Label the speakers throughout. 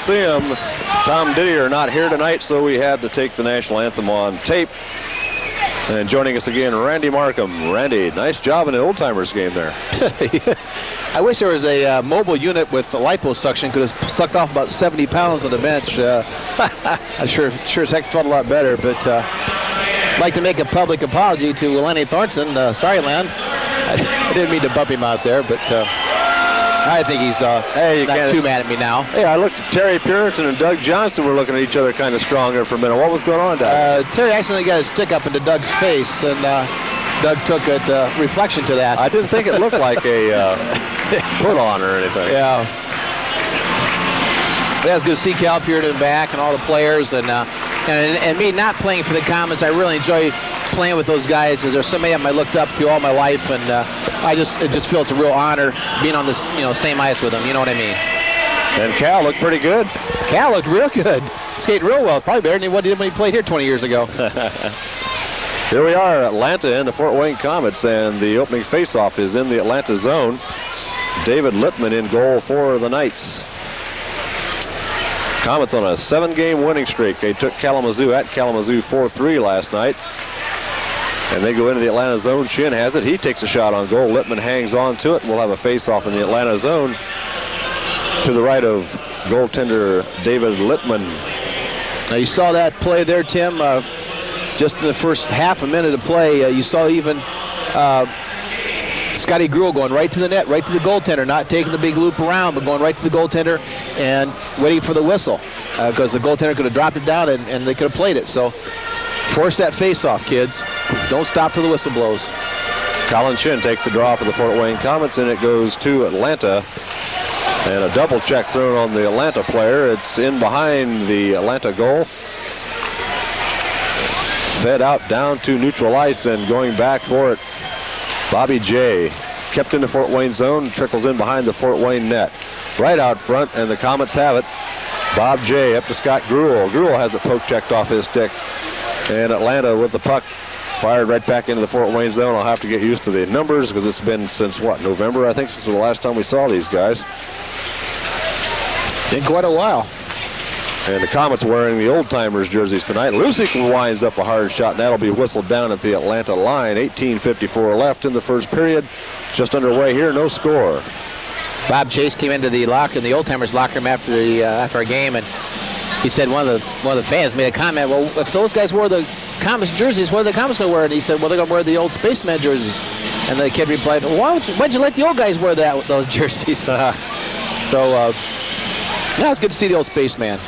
Speaker 1: Coliseum. Tom Didier not here tonight, so we had to take the national anthem on tape. And joining us again, Randy Markham. Randy, nice job in the old-timers game there.
Speaker 2: I wish there was a mobile unit with liposuction. Could have sucked off about 70 pounds on the bench. I'm sure as heck felt a lot better. But I'd like to make a public apology to Lenny Thornton. Sorry, Len. I didn't mean to bump him out there, but I think he's not too mad at me now.
Speaker 1: Hey, I looked at Terry Puritan and Doug Johnson were looking at each other kind of strong there for a minute. What was going on, Doug?
Speaker 2: Terry accidentally got his stick up into Doug's face, and Doug took a reflection to that.
Speaker 1: I didn't think it looked like a put-on or anything.
Speaker 2: Yeah. It was good to see Cal Puritan back and all the players, and me not playing for the Komets. I really enjoy playing with those guys. There's somebody I looked up to all my life, and I just feel it's a real honor being on this same ice with them. You know what I mean?
Speaker 1: And Cal looked pretty good.
Speaker 2: Cal looked real good. Skated real well. Probably better than he did when he played here 20 years ago.
Speaker 1: Here we are, Atlanta and the Fort Wayne Komets, and the opening faceoff is in the Atlanta zone. David Littman in goal for the Knights. Komets on a 7-game winning streak. They took Kalamazoo at Kalamazoo 4-3 last night. And they go into the Atlanta zone. Shin has it. He takes a shot on goal. Littman hangs on to it. We'll have a face-off in the Atlanta zone to the right of goaltender David Littman.
Speaker 2: Now you saw that play there, Tim. Just in the first half a minute of play, you saw even Scotty Gruhl going right to the net, right to the goaltender, not taking the big loop around, but going right to the goaltender and waiting for the whistle, because the goaltender could have dropped it down and they could have played it. So force that face-off, kids. Don't stop till the whistle blows.
Speaker 1: Colin Shin takes the draw for the Fort Wayne Komets, and it goes to Atlanta. And a double check thrown on the Atlanta player. It's in behind the Atlanta goal. Fed out down to neutral ice, and going back for it, Bobby J. Kept in the Fort Wayne zone, trickles in behind the Fort Wayne net. Right out front, and the Komets have it. Bob J. up to Scott Gruhl. Gruhl has a poke checked off his stick. And Atlanta with the puck fired right back into the Fort Wayne zone. I'll have to get used to the numbers because it's been since, what, November, I think, since the last time we saw these guys.
Speaker 2: Been quite a while.
Speaker 1: And the Komets wearing the old-timers jerseys tonight. Lucyk winds up a hard shot, and that'll be whistled down at the Atlanta line. 18:54 left in the first period. Just underway here, no score.
Speaker 2: Bob Chase came into the old-timers locker room after a game, and he said one of the fans made a comment, well, if those guys wore the Komets jerseys, what are the Komets going to wear? And he said, well, they're going to wear the old Spaceman jerseys. And the kid replied, well, why'd you let the old guys wear those jerseys? So, yeah, it's good to see the old Spaceman.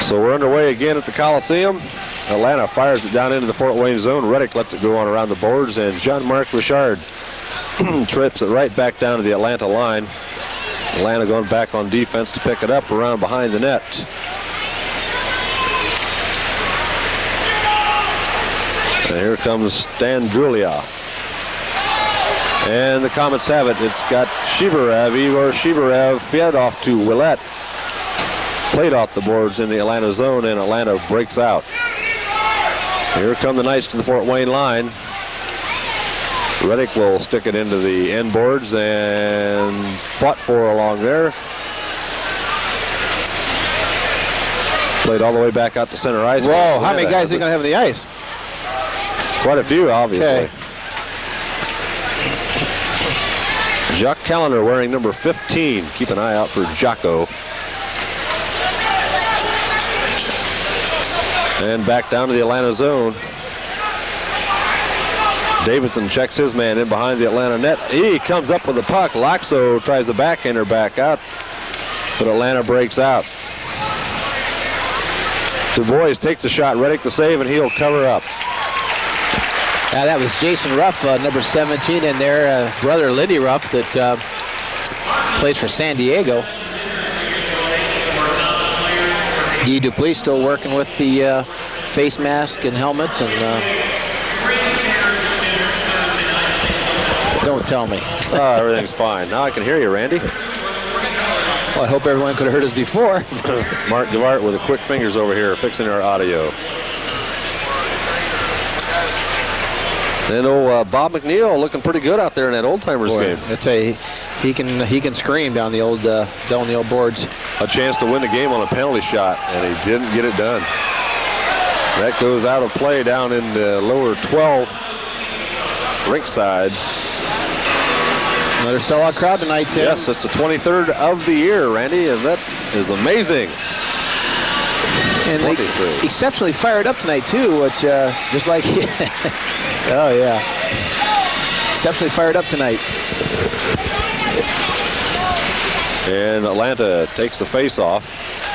Speaker 1: So we're underway again at the Coliseum. Atlanta fires it down into the Fort Wayne zone. Reddick lets it go on around the boards, and Jean-Marc Richard trips it right back down to the Atlanta line. Atlanta going back on defense to pick it up around behind the net. And here comes Stan Drulia. And the Komets have it. It's got Chibriev, Igor Chibriev, fed off to Willett. Played off the boards in the Atlanta zone, and Atlanta breaks out. Here come the Knights to the Fort Wayne line. Reddick will stick it into the end boards and fought for along there. Played all the way back out to center ice.
Speaker 2: Whoa, how many guys are going to have on the ice?
Speaker 1: Quite a few, obviously.
Speaker 2: Okay.
Speaker 1: Jacques Callender wearing number 15. Keep an eye out for Jocko. And back down to the Atlanta zone. Davidson checks his man in behind the Atlanta net. He comes up with the puck. Lakso tries a backhander back out, but Atlanta breaks out. Dupuis takes a shot. Reddick the save, and he'll cover up.
Speaker 2: Now that was Jason Ruff, number 17 in there, brother Liddy Ruff that plays for San Diego. Guy Dupuis still working with the face mask and helmet, and don't tell me.
Speaker 1: Oh, everything's fine. Now I can hear you, Randy.
Speaker 2: Well, I hope everyone could have heard us before.
Speaker 1: Mark Gevart with the quick fingers over here fixing our audio. And Bob McNeil looking pretty good out there in that Old Timers game.
Speaker 2: I tell you, he can scream down the old boards.
Speaker 1: A chance to win the game on a penalty shot, and he didn't get it done. That goes out of play down in the lower 12, rink side.
Speaker 2: Another sellout crowd tonight, Tim.
Speaker 1: Yes, it's the 23rd of the year, Randy, and that is amazing.
Speaker 2: And they exceptionally fired up tonight, too, which just like, oh, yeah. Exceptionally fired up tonight.
Speaker 1: And Atlanta takes the face-off.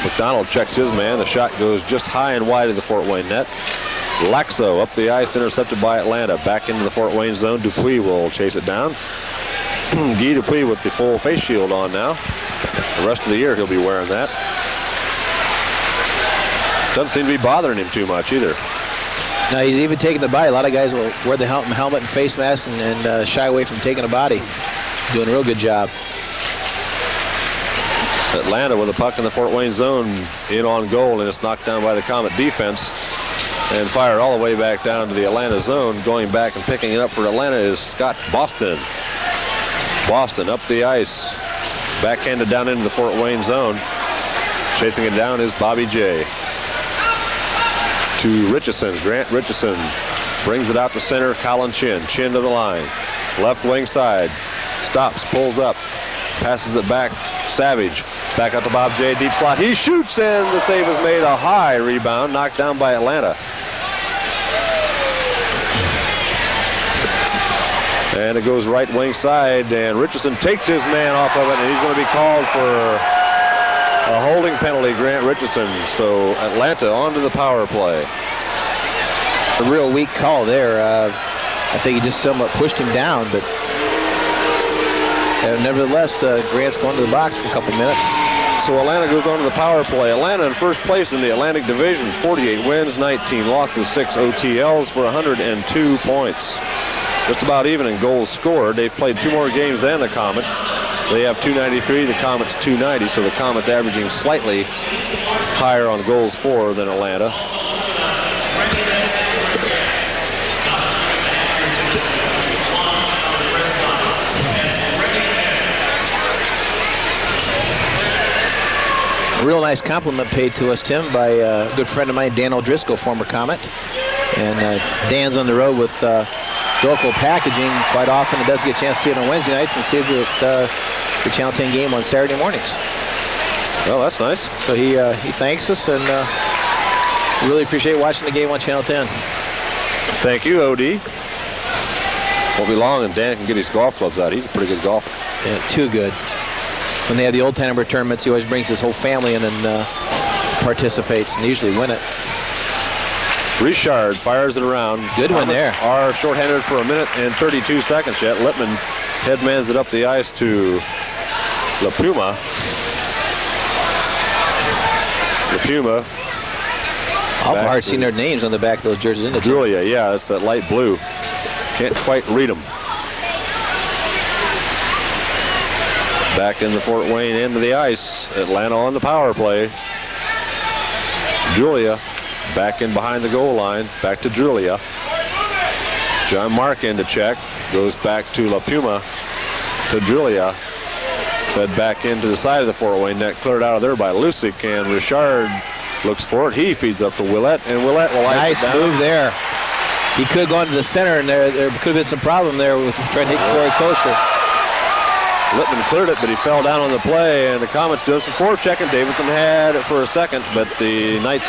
Speaker 1: McDonald checks his man. The shot goes just high and wide of the Fort Wayne net. Lakso up the ice, intercepted by Atlanta. Back into the Fort Wayne zone. Dupuis will chase it down. Guy Dupuis with the full face shield on now. The rest of the year he'll be wearing that. Doesn't seem to be bothering him too much either.
Speaker 2: No, he's even taking the body. A lot of guys will wear the helmet and face mask and shy away from taking a body. Doing a real good job.
Speaker 1: Atlanta with a puck in the Fort Wayne zone, in on goal, and it's knocked down by the Comet defense and fired all the way back down to the Atlanta zone. Going back and picking it up for Atlanta is Scott Boston. Boston up the ice, backhanded down into the Fort Wayne zone. Chasing it down is Bobby J. To Richison. Grant Richison brings it out to center. Colin Chin to the line. Left wing side. Stops, pulls up, passes it back. Savage back up to Bob J. Deep slot. He shoots, and the save is made. A high rebound, knocked down by Atlanta. And it goes right wing side, and Richison takes his man off of it, and he's going to be called for a holding penalty, Grant Richison. So Atlanta onto the power play.
Speaker 2: A real weak call there. I think he just somewhat pushed him down, but nevertheless, Grant's going to the box for a couple minutes.
Speaker 1: So Atlanta goes on to the power play. Atlanta in first place in the Atlantic Division, 48 wins, 19 losses, 6 OTLs for 102 points. Just about even in goals scored. They've played 2 more games than the Komets. They have 293, the Komets 290, so the Komets averaging slightly higher on goals for than Atlanta.
Speaker 2: A real nice compliment paid to us, Tim, by a good friend of mine, Dan O'Driscoll, former Comet. And Dan's on the road with Dorco Packaging quite often. He does get a chance to see it on Wednesday nights and see it at the Channel 10 game on Saturday mornings.
Speaker 1: Well, that's nice.
Speaker 2: So he thanks us, and really appreciate watching the game on Channel 10.
Speaker 1: Thank you, OD. Won't be long and Dan can get his golf clubs out. He's a pretty good golfer.
Speaker 2: Yeah, too good. When they have the Old Timer tournaments, he always brings his whole family in and participates, and they usually win it.
Speaker 1: Richard fires it around.
Speaker 2: Good one there.
Speaker 1: Are shorthanded for 1 minute and 32 seconds yet. Lippman headmans it up the ice to La Puma. La Puma.
Speaker 2: Awful hard seeing their names on the back of those jerseys, isn't it?
Speaker 1: Julia, yeah, that's that light blue. Can't quite read them. Back in the Fort Wayne end of the ice. Atlanta on the power play. Julia back in behind the goal line. Back to Julia. John Mark in to check. Goes back to La Puma. To Julia. Fed back into the side of the Fort Wayne net. Cleared out of there by Lucyk. And Richard looks for it. He feeds up to Willett. And Willett will ice it down.
Speaker 2: Nice move there. He could go into the center, and there could have been some problem there with trying to hit Corey Kocur.
Speaker 1: Lippman cleared it, but he fell down on the play, and the Komets doing some forechecking. Davidson had it for a second, but the Knights,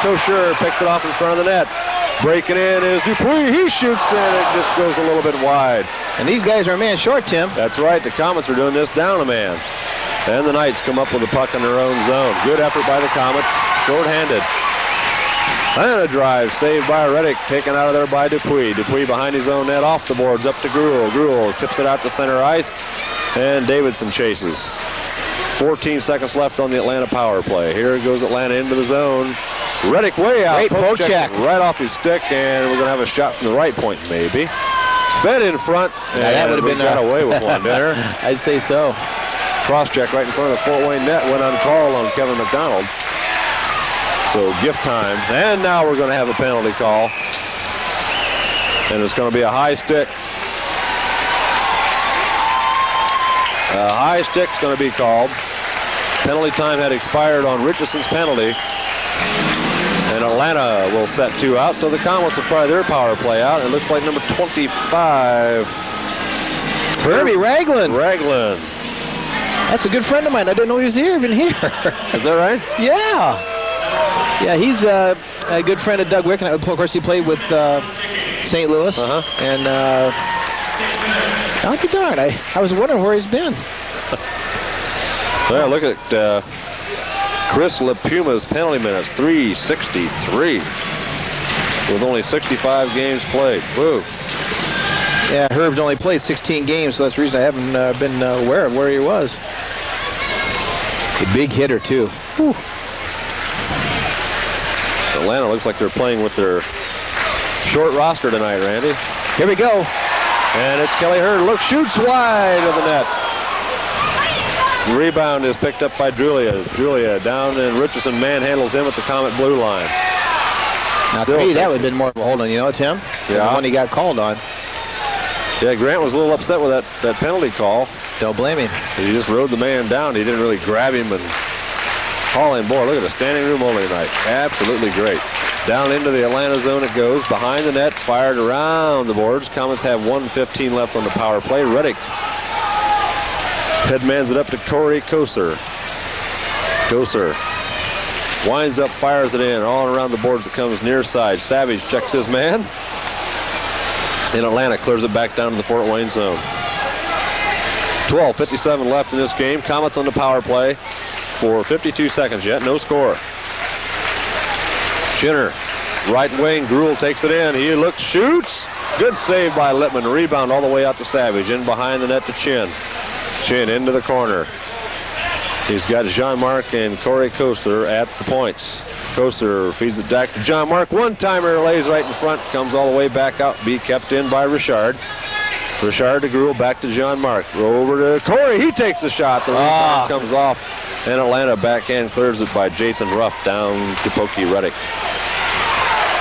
Speaker 1: Kocur picks it off in front of the net. Breaking in is Dupuis. He shoots, and it just goes a little bit wide.
Speaker 2: And these guys are a man short, Tim.
Speaker 1: That's right. The Komets are doing this down a man. And the Knights come up with a puck in their own zone. Good effort by the Komets. Short-handed. And a drive saved by Reddick, taken out of there by Dupuis. Dupuis behind his own net, off the boards, up to Gruhl. Gruhl tips it out to center ice, and Davidson chases. 14 seconds left on the Atlanta power play. Here goes Atlanta into the zone. Reddick way out.
Speaker 2: Great poke check.
Speaker 1: Right off his stick, and we're going to have a shot from the right point, maybe. Fed in front, and
Speaker 2: that would have been
Speaker 1: got away with one there.
Speaker 2: I'd say so.
Speaker 1: Cross check right in front of the Fort Wayne net, went uncalled on Kevin McDonald. So gift time, and now we're going to have a penalty call. And it's going to be a high stick. A high stick's going to be called. Penalty time had expired on Richison's penalty. And Atlanta will set 2 out, so the Komets will try their power play out. It looks like number 25.
Speaker 2: Herbie Ragland.
Speaker 1: Ragland.
Speaker 2: That's a good friend of mine. I didn't know he was even here.
Speaker 1: Is that right?
Speaker 2: Yeah. Yeah, he's a good friend of Doug Wick, and of course he played with St. Louis. And I'll be darned, I was wondering where he's been.
Speaker 1: Well, look at Chris LaPuma's penalty minutes, 363, with only 65 games played. Woo.
Speaker 2: Yeah, Herb's only played 16 games, so that's the reason I haven't been aware of where he was. A big hitter, too. Whew.
Speaker 1: Atlanta looks like they're playing with their short roster tonight, Randy.
Speaker 2: Here we go.
Speaker 1: And it's Kelly Hurd. Look, shoots wide of the net. The rebound is picked up by Julia. Julia down, and Richison manhandles him at the Comet blue line.
Speaker 2: Now, to me, that would have been more of a hold on, you know, Tim?
Speaker 1: Yeah.
Speaker 2: The one he got called on.
Speaker 1: Yeah, Grant was a little upset with that penalty call.
Speaker 2: Don't blame him.
Speaker 1: He just rode the man down. He didn't really grab him and haul him. Boy, look at the standing room only tonight. Absolutely great. Down into the Atlanta zone it goes. Behind the net, fired around the boards. Komets have 1:15 left on the power play. Reddick headmans it up to Corey Kocur. Kocur winds up, fires it in. All around the boards it comes near side. Savage checks his man. And Atlanta clears it back down to the Fort Wayne zone. 12:57 left in this game. Komets on the power play for 52 seconds yet. No score. Chinner, right wing. Gruhl takes it in. He looks, shoots. Good save by Littman. Rebound all the way out to Savage. In behind the net to Chin. Chin into the corner. He's got Jean-Marc and Corey Kocur at the points. Kocur feeds it back to Jean-Marc. One-timer lays right in front. Comes all the way back out. Be kept in by Richard. Richard to Gruhl, back to Jean-Marc. Over to Corey. He takes the shot. The rebound comes off. And Atlanta backhand clears it by Jason Ruff down to Pokey Reddick.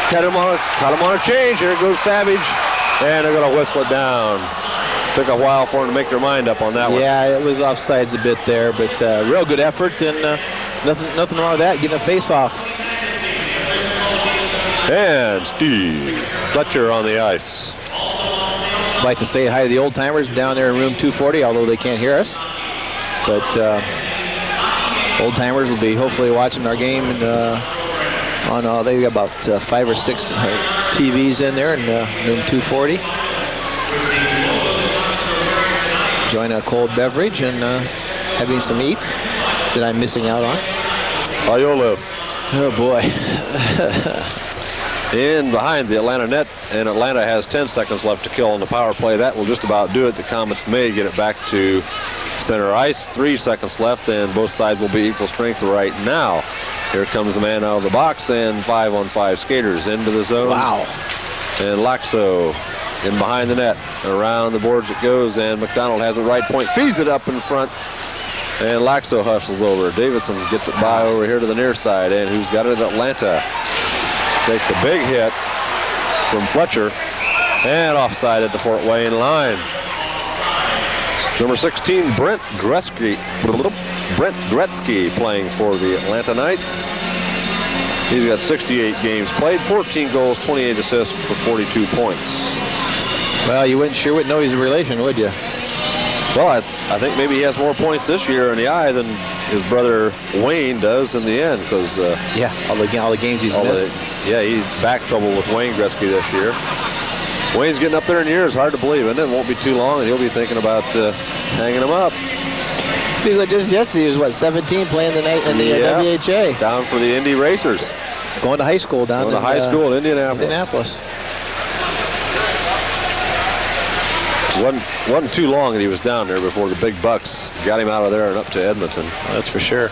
Speaker 1: Caught him on a change. Here goes Savage. And they're going to whistle it down. Took a while for them to make their mind up on that one.
Speaker 2: Yeah, it was offsides a bit there, but real good effort, and nothing wrong with that, getting a face-off.
Speaker 1: And Steve Fletcher on the ice.
Speaker 2: I'd like to say hi to the old-timers down there in room 240, although they can't hear us. But old-timers will be hopefully watching our game and they've got about 5 or 6 TVs in there in room 240. Enjoying a cold beverage and having some eats that I'm missing out on.
Speaker 1: How you'll live.
Speaker 2: Oh boy.
Speaker 1: In behind the Atlanta net, and Atlanta has 10 seconds left to kill on the power play. That will just about do it. The Komets may get it back to center ice. 3 seconds left, and both sides will be equal strength right now. Here comes the man out of the box, and 5-on-5 skaters into the zone.
Speaker 2: Wow.
Speaker 1: And Lakso in behind the net. Around the boards it goes, and McDonald has it right point. Feeds it up in front, and Lakso hustles over. Davidson gets it by over here to the near side, and who's got it? Atlanta. Takes a big hit from Fletcher, and offside at the Fort Wayne line. Number 16, Brent Gretzky playing for the Atlanta Knights. He's got 68 games played, 14 goals, 28 assists for 42 points.
Speaker 2: Well, you wouldn't know he's a relation, would you?
Speaker 1: Well, I think maybe he has more points this year in the eye than his brother Wayne does in the end, because
Speaker 2: all the games he's missed.
Speaker 1: He's back trouble with Wayne Gretzky this year. Wayne's getting up there in years, hard to believe, and it won't be too long, and he'll be thinking about hanging him up.
Speaker 2: Seems like just yesterday he was 17 playing the night in the WHA.
Speaker 1: Down for the Indy Racers.
Speaker 2: Going to high school down
Speaker 1: in high school in Indianapolis. Wasn't too long that he was down there before the big bucks got him out of there and up to Edmonton.
Speaker 2: That's for sure.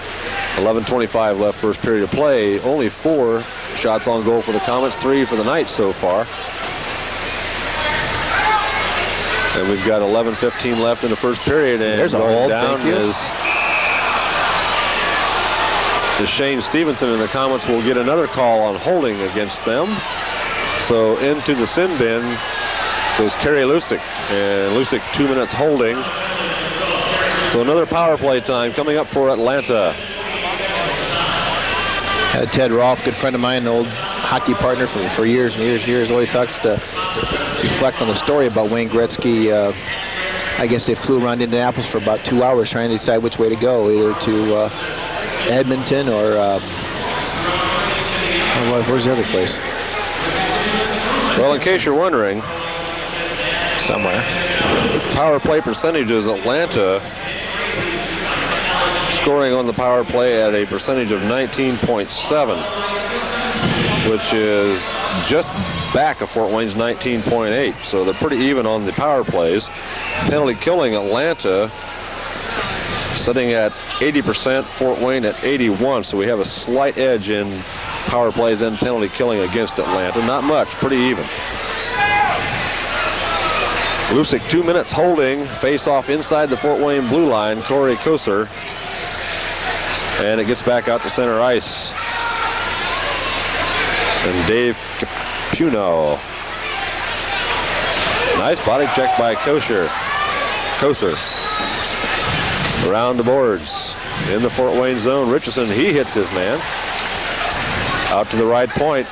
Speaker 1: 11:25 left first period of play. Only 4 shots on goal for the Komets, 3 for the Knights so far. And we've got 11:15 left in the first period, and
Speaker 2: there's a hold
Speaker 1: down is Shane Stevenson, and the Komets will get another call on holding against them. So into the sin bin goes Kerry Lucyk. And Lucyk 2 minutes holding. So another power play time coming up for Atlanta.
Speaker 2: Ted Rolfe, good friend of mine, an old hockey partner for years and years and years, always likes to reflect on the story about Wayne Gretzky. I guess they flew around Indianapolis for about 2 hours trying to decide which way to go, either to Edmonton or where's the other place?
Speaker 1: Well, in case you're wondering,
Speaker 2: somewhere.
Speaker 1: Power play percentages, Atlanta scoring on the power play at a percentage of 19.7, which is just back of Fort Wayne's 19.8. So they're pretty even on the power plays. Penalty killing, Atlanta sitting at 80%, Fort Wayne at 81. So we have a slight edge in power plays and penalty killing against Atlanta. Not much, pretty even. Lucyk 2 minutes holding, face off inside the Fort Wayne blue line, Corey Kocur. And it gets back out to center ice. And Dave Capuno. Nice body check by Kocur. Around the boards in the Fort Wayne zone. Richison, he hits his man. Out to the right point.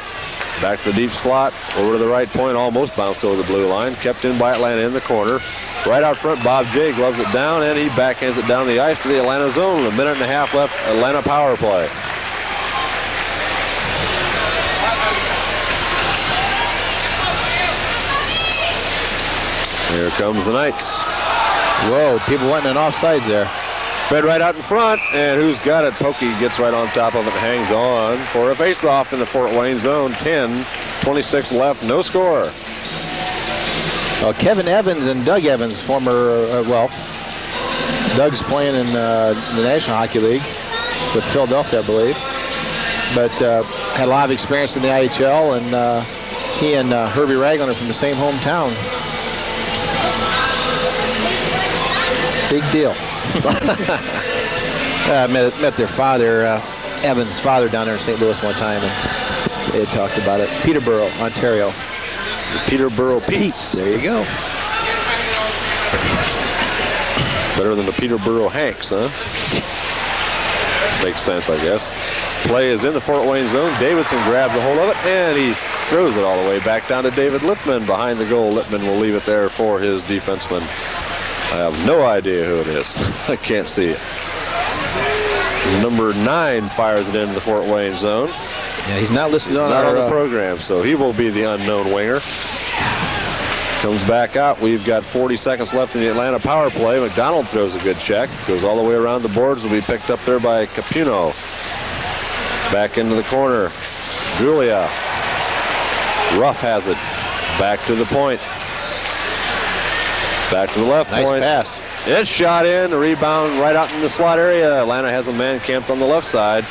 Speaker 1: Back to the deep slot. Over to the right point. Almost bounced over the blue line. Kept in by Atlanta in the corner. Right out front, Bob J gloves it down, and he backhands it down the ice to the Atlanta zone. A minute and a half left. Atlanta power play. Here comes the Knights.
Speaker 2: Whoa, people wanting an offsides there.
Speaker 1: Fed right out in front, and who's got it? Pokey gets right on top of it and hangs on for a face-off in the Fort Wayne zone. 10:26 left, no score.
Speaker 2: Well, Kevin Evans and Doug Evans, former, Doug's playing in the National Hockey League with Philadelphia, I believe. But had a lot of experience in the IHL, and he and Herbie Ragland are from the same hometown. Big deal. I met their father, Evan's father, down there in St. Louis one time, and they had talked about it. Peterborough, Ontario.
Speaker 1: The Peterborough Pete's.
Speaker 2: There you go.
Speaker 1: Better than the Peterborough Hanks, huh? Makes sense, I guess. Play is in the Fort Wayne zone. Davidson grabs a hold of it, and he throws it all the way back down to David Littman behind the goal. Littman will leave it there for his defenseman. I have no idea who it is. I can't see it. Number 9 fires it into the Fort Wayne zone.
Speaker 2: Yeah, he's not listed on
Speaker 1: on the program, so he will be the unknown winger. Comes back out. We've got 40 seconds left in the Atlanta power play. McDonald throws a good check. Goes all the way around the boards. Will be picked up there by Capuno. Back into the corner. Julia. Ruff has it. Back to the point. Back to the left point.
Speaker 2: Nice pass.
Speaker 1: It's shot in. The rebound right out in the slot area. Atlanta has a man camped on the left side.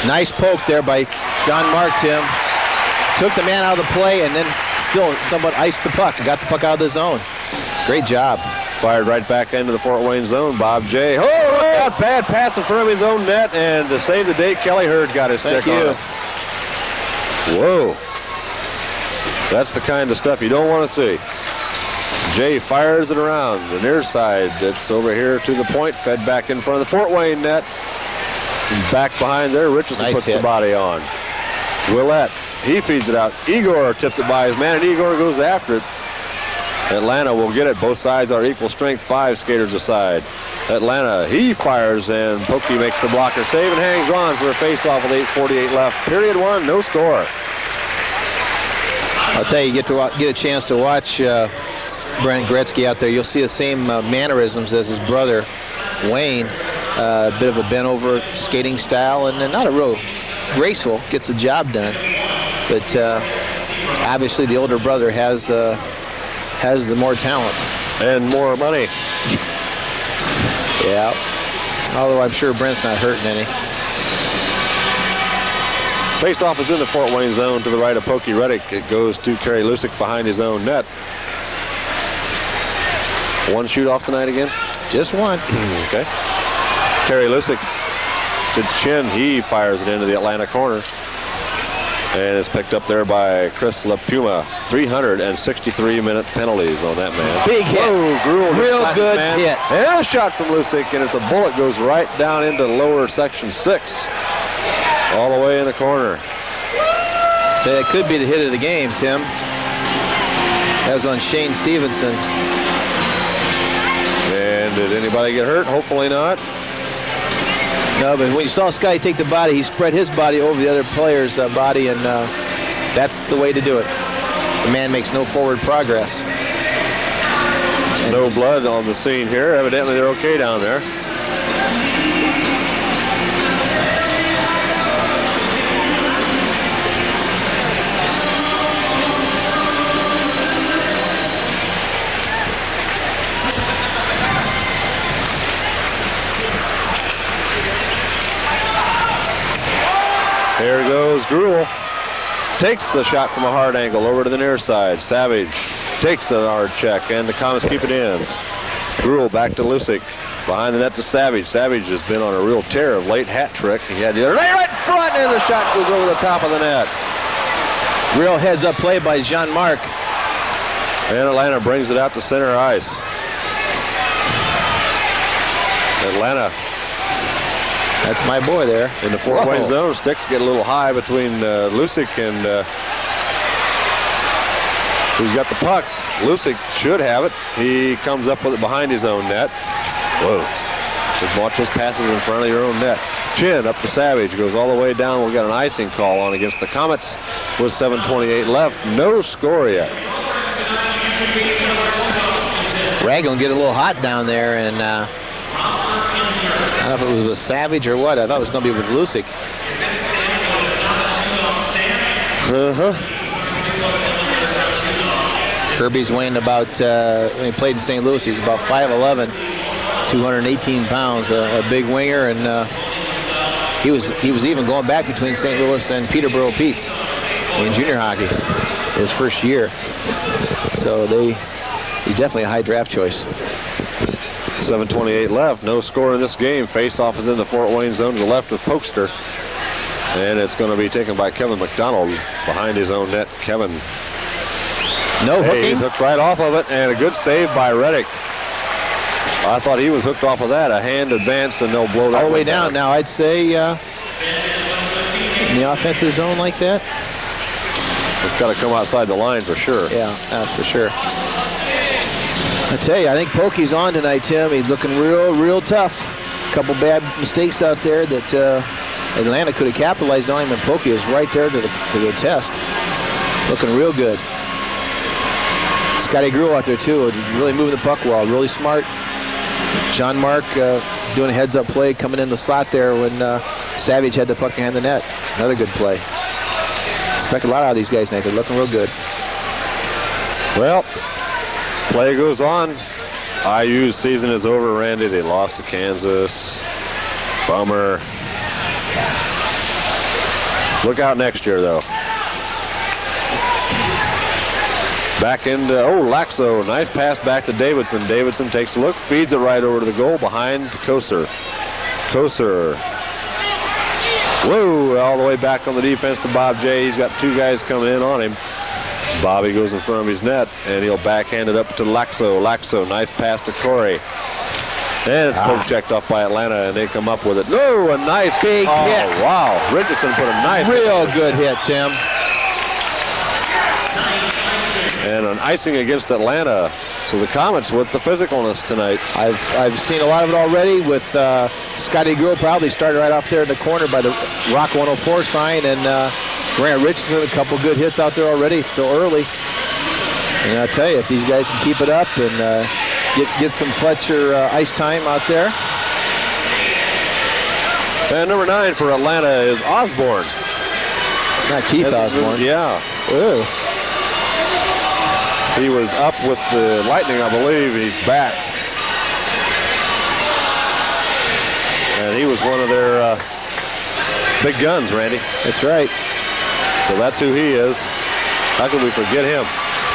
Speaker 2: Nice poke there by John Martin. Took the man out of the play and then still somewhat iced the puck and got the puck out of the zone. Great job.
Speaker 1: Fired right back into the Fort Wayne zone. Bob J. Oh, that bad pass in front of his own net, and to save the day, Kelly Hurd got his stick on it. Whoa. That's the kind of stuff you don't want to see. Jay fires it around the near side. It's over here to the point, fed back in front of the Fort Wayne net. And back behind there, Richison puts the body on. Willett, he feeds it out. Igor tips it by his man, and Igor goes after it. Atlanta will get it. Both sides are equal strength, 5 skaters aside. Atlanta, he fires, and Pokey makes the blocker save and hangs on for a face-off with 8:48 left. Period 1, no score.
Speaker 2: I'll tell you, get a chance to watch Brent Gretzky out there. You'll see the same mannerisms as his brother, Wayne. A bit of a bent-over skating style, and not a real graceful. Gets the job done. But obviously, the older brother has the more talent
Speaker 1: and more money.
Speaker 2: Yeah. Although I'm sure Brent's not hurting any.
Speaker 1: Face-off is in the Fort Wayne zone to the right of Pokey Reddick. It goes to Kerry Lucyk behind his own net. One shoot off tonight again?
Speaker 2: Just one.
Speaker 1: Okay. Kerry Lucyk to chin. He fires it into the Atlanta corner. And it's picked up there by Chris LaPuma. 363-minute penalties on that man.
Speaker 2: Big hit.
Speaker 1: Whoa, Gruhl,
Speaker 2: real good hit.
Speaker 1: And a shot from Lucyk, and it's a bullet goes right down into lower section 6. All the way in the corner.
Speaker 2: So it could be the hit of the game, Tim. That was on Shane Stevenson.
Speaker 1: And did anybody get hurt? Hopefully not.
Speaker 2: No, but when you saw Scotty take the body, he spread his body over the other player's body, and that's the way to do it. The man makes no forward progress. And
Speaker 1: no blood on the scene here. Evidently they're okay down there. Here goes Gruhl. Takes the shot from a hard angle over to the near side. Savage takes the hard check, and the Komets keep it in. Gruhl back to Lucyk. Behind the net to Savage. Savage has been on a real tear of late. Hat trick. He had the other right in front, and the shot goes over the top of the net.
Speaker 2: Real heads-up play by Jean-Marc.
Speaker 1: And Atlanta brings it out to center ice. Atlanta.
Speaker 2: That's my boy there.
Speaker 1: In the Fort Wayne zone, sticks get a little high between Lucyk and who's got the puck. Lucyk should have it. He comes up with it behind his own net. Whoa. Just watch those passes in front of your own net. Chin up to Savage, goes all the way down. We've got an icing call on against the Komets with 7:28 left. No score yet.
Speaker 2: Raglan get a little hot down there, and I don't know if it was with Savage or what. I thought it was going to be with Lucyk. Kirby's weighing about, when he played in St. Louis, he's about 5'11", 218 pounds, a big winger, and he was even going back between St. Louis and Peterborough Pete's in junior hockey his first year. So he's definitely a high draft choice.
Speaker 1: 7:28 left. No score in this game. Face-off is in the Fort Wayne zone to the left of Pokester. And it's going to be taken by Kevin McDonald behind his own net. Kevin.
Speaker 2: No hooking.
Speaker 1: He's hooked right off of it, and a good save by Reddick. I thought he was hooked off of that. A hand advance, and they'll blow that
Speaker 2: all the way down. Now, I'd say in the offensive zone like that.
Speaker 1: It's got to come outside the line for sure.
Speaker 2: Yeah, that's for sure. I tell you, I think Pokey's on tonight, Tim. He's looking real tough. A couple bad mistakes out there that Atlanta could have capitalized on him, and Pokey is right there to the test. Looking real good. Scotty Gruhl out there, too, really moving the puck well, really smart. Jean-Marc doing a heads-up play, coming in the slot there when Savage had the puck behind the net. Another good play. Expect a lot out of these guys tonight. They're looking real good.
Speaker 1: Well, play goes on. IU's season is over, Randy. They lost to Kansas. Bummer. Look out next year, though. Back into, Lakso. Nice pass back to Davidson. Davidson takes a look, feeds it right over to the goal behind Kocur. Kocur. Whoa, all the way back on the defense to Bob J. He's got two guys coming in on him. Bobby goes in front of his net, and he'll backhand it up to Lakso. Lakso, nice pass to Corey. And it's poke checked off by Atlanta, and they come up with it. No, a nice
Speaker 2: big hit.
Speaker 1: Wow, Richison put a nice
Speaker 2: real good hit, Tim.
Speaker 1: And an icing against Atlanta. So the Komets with the physicalness tonight.
Speaker 2: I've seen a lot of it already with Scotty Gruhl probably started right off there in the corner by the Rock 104 sign, and Grant Richison, a couple good hits out there already. It's still early. And I'll tell you, if these guys can keep it up and get some Fletcher ice time out there.
Speaker 1: And number 9 for Atlanta is Osborne.
Speaker 2: Not Keith Osborne.
Speaker 1: Yeah.
Speaker 2: Ooh.
Speaker 1: He was up with the Lightning, I believe. He's back. And he was one of their big guns, Randy.
Speaker 2: That's right.
Speaker 1: So that's who he is. How could we forget him?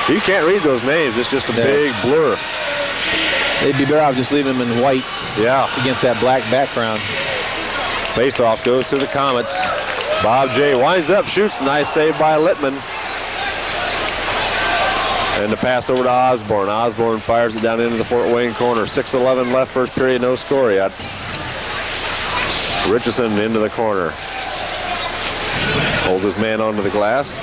Speaker 1: You can't read those names. It's just a big blur.
Speaker 2: They'd be better off just leaving him in white.
Speaker 1: Yeah.
Speaker 2: Against that black background.
Speaker 1: Face-off goes to the Komets. Bob J winds up, shoots. Nice save by Littman. And the pass over to Osborne. Osborne fires it down into the Fort Wayne corner. 6:11 left, first period, no score yet. Richison into the corner. Holds his man onto the glass.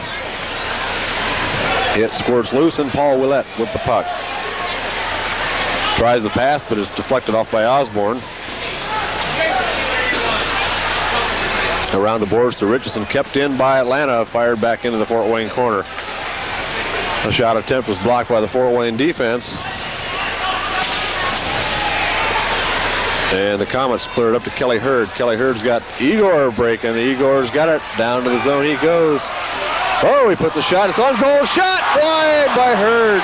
Speaker 1: It squirts loose, and Paul Willett with the puck. Tries the pass, but it's deflected off by Osborne. Around the boards to Richison, kept in by Atlanta, fired back into the Fort Wayne corner. A shot attempt was blocked by the Fort Wayne defense. And the Komets cleared up to Kelly Hurd. Kelly Hurd's got Igor breaking. Igor's got it. Down to the zone he goes. Oh, he puts a shot. It's on goal. Shot wide by Hurd.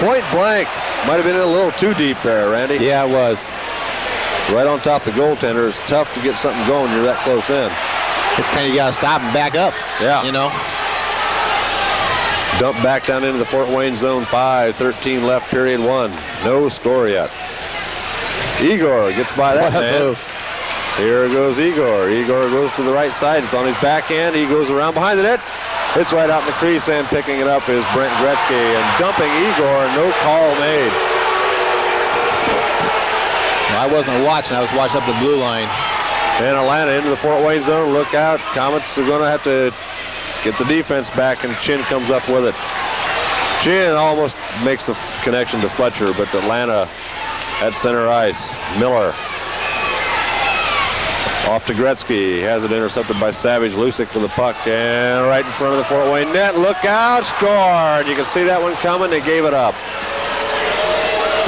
Speaker 1: Point blank. Might have been a little too deep there, Randy.
Speaker 2: Yeah, it was.
Speaker 1: Right on top of the goaltender. It's tough to get something going. You're that close in.
Speaker 2: It's kind of, you got to stop and back up.
Speaker 1: Yeah.
Speaker 2: You know.
Speaker 1: Dump back down into the Fort Wayne zone. 5:13 left, period 1. No score yet. Igor gets by that man. Here goes Igor. Igor goes to the right side. It's on his backhand. He goes around behind the net. It's right out in the crease, and picking it up is Brent Gretzky and dumping Igor. No call made.
Speaker 2: I wasn't watching. I was watching up the blue line.
Speaker 1: And Atlanta into the Fort Wayne zone. Look out. Komets are going to have to get the defense back, and Chin comes up with it. Chin almost makes a connection to Fletcher, but Atlanta at center ice. Miller off to Gretzky. Has it intercepted by Savage. Lucyk for the puck, and right in front of the Fort Wayne net. Look out, scored. You can see that one coming. They gave it up.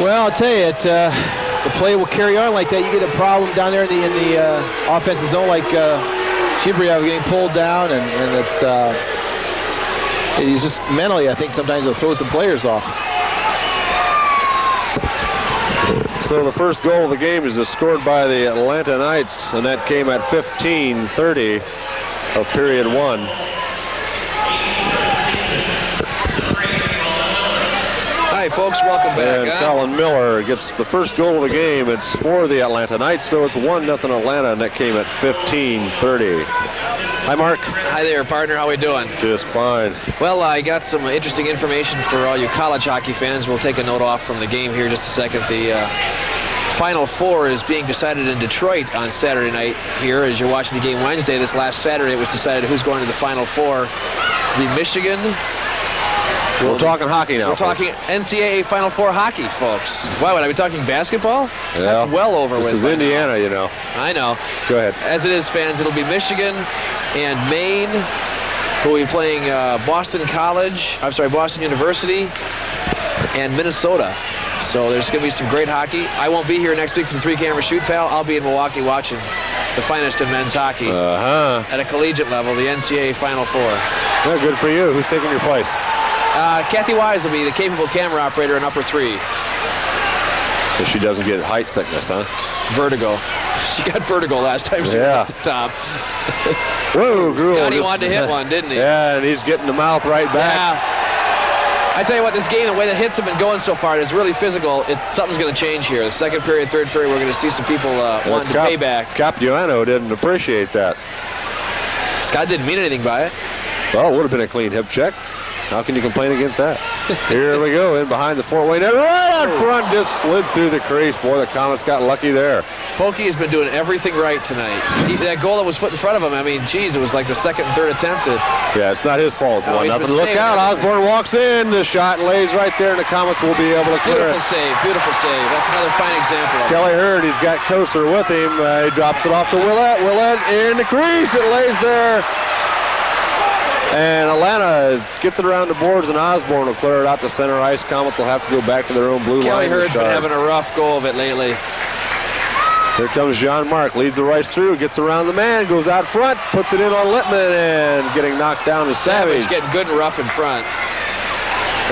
Speaker 2: Well, I'll tell you, the play will carry on like that. You get a problem down there in the offensive zone, like Chibriev getting pulled down, and he's just mentally, I think sometimes he'll throw some players off.
Speaker 1: So the first goal of the game is scored by the Atlanta Knights, and that came at 15:30 of period 1.
Speaker 2: Hi, folks. Welcome back.
Speaker 1: And Colin Miller gets the first goal of the game. It's for the Atlanta Knights, so it's 1-0 Atlanta, and that came at 15:30. Hi, Mark.
Speaker 3: Hi there, partner. How we doing?
Speaker 1: Just fine.
Speaker 3: Well, I got some interesting information for all you college hockey fans. We'll take a note off from the game here in just a second. The Final Four is being decided in Detroit on Saturday night here. As you're watching the game Wednesday, this last Saturday it was decided who's going to the Final Four. The Michigan.
Speaker 1: We're talking hockey now.
Speaker 3: We're talking NCAA Final Four hockey, folks. Why would I be talking basketball?
Speaker 1: Yeah.
Speaker 3: That's well over with.
Speaker 1: This is Indiana, you know.
Speaker 3: I know.
Speaker 1: Go ahead.
Speaker 3: As it is, fans, it'll be Michigan and Maine, who will be playing Boston University and Minnesota. So there's going to be some great hockey. I won't be here next week for the three-camera shoot, pal. I'll be in Milwaukee watching the finest in men's hockey at a collegiate level, the NCAA Final Four.
Speaker 1: Yeah, good for you. Who's taking your place?
Speaker 3: Kathy Wise will be the capable camera operator in upper 3.
Speaker 1: So she doesn't get height sickness, huh?
Speaker 3: Vertigo. She got vertigo last time she went to the top.
Speaker 1: Whoa, Gruhl.
Speaker 3: Scotty wanted to hit one, didn't he?
Speaker 1: Yeah, and he's getting the mouth right back.
Speaker 3: Yeah. I tell you what, this game, the way that hits have been going so far, it's really physical. Something's going to change here. The second period, third period, we're going to see some people wanting to pay back.
Speaker 1: Capuano didn't appreciate that.
Speaker 3: Scott didn't mean anything by it.
Speaker 1: Well, it would have been a clean hip check. How can you complain against that? Here we go, in behind the Fort Wayne net, right out front, just slid through the crease. Boy, the Komets got lucky there.
Speaker 3: Pokey has been doing everything right tonight. That goal that was put in front of him, I mean, geez, it was like the second and third attempt.
Speaker 1: Yeah, it's not his fault. It's 1-0. Look out, Osborne walks in. The shot lays right there, and the Komets will be able to clear it.
Speaker 3: Beautiful save. That's another fine example of it.
Speaker 1: Kelly Hurd, he's got Kocur with him. He drops it off to Willett. Willett in the crease. It lays there. And Atlanta gets it around the boards, and Osborne will clear it out to center ice. Komets will have to go back to their own blue line.
Speaker 3: Kelly Hurd's been having a rough go of it lately.
Speaker 1: Here comes Jean-Marc, leads the race through, gets around the man, goes out front, puts it in on Littman, and getting knocked down to Savage.
Speaker 3: Getting good and rough in front.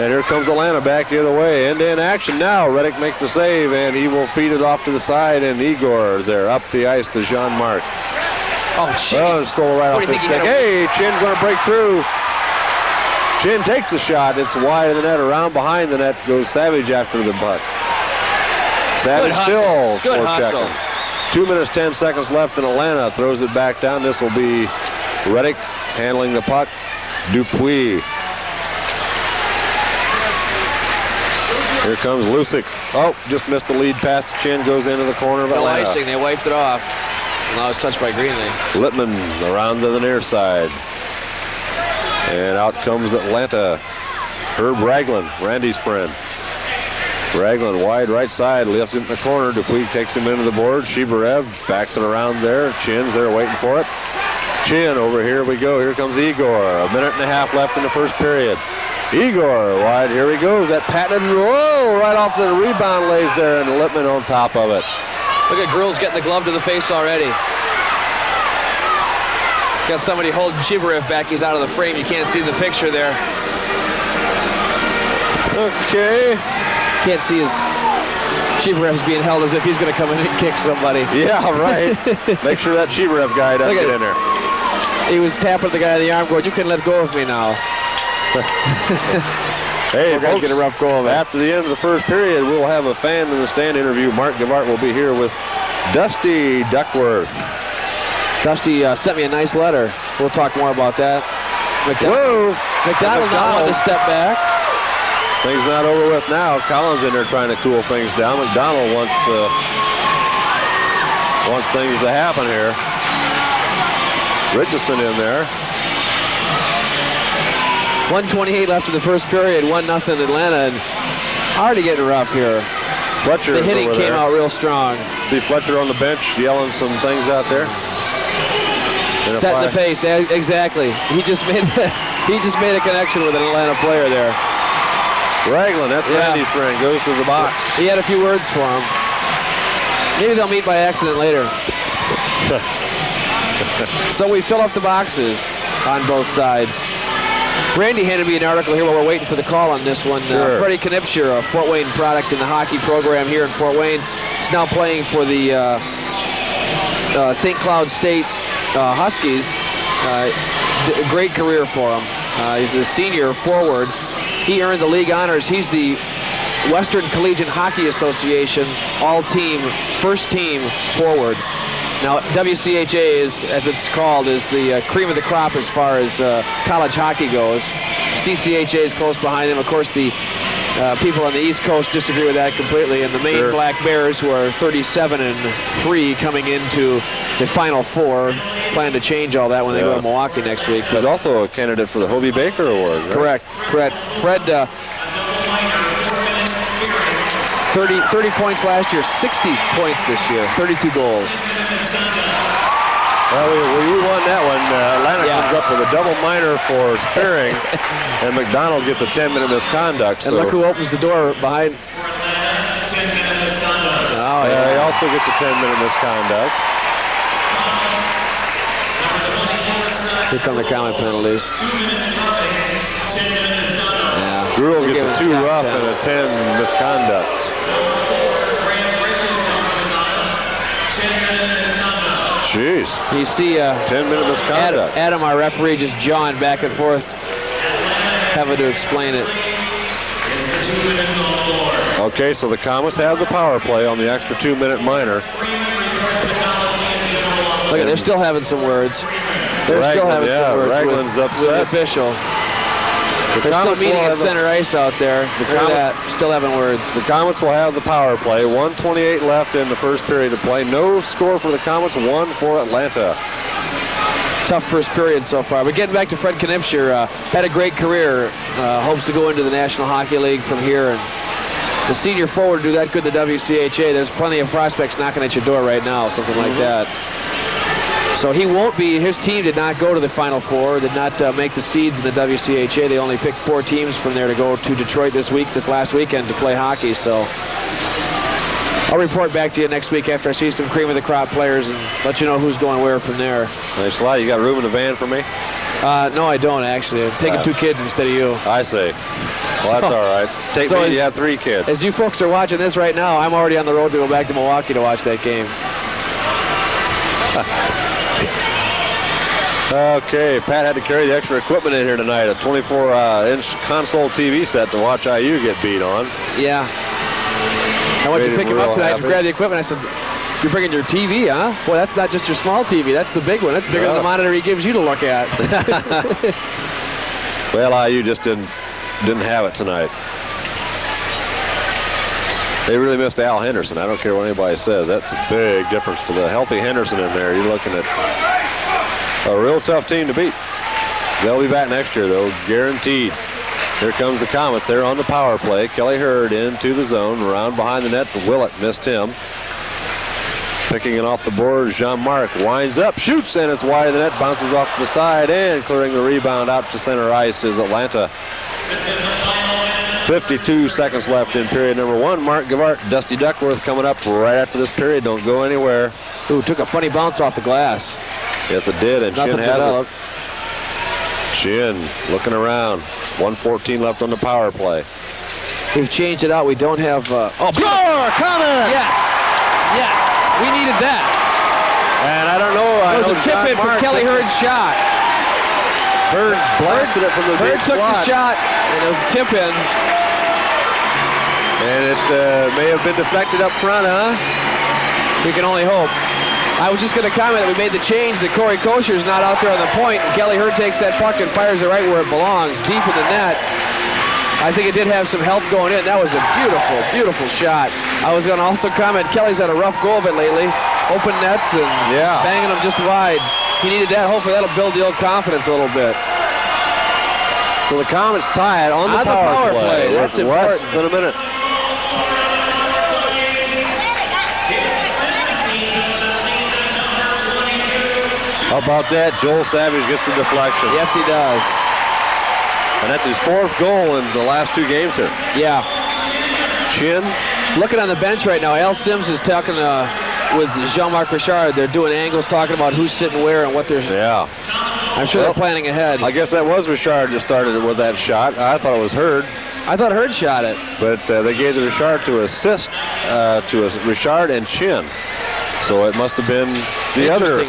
Speaker 1: And here comes Atlanta back the other way. End-to-end action now. Reddick makes the save, and he will feed it off to the side, and Igor is there up the ice to Jean-Marc.
Speaker 3: Oh, jeez.
Speaker 1: Stole right off his stick. Hey, Chin's going to break through. Chin takes the shot. It's wide of the net. Around behind the net goes Savage after the puck. Savage still
Speaker 3: good hustle.
Speaker 1: 2 minutes, 10 seconds left, and Atlanta throws it back down. This will be Reddick handling the puck. Dupuis. Here comes Lucyk. Oh, just missed the lead pass to Chin. Goes into the corner of Atlanta.
Speaker 3: No icing. They wiped it off. Now it's touched by Greenlee.
Speaker 1: Littman around to the near side. And out comes Atlanta. Herb Ragland, Randy's friend. Ragland wide right side, lifts it in the corner. Dupuis takes him into the board. Chibriev backs it around there. Chin's there waiting for it. Chin over here we go. Here comes Igor. A minute and a half left in the first period. Igor wide. Here he goes. That patented roll right off the rebound lays there, and Littman on top of it.
Speaker 3: Look at Gruhl's getting the glove to the face already. Got somebody holding Chibriev back. He's out of the frame. You can't see the picture there.
Speaker 1: Okay.
Speaker 3: Can't see his Chibriev's being held as if he's going to come in and kick somebody.
Speaker 1: Yeah, right. Make sure that Chibriev guy doesn't get in there.
Speaker 3: He was tapping the guy in the arm going, "You can let go of me now."
Speaker 1: Hey,
Speaker 3: we're going to get a rough go of it.
Speaker 1: After the end of the first period, we'll have a fan in the stand interview. Mark Gavart will be here with Dusty Duckworth.
Speaker 3: Dusty sent me a nice letter. We'll talk more about that. McDonald not wanting to step back.
Speaker 1: Things not over with now. Collins in there trying to cool things down. McDonald wants things to happen here. Richison in there.
Speaker 3: 1:28 left in the first period. 1-0 Atlanta, and already getting rough here.
Speaker 1: Fletcher.
Speaker 3: The hitting came out real strong.
Speaker 1: See Fletcher on the bench yelling some things out there.
Speaker 3: Setting the pace. Exactly. He just made a connection with an Atlanta player there.
Speaker 1: Ragland, that's Randy's friend, goes to the box.
Speaker 3: He had a few words for him. Maybe they'll meet by accident later. So we fill up the boxes on both sides. Randy handed me an article here while we're waiting for the call on this one.
Speaker 1: Sure.
Speaker 3: Freddie Knipscher, a Fort Wayne product in the hockey program here in Fort Wayne, is now playing for the St. Cloud State Huskies. A great career for him. He's a senior forward. He earned the league honors. He's the Western Collegiate Hockey Association all-team, first-team forward. Now, WCHA, is, as it's called, is the cream of the crop as far as college hockey goes. CCHA is close behind them. Of course, the people on the East Coast disagree with that completely, and the Maine Black Bears, who are 37-3 coming into the Final Four, plan to change all that when they go to Milwaukee next week.
Speaker 1: He's also a candidate for the Hobie Baker Award, right?
Speaker 3: Correct. Fred, 30 points last year, 60 points this year, 32 goals.
Speaker 1: Well, we won that one. Atlanta comes up with a double minor for sparing, and McDonald gets a 10-minute misconduct.
Speaker 3: And look who opens the door behind.
Speaker 1: Oh, yeah, he also gets a 10-minute misconduct.
Speaker 3: Here come the comment penalties. Yeah.
Speaker 1: Gruhl gets a 2 rough and a 10 misconduct. Jeez.
Speaker 3: You see
Speaker 1: 10-minute misconduct.
Speaker 3: Adam, our referee, just jawing back and forth, having to explain it.
Speaker 1: Okay, so the Komets have the power play on the extra 2-minute minor.
Speaker 3: Look at, they're still having some words. They're still having some words
Speaker 1: Ragland's
Speaker 3: with the official. They're still meeting at center ice out there. Still having words.
Speaker 1: The Komets will have the power play. 1:28 left in the first period of play. No score for the Komets, 1 for Atlanta.
Speaker 3: Tough first period so far. But getting back to Fred Knipscher, had a great career. Hopes to go into the National Hockey League from here. And the senior forward do that good in the WCHA. There's plenty of prospects knocking at your door right now, something like that. So he won't be, his team did not go to the Final Four, did not make the seeds in the WCHA. They only picked 4 teams from there to go to Detroit this last weekend to play hockey. So I'll report back to you next week after I see some cream of the crop players and let you know who's going where from there.
Speaker 1: Nice lot. You got room in the van for me?
Speaker 3: No, I don't actually. I'm taking 2 kids instead of you.
Speaker 1: I see. Well, that's all right. Take me, you have 3 kids.
Speaker 3: As you folks are watching this right now, I'm already on the road to go back to Milwaukee to watch that game.
Speaker 1: Okay, Pat had to carry the extra equipment in here tonight, a 24-inch console TV set to watch IU get beat on.
Speaker 3: Yeah. I went to pick him up tonight and grab the equipment. I said,
Speaker 2: You're bringing your TV, huh? Boy, that's not just your small TV. That's the big one. That's bigger than the monitor he gives you to look at.
Speaker 1: Well, IU just didn't have it tonight. They really missed Al Henderson. I don't care what anybody says. That's a big difference for the healthy Henderson in there. You're looking at a real tough team to beat. They'll be back next year, though, guaranteed. Here comes the Komets. They're on the power play. Kelly Hurd into the zone, around behind the net. Willett missed him. Picking it off the board, Jean-Marc winds up, shoots, and it's wide of the net, bounces off to the side, and clearing the rebound out to center ice is Atlanta. 52 seconds left in period number 1. Mark Gavart, Dusty Duckworth coming up right after this period. Don't go anywhere.
Speaker 2: Ooh, took a funny bounce off the glass.
Speaker 1: Yes, it did, and Chin has it. Chin looking around. 1:14 left on the power play.
Speaker 2: We've changed it out. We don't have...
Speaker 1: Score! Komets!
Speaker 2: Yes! Yes! We needed that.
Speaker 1: And I don't know.
Speaker 2: It was a tip in from Kelly Hurd's shot.
Speaker 1: Hurd blasted it from the
Speaker 2: Hurd took the shot, and it was a tip in.
Speaker 1: And it may have been deflected up front, huh?
Speaker 2: We can only hope. I was just going to comment that we made the change that Corey Kocur's not out there on the point, and Kelly Hurd takes that puck and fires it right where it belongs, deep in the net. I think it did have some help going in. That was a beautiful, beautiful shot. I was going to also comment, Kelly's had a rough go of it lately. Open nets and banging them just wide. He needed that. Hopefully that'll build the old confidence a little bit.
Speaker 1: So the Komets tie it on the power play.
Speaker 2: That's
Speaker 1: less
Speaker 2: important.
Speaker 1: than a minute. How about that? Joel Savage gets the deflection.
Speaker 2: Yes, he does.
Speaker 1: And that's his 4th goal in the last 2 games here.
Speaker 2: Yeah.
Speaker 1: Chin.
Speaker 2: Looking on the bench right now, Al Sims is talking with Jean-Marc Richard. They're doing angles, talking about who's sitting where and what they're...
Speaker 1: Yeah.
Speaker 2: I'm sure they're planning ahead.
Speaker 1: I guess that was Richard that started it with that shot. I thought it was Hurd.
Speaker 2: I thought Hurd shot it.
Speaker 1: But they gave the Richard to assist to Richard and Chin. So it must have been the other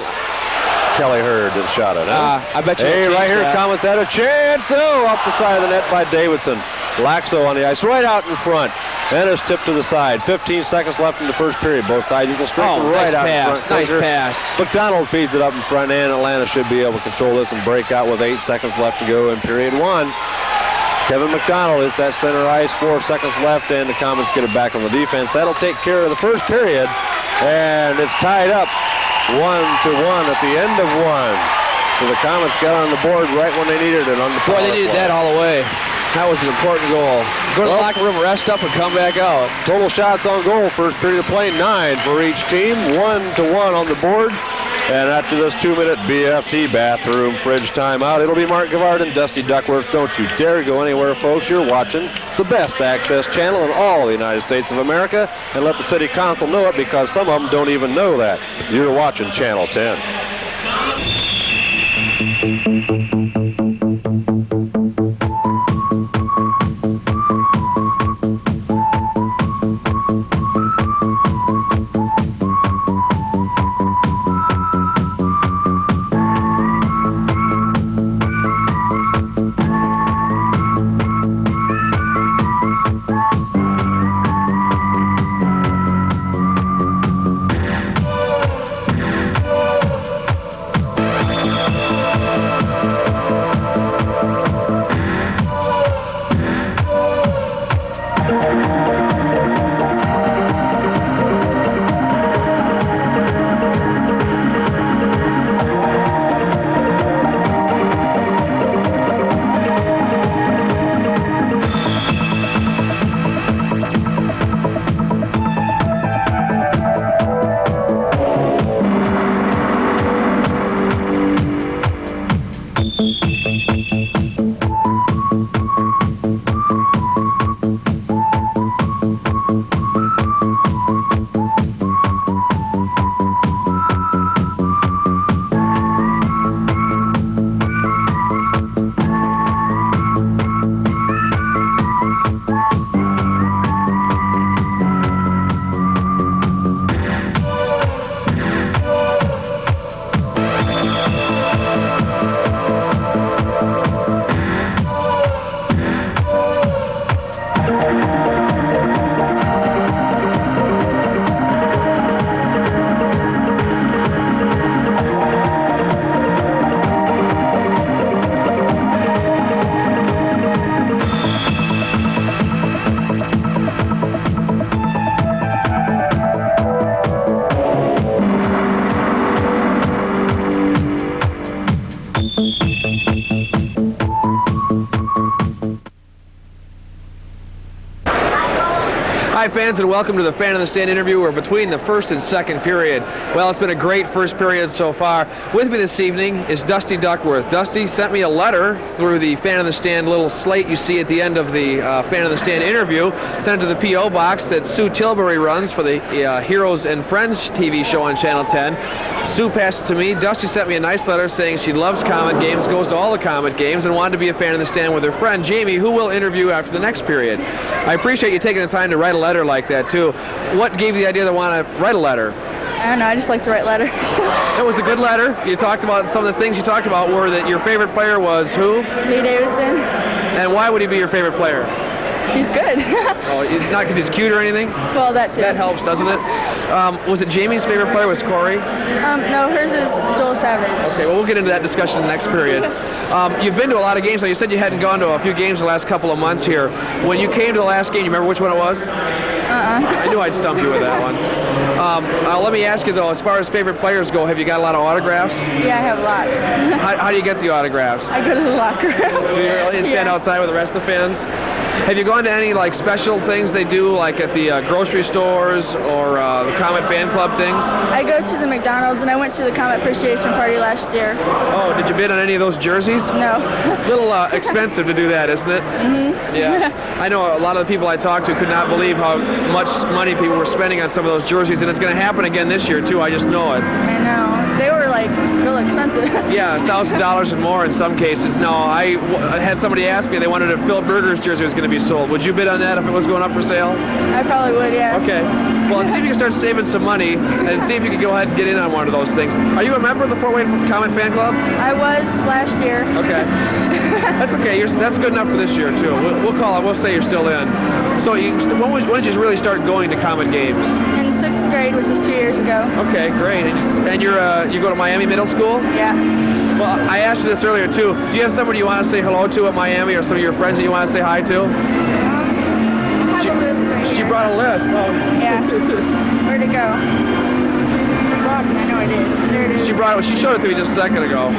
Speaker 1: Kelly Hurd that shot it. Huh?
Speaker 2: I bet you.
Speaker 1: Hey, right here, Komets had a chance. Oh, off the side of the net by Davidson. Lakso on the ice, right out in front. And it's tipped to the side. 15 seconds left in the first period. Both sides equal strength. Right out in front.
Speaker 2: Nice pass.
Speaker 1: McDonald feeds it up in front, and Atlanta should be able to control this and break out with 8 seconds left to go in period 1. Kevin McDonald hits that center ice. 4 seconds left, and the Komets get it back on the defense. That'll take care of the first period, and it's tied up 1-1 at the end of 1. So the Komets got on the board right when they needed it on the power
Speaker 2: play. Boy, they needed that all the way. That was an important goal. Go to the locker room, rest up, and come back out.
Speaker 1: Total shots on goal, first period of play, 9 for each team. 1-1 on the board. And after this 2-minute BFT bathroom fridge timeout, it'll be Mark Gavard and Dusty Duckworth. Don't you dare go anywhere, folks. You're watching the best access channel in all the United States of America. And let the city council know it, because some of them don't even know that. You're watching Channel 10.
Speaker 3: Hi, fans, and welcome to the Fan in the Stand interview. We're between the first and second period. Well, it's been a great first period so far. With me this evening is Dusty Duckworth. Dusty sent me a letter through the Fan in the Stand little slate you see at the end of the Fan in the Stand interview. Sent it to the P.O. box that Sue Tilbury runs for the Heroes and Friends TV show on Channel 10. Sue passed it to me. Dusty sent me a nice letter saying she loves Comet games, goes to all the Comet games, and wanted to be a Fan in the Stand with her friend Jamie, who will interview after the next period. I appreciate you taking the time to write a letter like that, too. What gave you the idea to want to write a letter?
Speaker 4: I don't know, I just like to write letters.
Speaker 3: It was a good letter. You talked about, some of the things you talked about were that your favorite player was who?
Speaker 4: Lee Davidson.
Speaker 3: And why would he be your favorite player?
Speaker 4: He's good.
Speaker 3: Oh, not because he's cute or anything?
Speaker 4: Well, that too.
Speaker 3: That helps, doesn't it? Was it Jamie's favorite player was Corey?
Speaker 4: No, hers is Joel Savage.
Speaker 3: Okay, well, we'll get into that discussion in the next period. You've been to a lot of games. Now, you said you hadn't gone to a few games the last couple of months here. When you came to the last game, you remember which one it was? I knew I'd stump you with that one. Let me ask you, though, as far as favorite players go, have you got a lot of autographs?
Speaker 4: Yeah, I have lots.
Speaker 3: How do you get the autographs?
Speaker 4: I go to the locker room.
Speaker 3: Do you really stand outside with the rest of the fans? Have you gone to any like special things they do, like at the grocery stores or the Comet fan club things?
Speaker 4: I go to the McDonald's, and I went to the Comet Appreciation Party last year.
Speaker 3: Oh, did you bid on any of those jerseys?
Speaker 4: No.
Speaker 3: A little expensive to do that, isn't it?
Speaker 4: Mm-hmm.
Speaker 3: Yeah. I know a lot of the people I talked to could not believe how much money people were spending on some of those jerseys, and it's going to happen again this year, too. I just know it.
Speaker 4: I know. They were, like, real expensive.
Speaker 3: Yeah, $1,000 and more in some cases. No, I had somebody ask me, they wanted a Phil Berger's jersey was going to be sold. Would you bid on that if it was going up for sale?
Speaker 4: I probably would, yeah.
Speaker 3: Okay. Well, see if you can start saving some money and see if you can go ahead and get in on one of those things. Are you a member of the Fort Wayne Comet Fan Club?
Speaker 4: I was last year.
Speaker 3: Okay. That's okay. That's good enough for this year, too. We'll call it. We'll say you're still in. So when did you really start going to Comet games?
Speaker 4: In 6th grade, which was 2 years ago.
Speaker 3: Okay, great. And you go to Miami Middle School?
Speaker 4: Yeah.
Speaker 3: Well, I asked you this earlier, too. Do you have somebody you want to say hello to at Miami or some of your friends that you want to say hi to?
Speaker 4: I have a list right here.
Speaker 3: She brought a list. Oh.
Speaker 4: Yeah. Where'd it go? I know I did. There it is.
Speaker 3: She showed it to me just a second ago.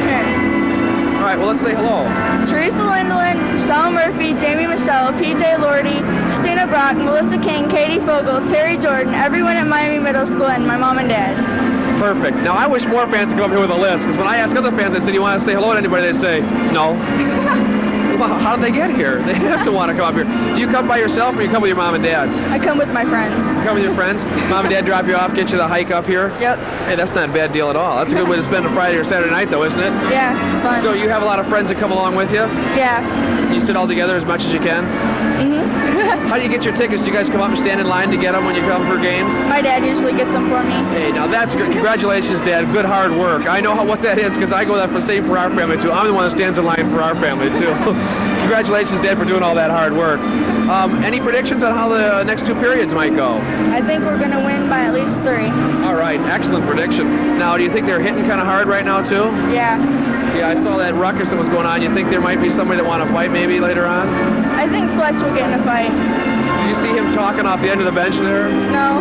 Speaker 4: Okay.
Speaker 3: All right, well, let's say hello.
Speaker 4: Teresa Lindeland, Michelle Murphy, Jamie Michelle, PJ Lordy, Christina Brock, Melissa King, Katie Fogel, Terry Jordan, everyone at Miami Middle School, and my mom and dad.
Speaker 3: Perfect. Now, I wish more fans could come up here with a list, because when I ask other fans, I said, you want to say hello to anybody? They say, no. Well, how did they get here? They have to want to come up here. Do you come by yourself, or you come with your mom and dad?
Speaker 4: I come with my friends.
Speaker 3: You come with your friends? Mom and dad drop you off, get you the hike up here?
Speaker 4: Yep.
Speaker 3: Hey, that's not a bad deal at all. That's a good way to spend a Friday or Saturday night, though, isn't it?
Speaker 4: Yeah, it's fun.
Speaker 3: So you have a lot of friends that come along with you?
Speaker 4: Yeah.
Speaker 3: You sit all together as much as you can?
Speaker 4: Mm-hmm.
Speaker 3: How do you get your tickets? Do you guys come up and stand in line to get them when you come for games?
Speaker 4: My dad usually gets them for me.
Speaker 3: Hey, now that's good. Congratulations, Dad. Good hard work. I know what that is because I go that for our family, too. I'm the one that stands in line for our family, too. Congratulations, Dad, for doing all that hard work. Any predictions on how the next 2 periods might go?
Speaker 4: I think we're going to win by at least 3.
Speaker 3: All right. Excellent prediction. Now, do you think they're hitting kind of hard right now, too?
Speaker 4: Yeah.
Speaker 3: Yeah, I saw that ruckus that was going on. You think there might be somebody that want to fight maybe later on?
Speaker 4: I think Fletch will get in a fight.
Speaker 3: Did you see him talking off the end of the bench there?
Speaker 4: No.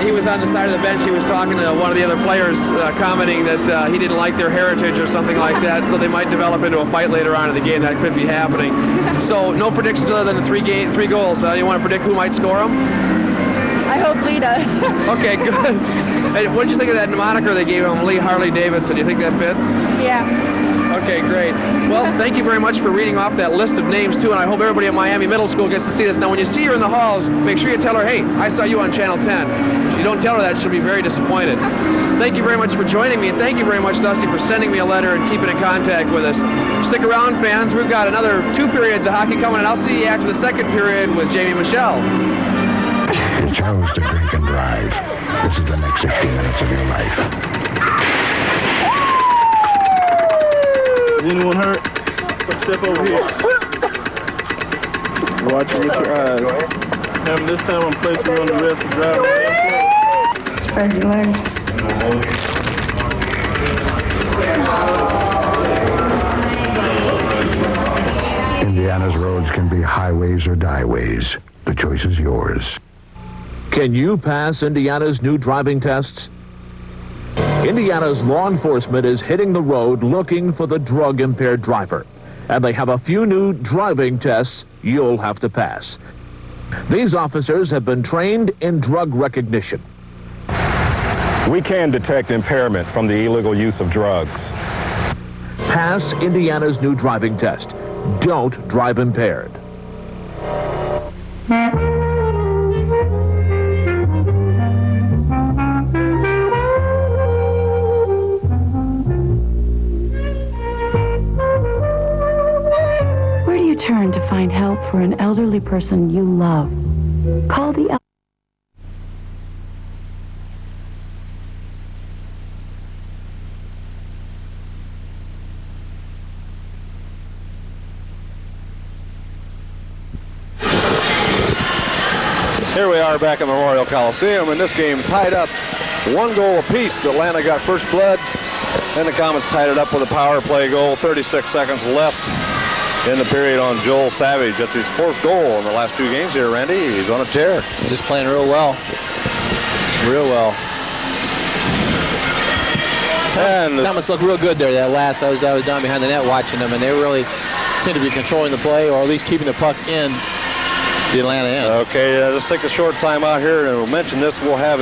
Speaker 3: He was on the side of the bench. He was talking to one of the other players, commenting that he didn't like their heritage or something like that, so they might develop into a fight later on in the game. That could be happening. So no predictions other than the 3 goals. You want to predict who might score them?
Speaker 4: I hope Lee does.
Speaker 3: Okay, good. Hey, what did you think of that moniker they gave him, Lee Harley Davidson? Do you think that fits?
Speaker 4: Yeah.
Speaker 3: Okay, great. Well, thank you very much for reading off that list of names, too, and I hope everybody at Miami Middle School gets to see this. Now, when you see her in the halls, make sure you tell her, hey, I saw you on Channel 10. If you don't tell her that, she'll be very disappointed. Thank you very much for joining me, and thank you very much, Dusty, for sending me a letter and keeping in contact with us. Stick around, fans. We've got another 2 periods of hockey coming, and I'll see you after the 2nd period with Jamie Michelle.
Speaker 5: You chose to drink and drive. This is the next 60 minutes of your life.
Speaker 6: Is anyone hurt? Let's step over here. Watch it with your eyes. And this time I'm placing you on the rest to drive away.
Speaker 4: Spread your legs.
Speaker 5: Indiana's roads can be highways or dieways. The choice is yours.
Speaker 7: Can you pass Indiana's new driving tests? Indiana's law enforcement is hitting the road looking for the drug-impaired driver. And they have a few new driving tests you'll have to pass. These officers have been trained in drug recognition.
Speaker 8: We can detect impairment from the illegal use of drugs.
Speaker 7: Pass Indiana's new driving test. Don't drive impaired.
Speaker 9: Where do you turn to find help for an elderly person you love? Call the
Speaker 1: Here we are back at Memorial Coliseum, and this game tied up 1 goal apiece. Atlanta got first blood, and the Komets tied it up with a power play goal. 36 seconds left in the period on Joel Savage. That's his 4th goal in the last 2 games here, Randy. He's on a tear.
Speaker 2: Just playing real well.
Speaker 1: Real well. And
Speaker 2: Komets look real good there. That last, I was down behind the net watching them, and they really seem to be controlling the play, or at least keeping the puck in the Atlanta end.
Speaker 1: Okay, let's take a short time out here, and we'll mention this. We'll have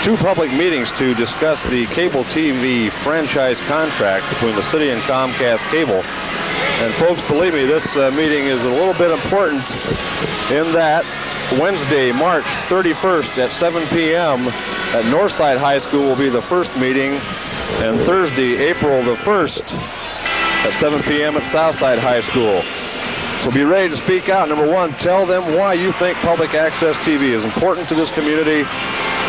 Speaker 1: 2 public meetings to discuss the cable TV franchise contract between the city and Comcast Cable. And folks, believe me, this meeting is a little bit important in that Wednesday, March 31st at 7 p.m. at Northside High School will be the first meeting, and Thursday, April the 1st at 7 p.m. at Southside High School. So be ready to speak out. Number 1, tell them why you think public access TV is important to this community.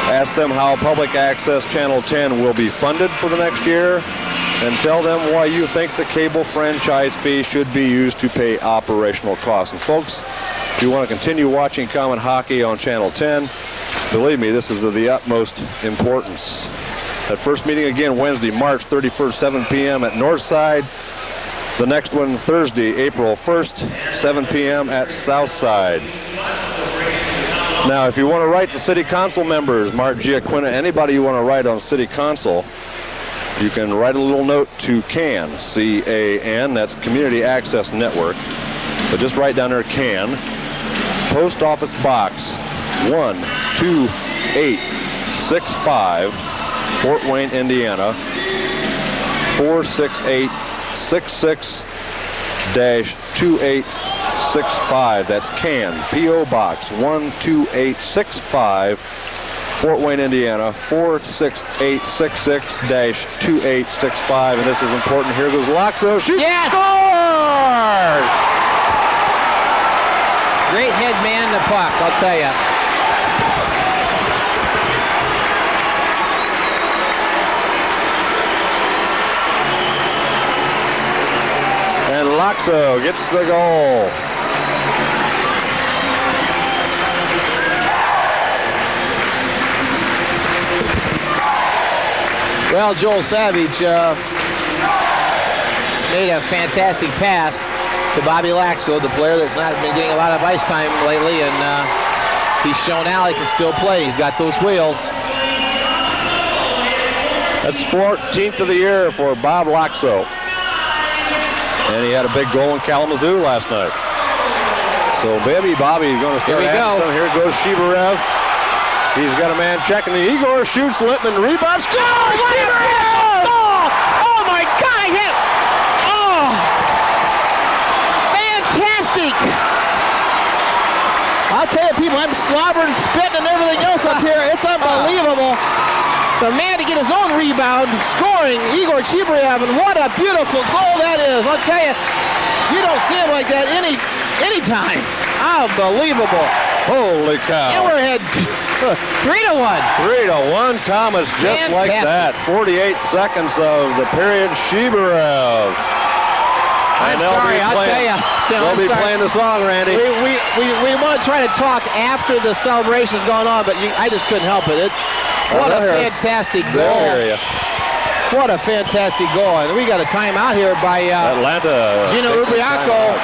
Speaker 1: Ask them how Public Access Channel 10 will be funded for the next year. And tell them why you think the cable franchise fee should be used to pay operational costs. And folks, if you want to continue watching Comet Hockey on Channel 10, believe me, this is of the utmost importance. That first meeting again Wednesday, March 31st, 7 p.m. at Northside. The next one Thursday, April 1st, 7 p.m. at Southside. Now, if you want to write to City Council members, Mark Giaquina, anybody you want to write on City Council, you can write a little note to CAN, C-A-N, that's Community Access Network. But just write down there CAN, Post Office Box 12865, Fort Wayne, Indiana, 46866-2865. That's CAN, P.O. Box 12865, Fort Wayne, Indiana, 46866-2865. And this is important. Here goes Lakso. She scores!
Speaker 2: Great head man the puck, I'll tell you.
Speaker 1: And Lakso gets the goal.
Speaker 2: Well, Joel Savage made a fantastic pass to Bobby Lakso, the player that's not been getting a lot of ice time lately, and he's shown out he can still play. He's got those wheels.
Speaker 1: That's 14th of the year for Bob Lakso. And he had a big goal in Kalamazoo last night. So baby Bobby is going to start adding some. Here goes Chibriev. He's got a man checking the Igor, shoots, Lippman rebounds. Goal! Chibriev!
Speaker 2: Oh my God, I hit! Oh! Fantastic! I'll tell you, people, I'm slobbering, spitting, and everything else up here. It's unbelievable. The man to get his own rebound, scoring, Igor Chibriev, and what a beautiful goal that is. I'll tell you, you don't see it like that any time. Unbelievable.
Speaker 1: Holy cow.
Speaker 2: And we're ahead 3-1.
Speaker 1: 3-1, Komets just like that. 48 seconds of the period, Chibriev.
Speaker 2: I'm sorry, I'll tell you.
Speaker 1: We'll be playing the song, Randy.
Speaker 2: We want to try to talk after the celebration's gone on, but I just couldn't help it. What a fantastic goal. What a fantastic goal. And we got a timeout here by
Speaker 1: Atlanta.
Speaker 2: Gino Ubriaco.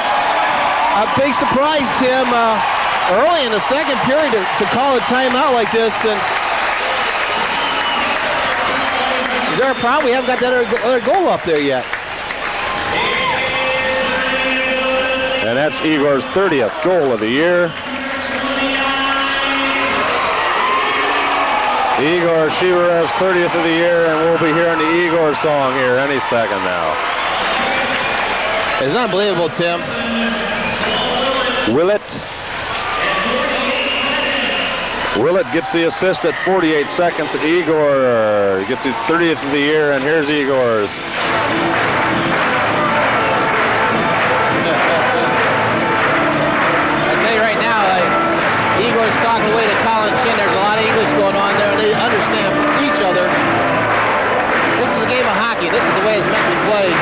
Speaker 2: A big surprise, Tim, early in the second period to call a timeout like this. And is there a problem? We haven't got that other goal up there yet.
Speaker 1: And that's Igor's 30th goal of the year. Igor Chibriev's 30th of the year, and we'll be hearing the Igor song here any second now.
Speaker 2: It's unbelievable, Tim.
Speaker 1: Willett gets the assist at 48 seconds. Igor gets his 30th of the year, and here's Igor's.
Speaker 2: Igor's talking away to Colin Chin. There's a lot of Eagles going on there, and they understand each other. This is a game of hockey. This is the way it's meant to be played,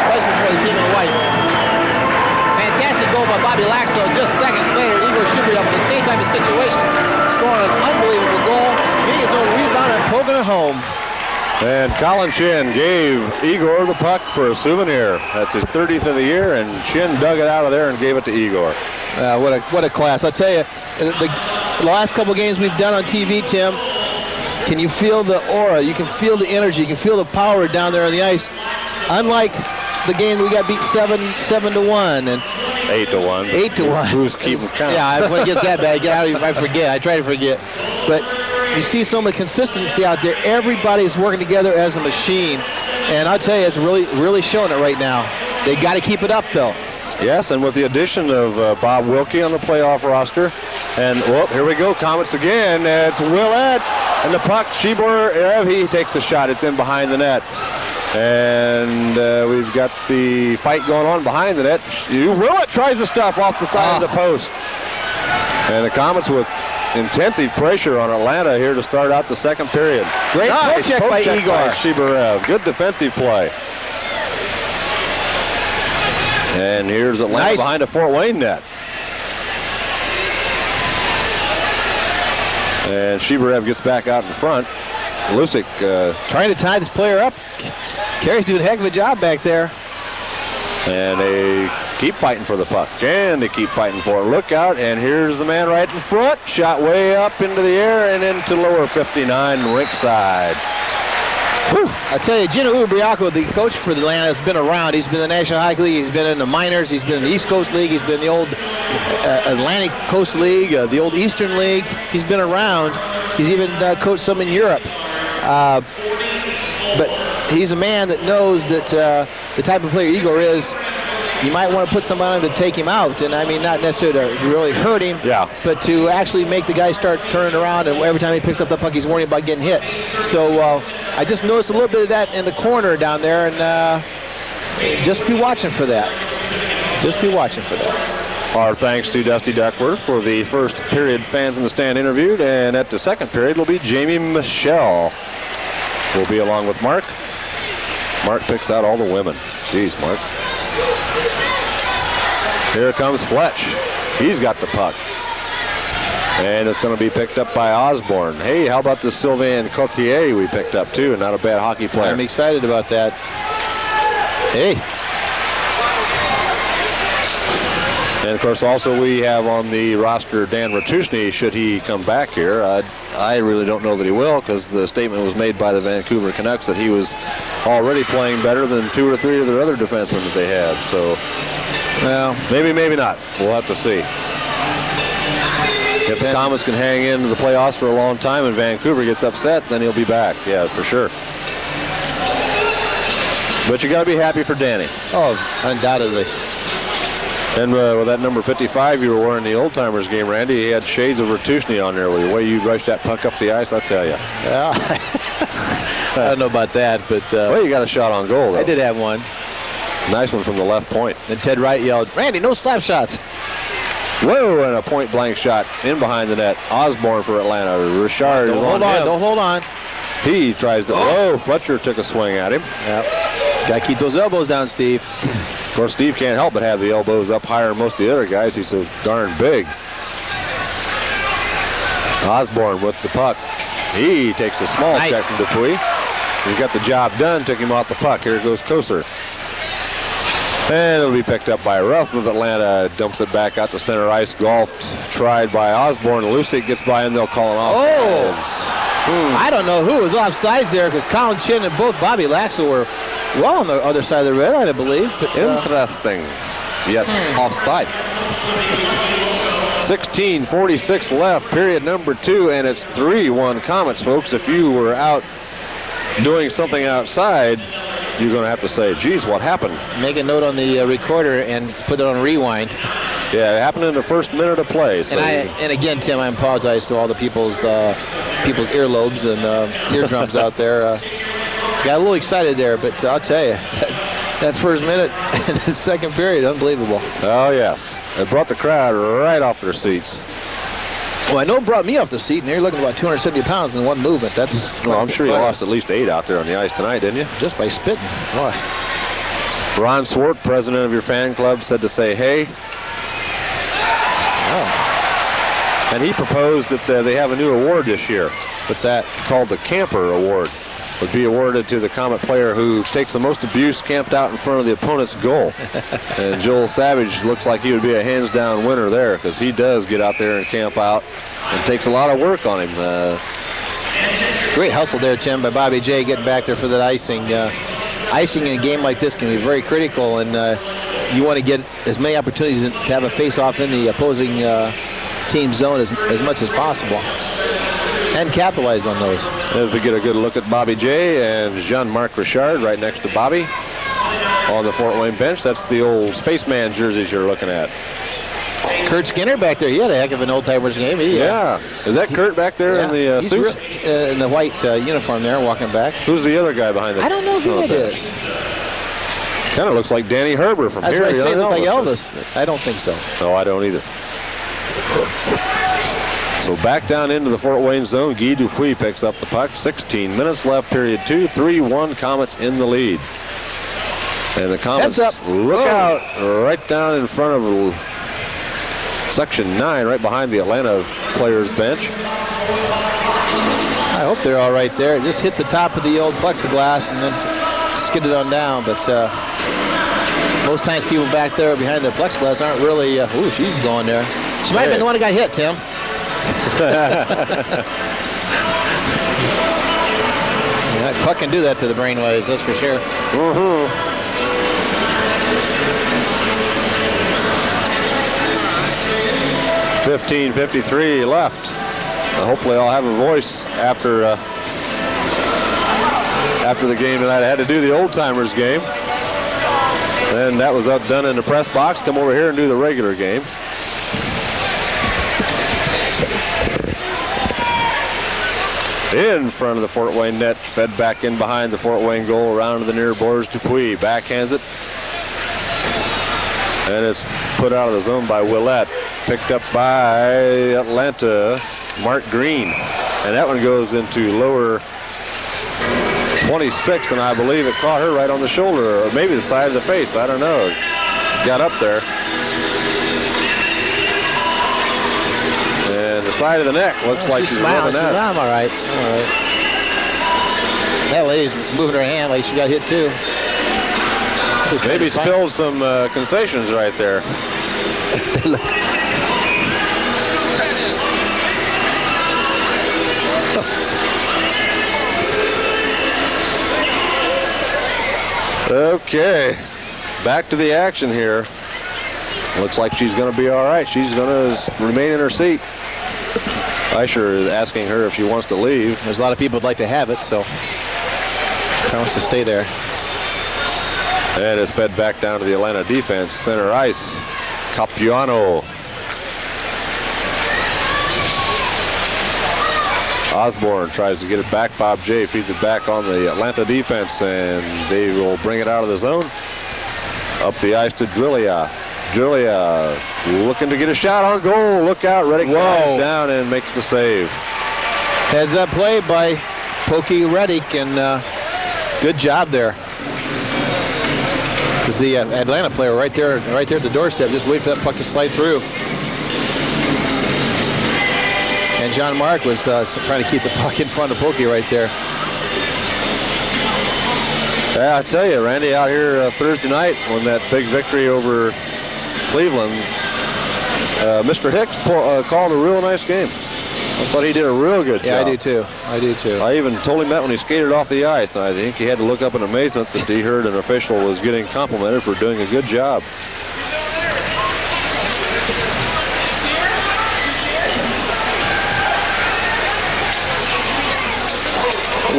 Speaker 2: especially for the team in white. Fantastic goal by Bobby Lakso. Just seconds later, Igor Chibriev in the same type of situation, scoring an unbelievable goal, getting his own rebound and poking it home.
Speaker 1: And Colin Chin gave Igor the puck for a souvenir. That's his 30th of the year, and Chin dug it out of there and gave it to Igor.
Speaker 2: What a class. I tell you, the last couple games we've done on TV, Tim, can you feel the aura? You can feel the energy. You can feel the power down there on the ice. Unlike the game we got beat 7-1 and
Speaker 1: 8-1.
Speaker 2: 8-1.
Speaker 1: Who's keeping count?
Speaker 2: Yeah, when it gets that bad, I forget. I try to forget. But you see some of the consistency out there. Everybody's working together as a machine. And I'll tell you, it's really showing it right now. They got to keep it up, though.
Speaker 1: Yes, and with the addition of Bob Wilkie on the playoff roster, and here we go, Komets again. It's Willett, and the puck, Chibriev, he takes a shot. It's in behind the net. And we've got the fight going on behind the net. Willett tries to stuff off the side of the post. And the Komets with intensive pressure on Atlanta here to start out the second period.
Speaker 2: Great poke check by Igor
Speaker 1: Chibriev. Good defensive play. And here's Atlanta behind the Fort Wayne net. And Chibriev gets back out in front. Lucyk
Speaker 2: trying to tie this player up. Carey's doing a heck of a job back there.
Speaker 1: And they keep fighting for the puck. And they keep fighting for it. Look out, and here's the man right in front. Shot way up into the air and into lower 59 rink side.
Speaker 2: Whew. I tell you, Gino Ubriaco, the coach for Atlanta, has been around. He's been in the National Hockey League. He's been in the minors. He's been in the East Coast League. He's been in the old Atlantic Coast League, the old Eastern League. He's been around. He's even coached some in Europe. But he's a man that knows that the type of player Igor is, you might want to put somebody on him to take him out. And I mean, not necessarily to really hurt him, but to actually make the guy start turning around, and every time he picks up the puck, he's worrying about getting hit. So I just noticed a little bit of that in the corner down there, and just be watching for that. Just be watching for that.
Speaker 1: Our thanks to Dusty Duckworth for the first period fans in the stand interviewed, and at the second period will be Jamie Michelle. We'll be along with Mark. Mark picks out all the women. Jeez, Mark. Here comes Fletch. He's got the puck. And it's going to be picked up by Osborne. Hey, how about the Sylvain Cotier we picked up, too? Not a bad hockey player.
Speaker 2: I'm excited about that. Hey.
Speaker 1: And, of course, also we have on the roster Dan Ratushny, should he come back here. I really don't know that he will, because the statement was made by the Vancouver Canucks that he was already playing better than 2 or 3 of their other defensemen that they had. So, well, maybe not. We'll have to see. If the Komets can hang in the playoffs for a long time and Vancouver gets upset, then he'll be back. Yeah, for sure. But you got to be happy for Danny.
Speaker 2: Oh, undoubtedly.
Speaker 1: And with that number 55 you were wearing the Old Timers game, Randy, he had shades of Ratushny on there. With the way you rushed that puck up the ice, I'll tell you.
Speaker 2: Yeah. I don't know about that, but...
Speaker 1: well, you got a shot on goal, though.
Speaker 2: I did have one.
Speaker 1: Nice one from the left point.
Speaker 2: And Ted Wright yelled, "Randy, no slap shots."
Speaker 1: Whoa, and a point-blank shot in behind the net. Osborne for Atlanta. Richard is on him.
Speaker 2: Don't hold on.
Speaker 1: He tries to... Oh, Fletcher took a swing at him.
Speaker 2: Yep. Got to keep those elbows down, Steve.
Speaker 1: Of course, Steve can't help but have the elbows up higher than most of the other guys. He's so darn big. Osborne with the puck. He takes a small check from Dupuis. He's got the job done, took him off the puck. Here goes Kocur. And it'll be picked up by Ruff of Atlanta. Dumps it back out to center ice. Golfed, tried by Osborne. Lucyk gets by him. They'll call it off.
Speaker 2: I don't know who was offsides there, because Colin Chin and both Bobby Lakso were well on the other side of the red line, I believe. But,
Speaker 1: interesting. Yet offsides. 16:46 left, period number 2, and it's 3-1 Komets, folks. If you were out doing something outside, you're going to have to say, geez, what happened?
Speaker 2: Make a note on the recorder and put it on rewind.
Speaker 1: Yeah, it happened in the first minute of play. So
Speaker 2: and again, Tim, I apologize to all the people's earlobes and eardrums out there. Got a little excited there, but I'll tell you, that first minute and the second period, unbelievable.
Speaker 1: Oh, yes. It brought the crowd right off their seats.
Speaker 2: Well, I know it brought me off the seat, and you're looking at about 270 pounds in one movement.
Speaker 1: Well, I'm sure you lost at least 8 out there on the ice tonight, didn't you?
Speaker 2: Just by spitting. Boy.
Speaker 1: Ron Swart, president of your fan club, said to say, hey.
Speaker 2: Oh.
Speaker 1: And he proposed that they have a new award this year.
Speaker 2: What's that?
Speaker 1: Called the Camper Award. Would be awarded to the Comet player who takes the most abuse camped out in front of the opponent's goal. And Joel Savage looks like he would be a hands-down winner there, because he does get out there and camp out and takes a lot of work on him.
Speaker 2: Great hustle there, Tim, by Bobby J, getting back there for that icing. Icing in a game like this can be very critical, and you want to get as many opportunities to have a face-off in the opposing team zone as much as possible. And capitalize on those.
Speaker 1: As we get a good look at Bobby J and Jean-Marc Richard right next to Bobby on the Fort Wayne bench. That's the old spaceman jerseys you're looking at.
Speaker 2: Kurt Skinner back there. He had a heck of an old-timers game.
Speaker 1: Yeah. Is that Kurt back there in the suit?
Speaker 2: In the white uniform there, walking back.
Speaker 1: Who's the other guy behind it?
Speaker 2: I don't know who that is.
Speaker 1: Kind of looks like Danny Herber from here.
Speaker 2: That's what I say, look like Elvis. I don't think so.
Speaker 1: No, I don't either. So back down into the Fort Wayne zone, Guy Dupuis picks up the puck. 16 minutes left, period 2. 3-1 Komets in the lead. And the Komets look out right down in front of Section 9, right behind the Atlanta players' bench.
Speaker 2: I hope they're all right there. Just hit the top of the old plexiglass and then skidded on down. But most times people back there behind the plexiglass aren't really, she's going there. She might have been the one that got hit, Tim. That puck can do that to the brainwaves, that's for sure.
Speaker 1: 15:53 left. Hopefully I'll have a voice after the game tonight. I had to do the old-timers game. Then that was done in the press box. Come over here and do the regular game. In front of the Fort Wayne net, fed back in behind the Fort Wayne goal, around to the near boards. Dupuis backhands it. And it's put out of the zone by Willett. Picked up by Atlanta, Mark Green. And that one goes into lower 26, and I believe it caught her right on the shoulder, or maybe the side of the face. I don't know. Got up there. And the side of the neck looks like she's running out.
Speaker 2: I'm all right. All right. That lady's moving her hand like she got hit too.
Speaker 1: Maybe spilled some concessions right there. Okay, back to the action here. Looks like she's going to be all right. She's going to remain in her seat. Eicher is asking her if she wants to leave.
Speaker 2: There's a lot of people who'd like to have it, so she wants to stay there.
Speaker 1: And it's fed back down to the Atlanta defense. Center ice, Capuano. Osborne tries to get it back. Bob J feeds it back on the Atlanta defense, and they will bring it out of the zone. Up the ice to Drillia. Drillia looking to get a shot on goal. Look out. Reddick dives down and makes the save.
Speaker 2: Heads up play by Pokey Reddick, and good job there. There's the Atlanta player right there at the doorstep. Just wait for that puck to slide through. And John Mark was trying to keep the puck in front of Pokey right there.
Speaker 1: Yeah, I tell you, Randy, out here Thursday night when that big victory over Cleveland, Mr. Hicks called a real nice game. I thought he did a real good job.
Speaker 2: Yeah, I do too. I
Speaker 1: even told him that when he skated off the ice. I think he had to look up in amazement that he heard an official was getting complimented for doing a good job.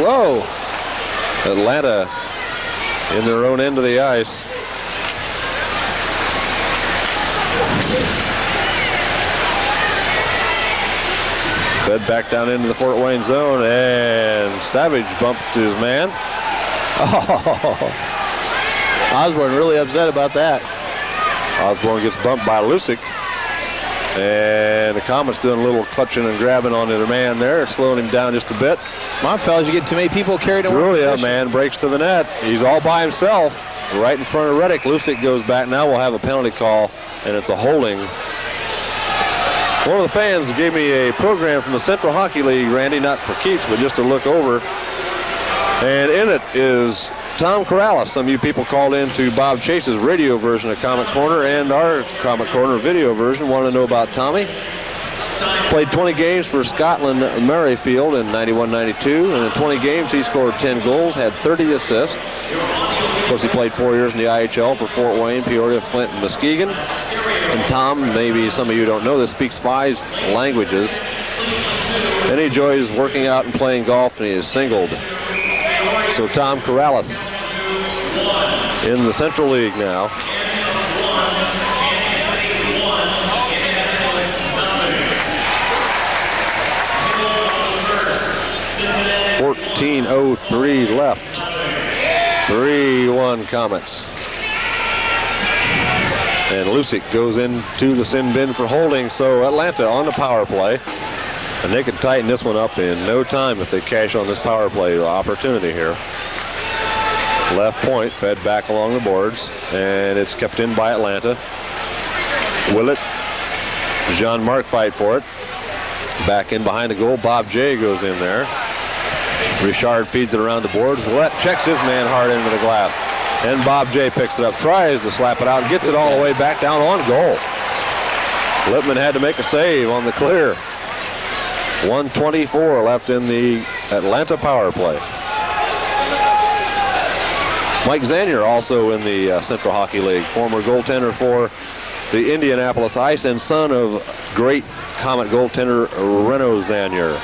Speaker 2: Whoa.
Speaker 1: Atlanta in their own end of the ice. Fed back down into the Fort Wayne zone, and Savage bumped his man.
Speaker 2: Oh. Osborne really upset about that.
Speaker 1: Osborne gets bumped by Lucyk. And the Komets doing a little clutching and grabbing on their man there, slowing him down just a bit.
Speaker 2: Come on, fellas, you get too many people carried away.
Speaker 1: Gruhl, man, breaks to the net. He's all by himself, right in front of Reddick. Lucyk goes back. Now we'll have a penalty call, and it's a holding. One of the fans gave me a program from the Central Hockey League, Randy, not for keeps, but just to look over. And in it is Tom Corrales. Some of you people called in to Bob Chase's radio version of Comet Corner and our Comet Corner video version. Want to know about Tommy. Played 20 games for Scotland Merrifield in 91-92. And in 20 games, he scored 10 goals, had 30 assists. Of course, he played 4 years in the IHL for Fort Wayne, Peoria, Flint, and Muskegon. And Tom, maybe some of you don't know this, speaks 5 languages. And he enjoys working out and playing golf, and he is singled. So Tom Corrales in the Central League now. .14:03 left. 3-1 Komets. And Lucyk goes into the sin bin for holding. So Atlanta on the power play. And they can tighten this one up in no time if they cash on this power play opportunity here. Left point, fed back along the boards, and it's kept in by Atlanta. Willett, Jean-Marc fight for it. Back in behind the goal, Bob J goes in there. Richard feeds it around the boards. Willett checks his man hard into the glass. And Bob J picks it up, tries to slap it out, gets it all the way back down on goal. Lippman had to make a save on the clear. 1:24 left in the Atlanta power play. Mike Zanier also in the Central Hockey League, former goaltender for the Indianapolis Ice and son of great Comet goaltender Reno Zanier.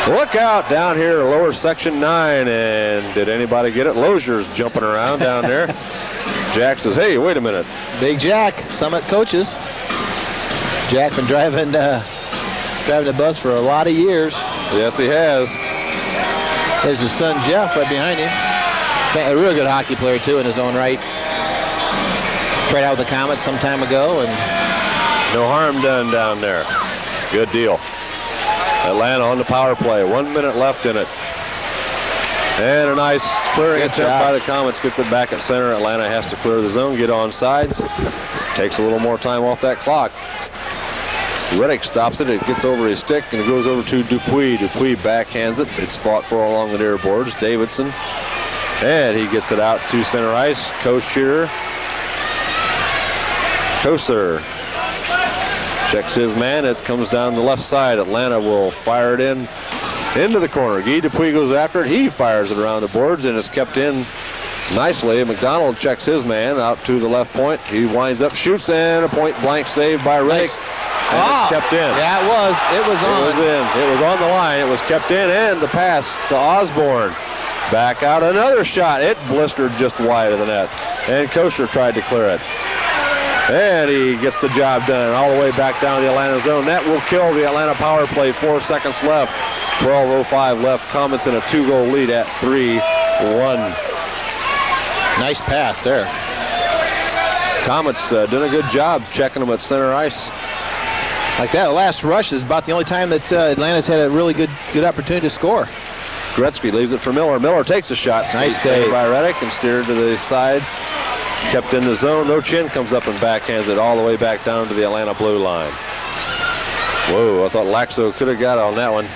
Speaker 1: Look out down here, lower section 9, and did anybody get it? Lozier's jumping around down there. Jack says, hey, wait a minute.
Speaker 2: Big Jack, Summit coaches. Jack been driving the bus for a lot of years.
Speaker 1: Yes, he has.
Speaker 2: There's his son Jeff right behind him. A real good hockey player too in his own right. Tried out with the Komets some time ago, and
Speaker 1: no harm done down there. Good deal. Atlanta on the power play. 1 minute left in it. And a nice clearing attempt by the Komets. Gets it back at center. Atlanta has to clear the zone, get on sides. Takes a little more time off that clock. Reddick stops it. It gets over his stick, and it goes over to Dupuis. Dupuis backhands it. It's fought for along the near boards. Davidson. And he gets it out to center ice. Kocur. Checks his man. It comes down the left side. Atlanta will fire it in into the corner. Guy Dupuis goes after it. He fires it around the boards, and it's kept in nicely. McDonald checks his man out to the left point. He winds up, shoots, and a point-blank save by Reddick. And it's kept in.
Speaker 2: Yeah, it was. It was on.
Speaker 1: It was in. It was on the line. It was kept in, and the pass to Osborne. Back out, another shot. It blistered just wide of the net, and Kocur tried to clear it. And he gets the job done all the way back down to the Atlanta zone. That will kill the Atlanta power play. 4 seconds left. 12:05 left. Komets in a 2-goal lead at 3-1.
Speaker 2: Nice pass there.
Speaker 1: Komets doing a good job checking them at center ice.
Speaker 2: Like that last rush is about the only time that Atlanta's had a really good opportunity to score.
Speaker 1: Gretzky leaves it for Miller. Miller takes a shot.
Speaker 2: Nice save
Speaker 1: by Reddick and steered to the side. Kept in the zone. No chin comes up and backhands it all the way back down to the Atlanta blue line. Whoa, I thought Lakso could have got on that one.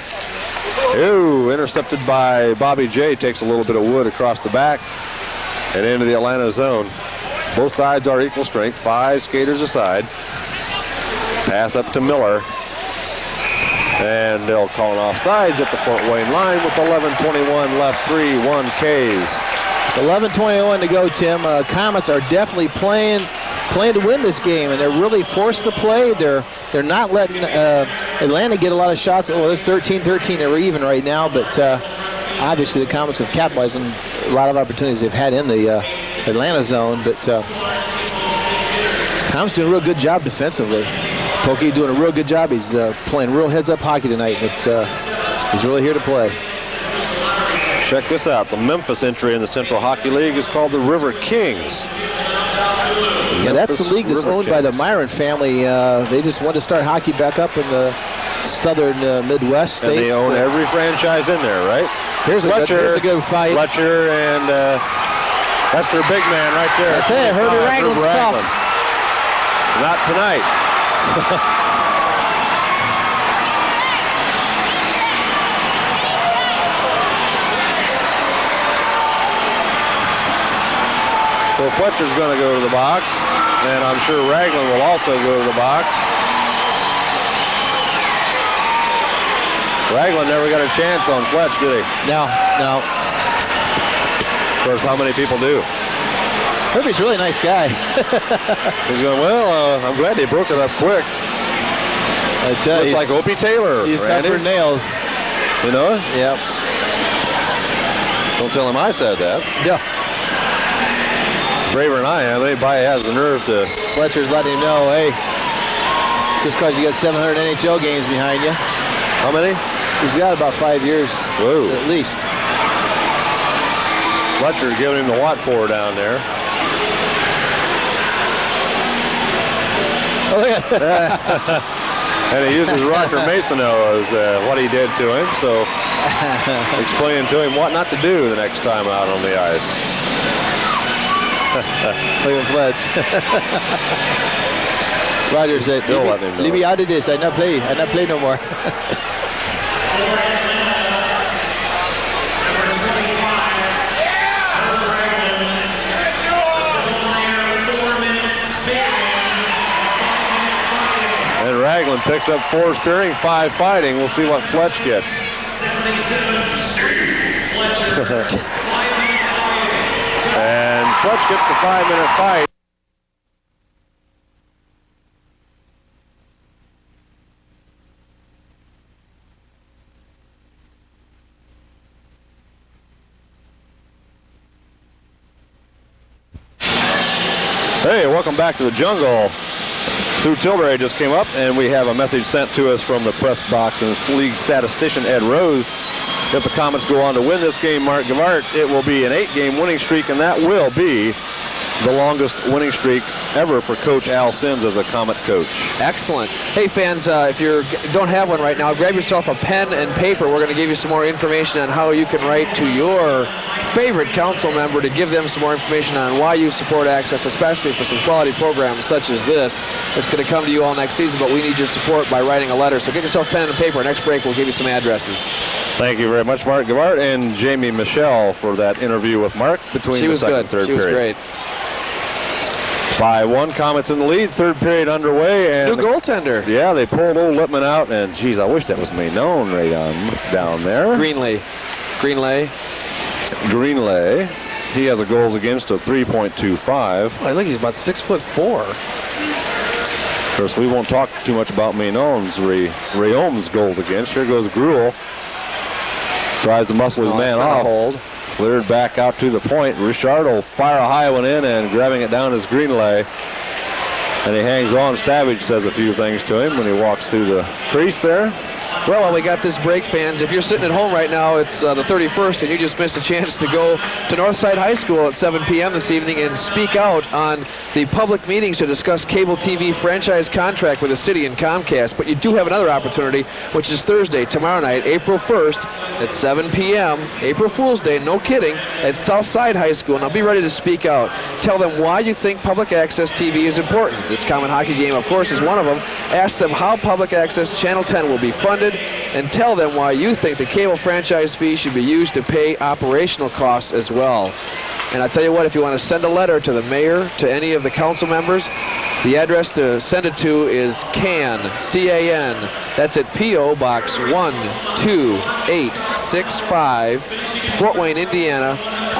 Speaker 1: Ooh, intercepted by Bobby J. Takes a little bit of wood across the back and into the Atlanta zone. Both sides are equal strength. 5 skaters aside. Pass up to Miller. And they'll call an offsides at the Fort Wayne line with 11:21 left. 3-1 Ks.
Speaker 2: 11:21 to go, Tim. Komets are definitely playing playing to win this game, and they're really forcing the play. They're not letting Atlanta get a lot of shots. Oh, it's 13-13. They're even right now, but obviously the Komets have capitalized on a lot of opportunities they've had in the Atlanta zone, but Komets doing a real good job defensively. Kocur doing a real good job. He's playing real heads-up hockey tonight, and he's really here to play.
Speaker 1: Check this out. The Memphis entry in the Central Hockey League is called the River Kings.
Speaker 2: Yeah, that's the league that's owned by the Myron family. They just want to start hockey back up in the southern Midwest states.
Speaker 1: And they own every franchise in there, right?
Speaker 2: Here's a good fight.
Speaker 1: Fletcher, and that's their big man right there.
Speaker 2: That's it. Hurd Ragland's tough.
Speaker 1: Not tonight. So Fletcher's going to go to the box, and I'm sure Ragland will also go to the box. Ragland never got a chance on Fletch, did he?
Speaker 2: No.
Speaker 1: Of course, how many people do?
Speaker 2: Herbie's a really nice guy.
Speaker 1: He's going, well, I'm glad they broke it up quick. Looks like Opie Taylor.
Speaker 2: He's tougher than nails.
Speaker 1: You know?
Speaker 2: Yep.
Speaker 1: Don't tell him I said that.
Speaker 2: Yeah.
Speaker 1: Braver than I am. Anybody has the nerve to...
Speaker 2: Fletcher's letting him know, hey, just because you got 700 NHL games behind you.
Speaker 1: How many?
Speaker 2: He's got about 5 years.
Speaker 1: Whoa.
Speaker 2: At least.
Speaker 1: Fletcher's giving him the what for down there.
Speaker 2: Oh, yeah.
Speaker 1: And he uses Rocker Masono as what he did to him, so explaining to him what not to do the next time out on the ice.
Speaker 2: Look at Fletch. Roger said, leave me out of this. I not play no more.
Speaker 1: And Ragland picks up 4 spearing, 5 fighting. We'll see what Fletch gets. And Fletch gets the 5-minute fight. Hey, welcome back to the jungle. Sue Tilbury just came up, and we have a message sent to us from the press box and league statistician Ed Rose. If the Komets go on to win this game, Mark Gavart, it will be an 8-game winning streak, and that will be the longest winning streak ever for Coach Al Sims as a Komet coach.
Speaker 3: Excellent. Hey, fans, if you don't have one right now, grab yourself a pen and paper. We're going to give you some more information on how you can write to your favorite council member to give them some more information on why you support Access, especially for some quality programs such as this. It's going to come to you all next season, but we need your support by writing a letter. So get yourself a pen and paper. Next break, we'll give you some addresses.
Speaker 1: Thank you very much, Mark Gavart, and Jamie Michelle for that interview with Mark between the second and third period.
Speaker 3: She was great.
Speaker 1: 5-1, Komets in the lead, third period underway. And
Speaker 3: new goaltender.
Speaker 1: Yeah, they pulled old Lippman out, and geez, I wish that was known right on down there.
Speaker 3: Greenlay.
Speaker 1: He has a goals against of 3.25.
Speaker 2: I think he's about 6'4".
Speaker 1: Of course, we won't talk too much about Mainon's Rayom's goals against. Here goes Gruhl. Tries to muscle his man off.
Speaker 2: Hold.
Speaker 1: Cleared back out to the point. Richard will fire a high one in, and grabbing it down is Greenlay. And he hangs on. Savage says a few things to him when he walks through the crease there.
Speaker 3: Well, while we got this break, fans, if you're sitting at home right now, it's the 31st, and you just missed a chance to go to Northside High School at 7 p.m. this evening and speak out on the public meetings to discuss cable TV franchise contract with the city and Comcast. But you do have another opportunity, which is Thursday, tomorrow night, April 1st at 7 p.m., April Fool's Day, no kidding, at Southside High School. Now be ready to speak out. Tell them why you think public access TV is important. This Komet hockey game, of course, is one of them. Ask them how public access Channel 10 will be funded, and tell them why you think the cable franchise fee should be used to pay operational costs as well. And I tell you what, if you want to send a letter to the mayor, to any of the council members, the address to send it to is CAN, C-A-N. That's at P.O. Box 12865, Fort Wayne, Indiana,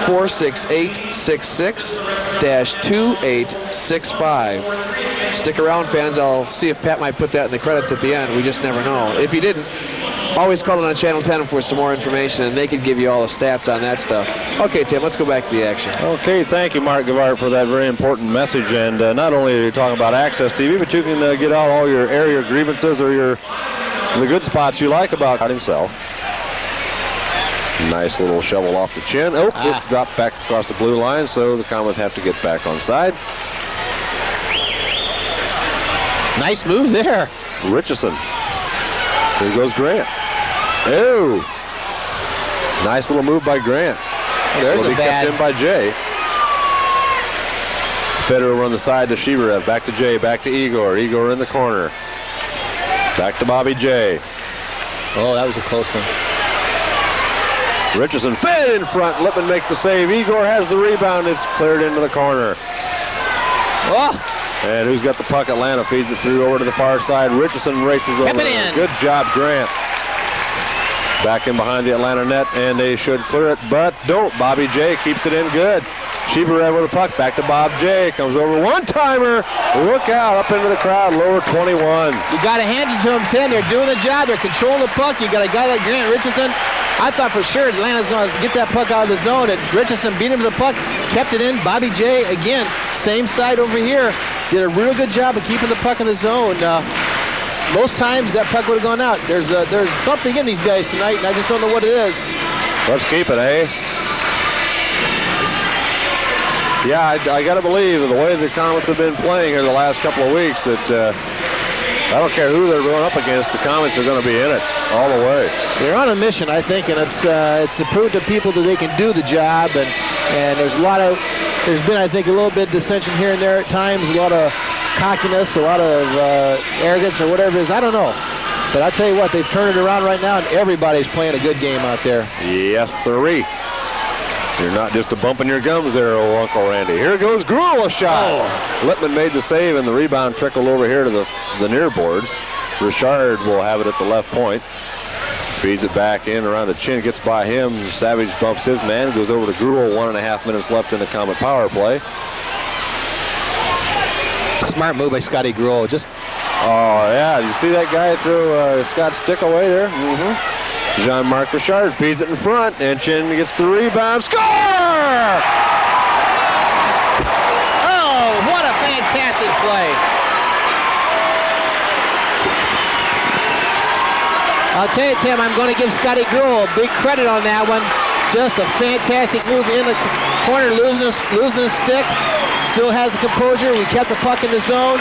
Speaker 3: 46866. 2865. Stick around, fans. I'll see if Pat might put that in the credits at the end. We just never know. If he didn't, always call it on Channel 10 for some more information, and they could give you all the stats on that stuff. Okay, Tim, let's go back to the action.
Speaker 1: Okay, thank you, Mark Gavart, for that very important message. And not only are you talking about Access TV, but you can get out all your area grievances or the good spots you like about himself. Nice little shovel off the chin. Oh, it dropped back across the blue line, so the Komets have to get back on side.
Speaker 2: Nice move there.
Speaker 1: Richison. Here goes Grant. Oh! Nice little move by Grant.
Speaker 2: There's
Speaker 1: Will be kept in by Jay. Fed over on the side to Chibriev. Back to Jay. Back to Igor. Igor in the corner. Back to Bobby Jay.
Speaker 2: Oh, that was a close one.
Speaker 1: Richison fed in front. Lippman makes the save. Igor has the rebound. It's cleared into the corner.
Speaker 2: Oh!
Speaker 1: And who's got the puck? Atlanta feeds it through over to the far side. Richison races over.
Speaker 2: Kept it in.
Speaker 1: Good job, Grant. Back in behind the Atlanta net, and they should clear it, but don't. Bobby J keeps it in good. Chibriev with the puck. Back to Bob J. Comes over. One-timer. Look out. Up into the crowd. Lower 21.
Speaker 2: You got to hand it to them, Tim. They're doing the job. They're controlling the puck. You got a guy like Grant Richison. I thought for sure Atlanta's going to get that puck out of the zone, and Richison beat him to the puck, kept it in. Bobby J, again, same side over here, did a real good job of keeping the puck in the zone. Most times that puck would have gone out. There's something in these guys tonight, and I just don't know what it is.
Speaker 1: Let's keep it, eh? Yeah, I got to believe the way the Komets have been playing here the last couple of weeks that I don't care who they're going up against, the Komets are going to be in it all the way.
Speaker 2: They're on a mission, I think, and it's to prove to people that they can do the job. And there's been, I think, a little bit of dissension here and there at times, a lot of cockiness, a lot of arrogance or whatever it is. I don't know. But I'll tell you what, they've turned it around right now, and everybody's playing a good game out there.
Speaker 1: Yes, sirree. You're not just a bumping your gums there, old Uncle Randy. Here goes Gruhl, a shot. Oh. Lippman made the save, and the rebound trickled over here to the near boards. Richard will have it at the left point. Feeds it back in around the chin, gets by him. Savage bumps his man, goes over to Gruhl. 1.5 minutes left in the Komet power play.
Speaker 2: Smart move by Scotty Gruhl. Oh,
Speaker 1: yeah. You see that guy throw Scott's stick away there? Mm-hmm. Jean-Marc Richard feeds it in front, and Chin gets the rebound. Score!
Speaker 2: Oh, what a fantastic play. I'll tell you, Tim, I'm going to give Scotty Gruhl big credit on that one. Just a fantastic move in the corner, losing his stick. Still has the composure. We kept the puck in the zone.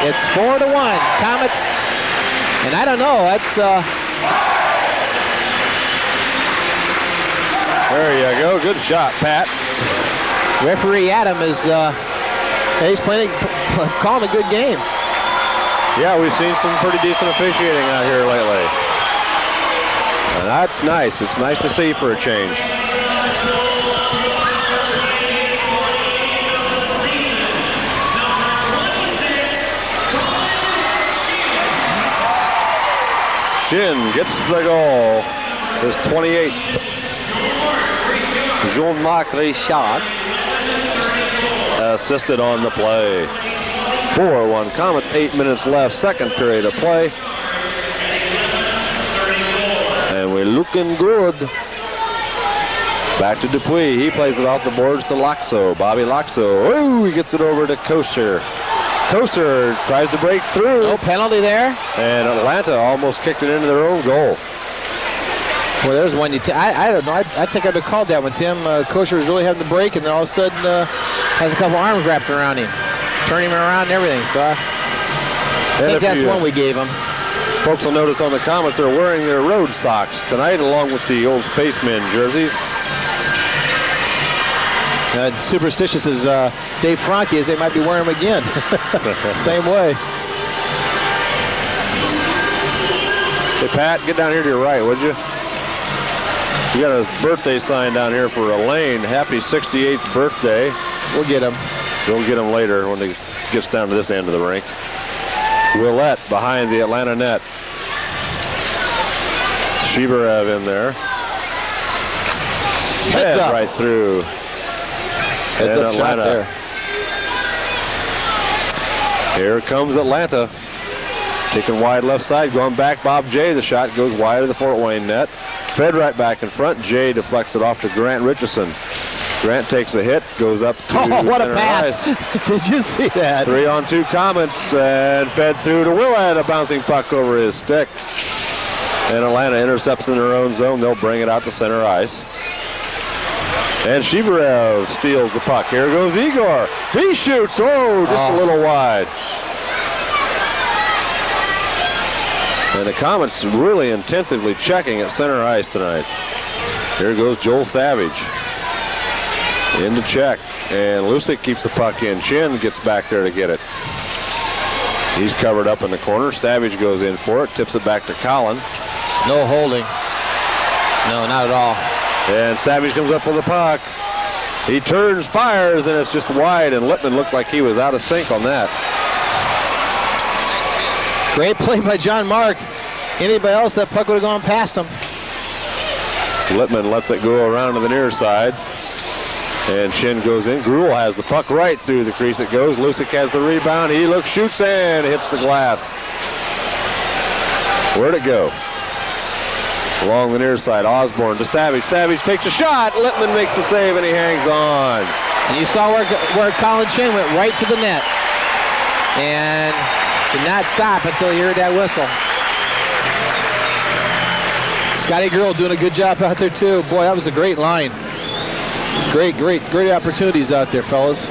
Speaker 2: It's 4-1, Komets. And I don't know, that's...
Speaker 1: There you go. Good shot, Pat.
Speaker 2: Referee Adam is he's calling a good game.
Speaker 1: Yeah, we've seen some pretty decent officiating out here lately. And that's nice. It's nice to see for a change. Shin gets the goal. His 28th. Jean-Marc Richard assisted on the play. 4-1 Komets, 8 minutes left, second period of play. And we're looking good. Back to Dupuis. He plays it off the boards to Lakso. Bobby Lakso. Oh, he gets it over to Kocur. Kocur tries to break through.
Speaker 2: No penalty there.
Speaker 1: And Atlanta almost kicked it into their own goal.
Speaker 2: Well, there's one. I don't know. I think I'd have called that one, Tim. Kocur was really having the break, and all of a sudden has a couple arms wrapped around him, turning him around and everything. So I think that's one we gave him.
Speaker 1: Folks will notice on the Komets they're wearing their road socks tonight, along with the old Spacemen jerseys.
Speaker 2: Superstitious as Dave Franke is, they might be wearing them again. Same way.
Speaker 1: Hey, Pat, get down here to your right, would you? We got a birthday sign down here for Elaine. Happy 68th birthday.
Speaker 2: We'll get him.
Speaker 1: We'll get him later when he gets down to this end of the rink. Willett behind the Atlanta net. Chibriev in there. Head right through.
Speaker 2: Heads-up shot there.
Speaker 1: Here comes Atlanta. Taking wide left side, going back, Bob J. The shot goes wide of the Fort Wayne net. Fed right back in front. Jay deflects it off to Grant Richison. Grant takes the hit, goes up to
Speaker 2: what a
Speaker 1: center
Speaker 2: pass.
Speaker 1: ice.
Speaker 2: Did you see that?
Speaker 1: 3-on-2 Komets, and fed through to Willett. A bouncing puck over his stick. And Atlanta intercepts in their own zone. They'll bring it out to center ice. And Chibriev steals the puck. Here goes Igor. He shoots. Oh, just a little wide. And the Komets really intensively checking at center ice tonight. Here goes Joel Savage. In the check. And Lucyk keeps the puck in. Chin gets back there to get it. He's covered up in the corner. Savage goes in for it. Tips it back to Colin.
Speaker 2: No holding. No, not at all.
Speaker 1: And Savage comes up with the puck. He turns, fires, and it's just wide. And Littman looked like he was out of sync on that.
Speaker 2: Great play by John Mark. Anybody else, that puck would have gone past him.
Speaker 1: Littman lets it go around to the near side. And Chin goes in. Gruhl has the puck right through the crease. It goes. Lucyk has the rebound. He looks, shoots, and hits the glass. Where'd it go? Along the near side. Osborne to Savage. Savage takes a shot. Littman makes the save, and he hangs on.
Speaker 2: And you saw where Colin Chin went right to the net. And did not stop until he heard that whistle. Scotty Gruhl doing a good job out there too. Boy, that was a great line. Great opportunities out there, fellas.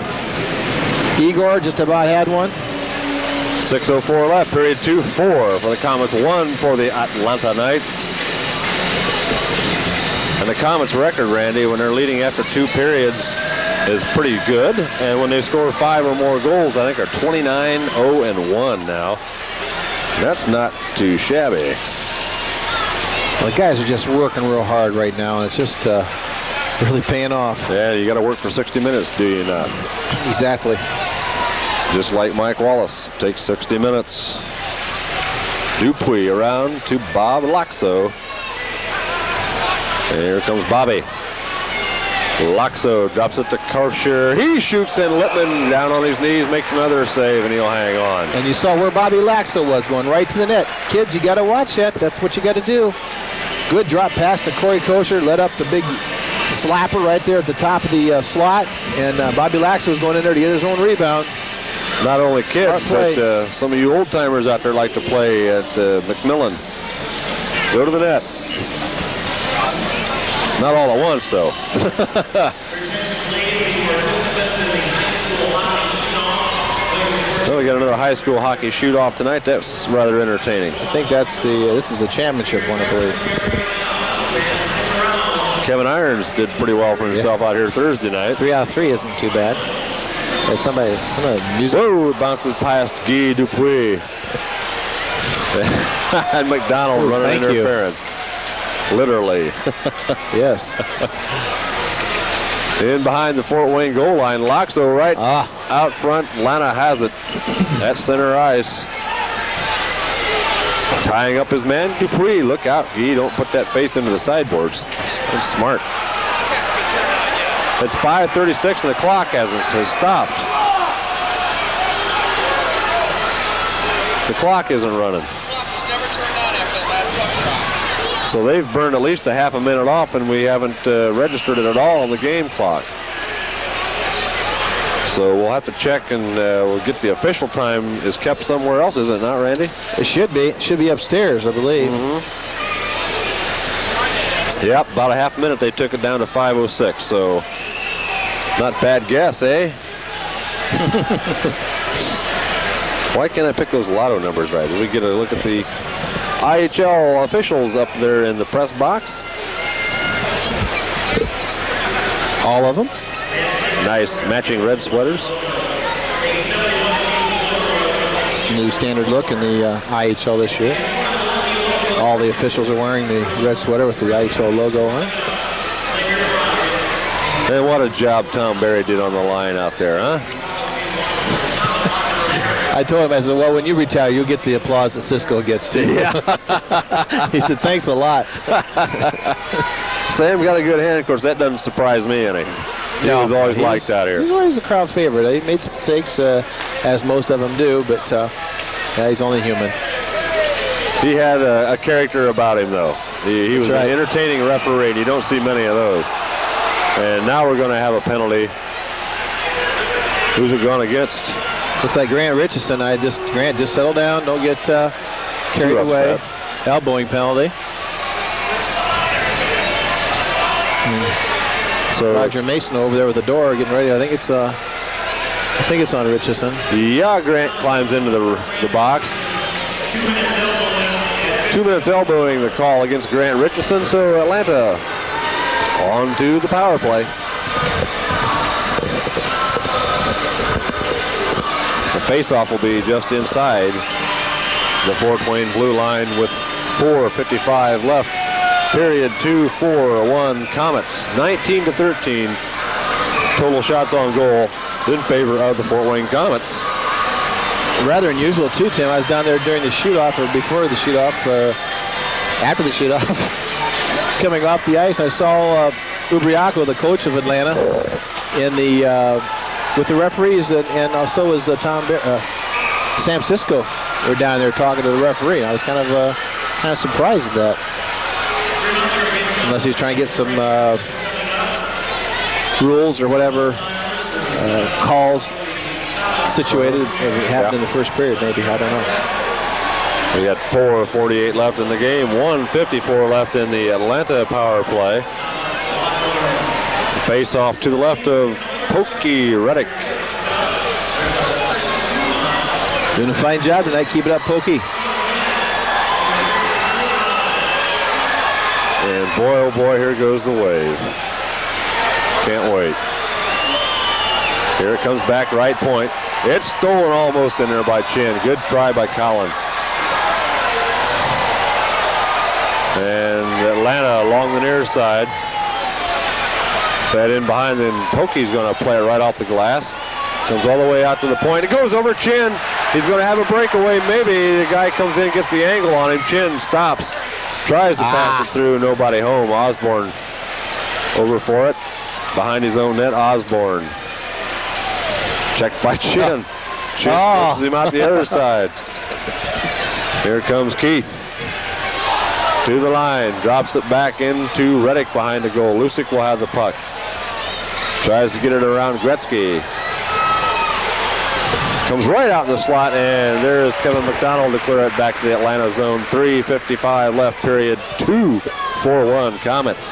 Speaker 2: Igor just about had one.
Speaker 1: 6:04 left, period 2-4 for the Komets, 1 for the Atlanta Knights. And the Komets record, Randy, when they're leading after 2 periods is pretty good. And when they score 5 or more goals, I think are 29-0-1 now. That's not too shabby.
Speaker 2: Well, the guys are just working real hard right now, and it's just really paying off.
Speaker 1: Yeah, you got to work for 60 minutes, do you not?
Speaker 2: Exactly.
Speaker 1: Just like Mike Wallace, takes 60 minutes. Dupuis around to Bob Lakso. And here comes Bobby. Lakso drops it to Kocur. He shoots, and Littman down on his knees makes another save, and he'll hang on.
Speaker 2: And you saw where Bobby Lakso was, going right to the net. Kids, you got to watch that. That's what you got to do. Good drop pass to Corey Kocur, led up the big slapper right there at the top of the slot, and Bobby Lakso was going in there to get his own rebound.
Speaker 1: Not only kids, but some of you old-timers out there like to play at McMillan. Go to the net. Not all at once, though. So we got another high school hockey shoot-off tonight. That's rather entertaining.
Speaker 2: I think this is the championship one, I believe.
Speaker 1: Kevin Irons did pretty well for himself out here Thursday night.
Speaker 2: 3 out of 3 isn't too bad. There's somebody
Speaker 1: whoa, it bounces past Guy Dupuis. And McDonald running interference. Literally.
Speaker 2: Yes.
Speaker 1: In behind the Fort Wayne goal line. Lakso right out front. Lana has it at center ice. Tying up his man, Dupuis. Look out. He don't put that face into the sideboards. That's smart. It's 5:36 and the clock has stopped. The clock isn't running. So they've burned at least a half a minute off, and we haven't registered it at all on the game clock. So we'll have to check, and we'll get the official time is kept somewhere else, is it not, Randy?
Speaker 2: It should be. It should be upstairs, I believe.
Speaker 1: Mm-hmm. Yep, about a half minute they took it down to 5:06, so not bad guess, eh? Why can't I pick those lotto numbers right? Did we get a look at the IHL officials up there in the press box?
Speaker 2: All of them?
Speaker 1: Nice matching red sweaters.
Speaker 2: New standard look in the IHL this year. All the officials are wearing the red sweater with the IHL logo on it.
Speaker 1: And what a job Tom Barry did on the line out there, huh?
Speaker 2: I told him, I said, well, when you retire, you'll get the applause that Cisco gets too.
Speaker 1: Yeah.
Speaker 2: He said, thanks a lot.
Speaker 1: Sam got a good hand. Of course, that doesn't surprise me any. He was always liked out here.
Speaker 2: He's always a crowd favorite. He made some mistakes, as most of them do, but yeah, he's only human.
Speaker 1: He had a character about him, though. He was an entertaining referee, and you don't see many of those. And now we're going to have a penalty. Who's it going against?
Speaker 2: Looks like Grant Richison. Grant, just settle down. Don't get carried away. Elbowing penalty. So Roger Mason over there with the door getting ready. I think it's on Richison.
Speaker 1: Yeah, Grant climbs into the box. 2 minutes elbowing the call against Grant Richison. So Atlanta on to the power play. The faceoff will be just inside the Fort Wayne blue line with 4:55 left. Period 2, 4-1 Komets. 19-13. Total shots on goal in favor of the Fort Wayne Komets.
Speaker 2: Rather unusual too, Tim. I was down there during the shoot-off, or before the shoot-off, after the shoot-off, coming off the ice. I saw Ubriaco, the coach of Atlanta, in the with the referees, and also was Sam Cisco. Were down there talking to the referee. I was kind of surprised at that. Unless he's trying to get some rules or whatever calls situated. It happened in the first period, maybe. I don't know.
Speaker 1: We got 4:48 left in the game. 1:54 left in the Atlanta power play. Face off to the left of Pokey Reddick.
Speaker 2: Doing a fine job tonight. Keep it up, Pokey.
Speaker 1: And boy, oh boy, here goes the wave. Can't wait. Here it comes back right point. It's stolen almost in there by Chin. Good try by Collin. And Atlanta along the near side. Fed in behind, and Pokey's going to play it right off the glass. Comes all the way out to the point. It goes over Chin. He's going to have a breakaway. Maybe the guy comes in, gets the angle on him. Chin stops. Tries to pass it through, nobody home. Osborne over for it. Behind his own net, Osborne. Checked by Chin. Chin pushes him out the other side. Here comes Keith. To the line, drops it back into Reddick behind the goal. Lucyk will have the puck. Tries to get it around Gretzky. Comes right out in the slot, and there's Kevin McDonald to clear it back to the Atlanta zone. 3:55 left, period 2, 4-1 Komets.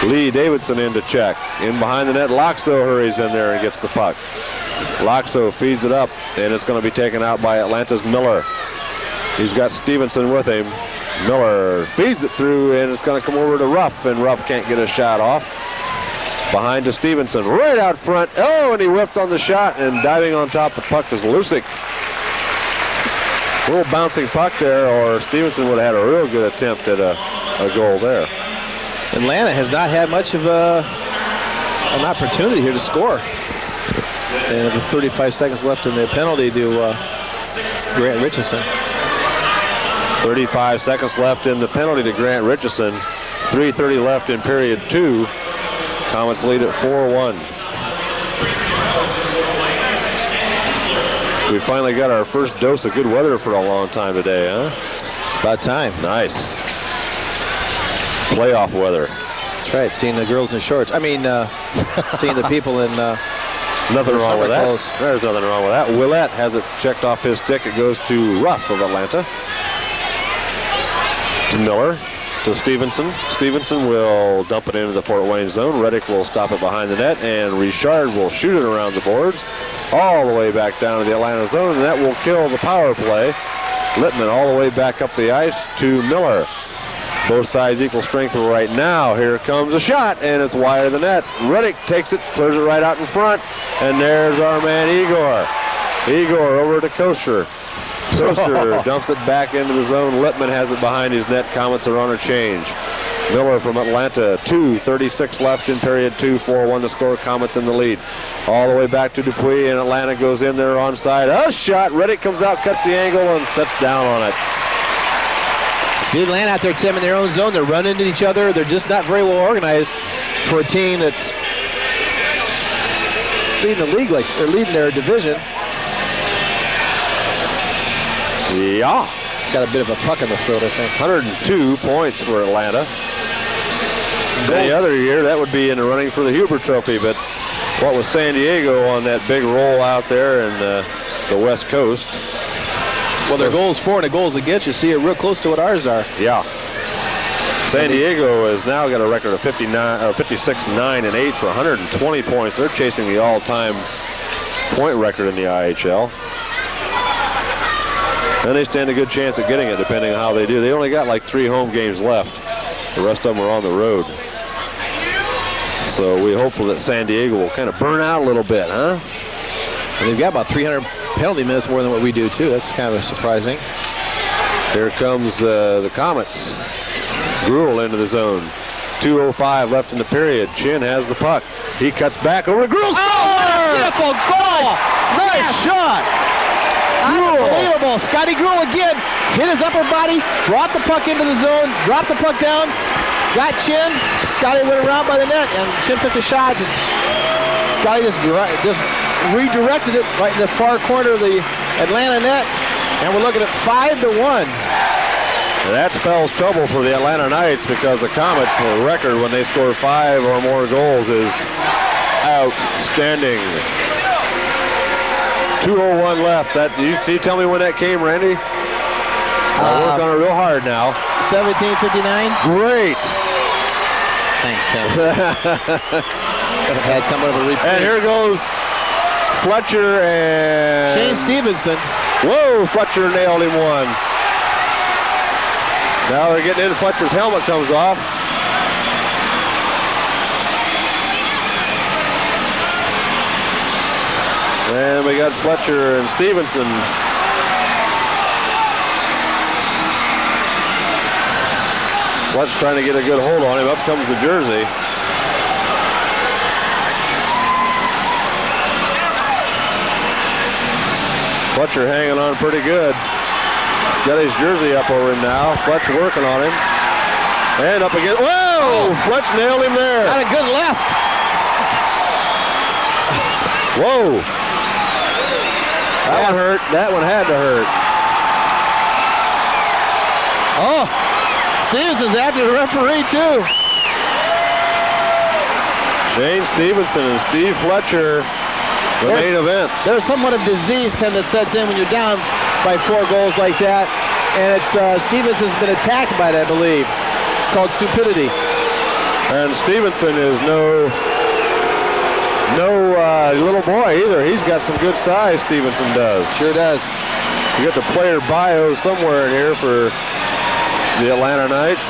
Speaker 1: Lee Davidson in to check. In behind the net, Lakso hurries in there and gets the puck. Lakso feeds it up, and it's going to be taken out by Atlanta's Miller. He's got Stevenson with him. Miller feeds it through, and it's going to come over to Ruff, and Ruff can't get a shot off. Behind to Stevenson, right out front. Oh, and he whiffed on the shot, and diving on top of the puck is Lucyk. A little bouncing puck there, or Stevenson would have had a real good attempt at a goal there.
Speaker 2: Atlanta has not had much of an opportunity here to score. And with 35 seconds left in the penalty to Grant Richison.
Speaker 1: 35 seconds left in the penalty to Grant Richison. 3:30 left in period 2. Komets lead at 4-1. We finally got our first dose of good weather for a long time today, huh?
Speaker 2: About time.
Speaker 1: Nice. Playoff weather.
Speaker 2: That's right. Seeing the girls in shorts. I mean, seeing the people in
Speaker 1: nothing wrong with that.
Speaker 2: Clothes.
Speaker 1: There's nothing wrong with that. Willett has it checked off his stick. It goes to Ruff of Atlanta. To Miller. To Stevenson. Stevenson will dump it into the Fort Wayne zone. Reddick will stop it behind the net, and Richard will shoot it around the boards all the way back down to the Atlanta zone, and that will kill the power play. Littman all the way back up the ice to Miller. Both sides equal strength right now. Here comes a shot, and it's wide of the net. Reddick takes it, clears it right out in front, and there's our man Igor. Igor over to Kocur. Kocur dumps it back into the zone. Littman has it behind his net. Komets are on a change. Miller from Atlanta, 2:36 left in period 2, 4-1 to score. Komets in the lead. All the way back to Dupuis, and Atlanta goes in there onside. A shot. Reddick comes out, cuts the angle, and sets down on it.
Speaker 2: See Atlanta out there, Tim, in their own zone. They're running into each other. They're just not very well organized for a team that's leading the league, like they're leading their division.
Speaker 1: Yeah.
Speaker 2: Got a bit of a puck in the throat, I think.
Speaker 1: 102 points for Atlanta. Any other year, that would be in the running for the Huber Trophy, but what with San Diego on that big roll out there in the West Coast.
Speaker 2: Well, their goals for and the goals against, you see, are real close to what ours are.
Speaker 1: Yeah. San Diego has now got a record of 56, 9, and 8 for 120 points. They're chasing the all-time point record in the IHL. And they stand a good chance of getting it, depending on how they do. They only got like 3 home games left. The rest of them are on the road. So we hope that San Diego will kind of burn out a little bit, huh?
Speaker 2: And they've got about 300 penalty minutes more than what we do, too. That's kind of surprising.
Speaker 1: Here comes the Komets. Gruhl into the zone. 2:05 left in the period. Chin has the puck. He cuts back over to Gruhl.
Speaker 2: Oh, beautiful goal! Nice shot! Unbelievable. Scotty Gruhl again hit his upper body, brought the puck into the zone, dropped the puck down, got Chin. Scotty went around by the net, and Chin took the shot. And Scotty just redirected it right in the far corner of the Atlanta net, and we're looking at 5-1.
Speaker 1: That spells trouble for the Atlanta Knights because the Komets' record when they score 5 or more goals is outstanding. 2:01 left. You tell me when that came, Randy? I'll work on it real hard now.
Speaker 2: 17:59.
Speaker 1: Great.
Speaker 2: Thanks, Tim. Had somewhat of a replay.
Speaker 1: And here goes Fletcher and
Speaker 2: Shane Stevenson.
Speaker 1: Whoa, Fletcher nailed him one. Now they're getting in. Fletcher's helmet comes off. And we got Fletcher and Stevenson. Fletcher's trying to get a good hold on him. Up comes the jersey. Fletcher hanging on pretty good. Got his jersey up over him now. Fletcher working on him. And up again. Whoa! Fletcher nailed him there.
Speaker 2: Got a good left.
Speaker 1: Whoa. That one hurt. That one had to hurt.
Speaker 2: Oh, Stevenson's after the referee, too.
Speaker 1: Shane Stevenson and Steve Fletcher, the main event.
Speaker 2: There's somewhat of disease, Tim, that sets in when you're down by 4 goals like that. And it's Stevenson's been attacked by it, I believe. It's called stupidity.
Speaker 1: And Stevenson is no little boy either. He's got some good size, Stevenson does.
Speaker 2: Sure does.
Speaker 1: You got the player bio somewhere in here for the Atlanta Knights.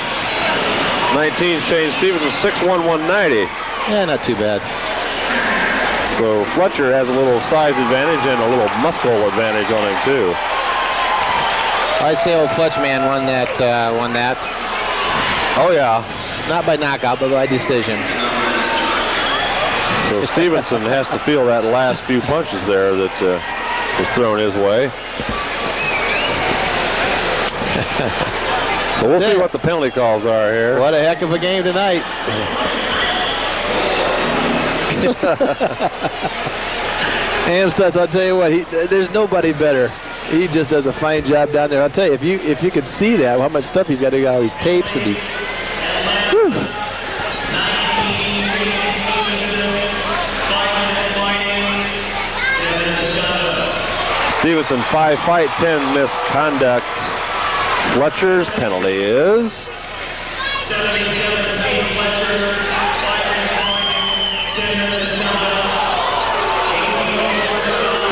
Speaker 1: 19, Shane Stevenson, 6'1", 190.
Speaker 2: Yeah, not too bad.
Speaker 1: So Fletcher has a little size advantage and a little muscle advantage on him too.
Speaker 2: I'd say old Fletch man won that.
Speaker 1: Oh yeah.
Speaker 2: Not by knockout, but by decision.
Speaker 1: So Stevenson has to feel that last few punches there that was thrown his way. So we'll see what the penalty calls are here.
Speaker 2: What a heck of a game tonight. Amstutz, I'll tell you what, there's nobody better. He just does a fine job down there. I'll tell you, if you could see that, how much stuff he's got to do, all these tapes and these. Whew.
Speaker 1: Stevenson 5 fight, 10 misconduct. Fletcher's penalty is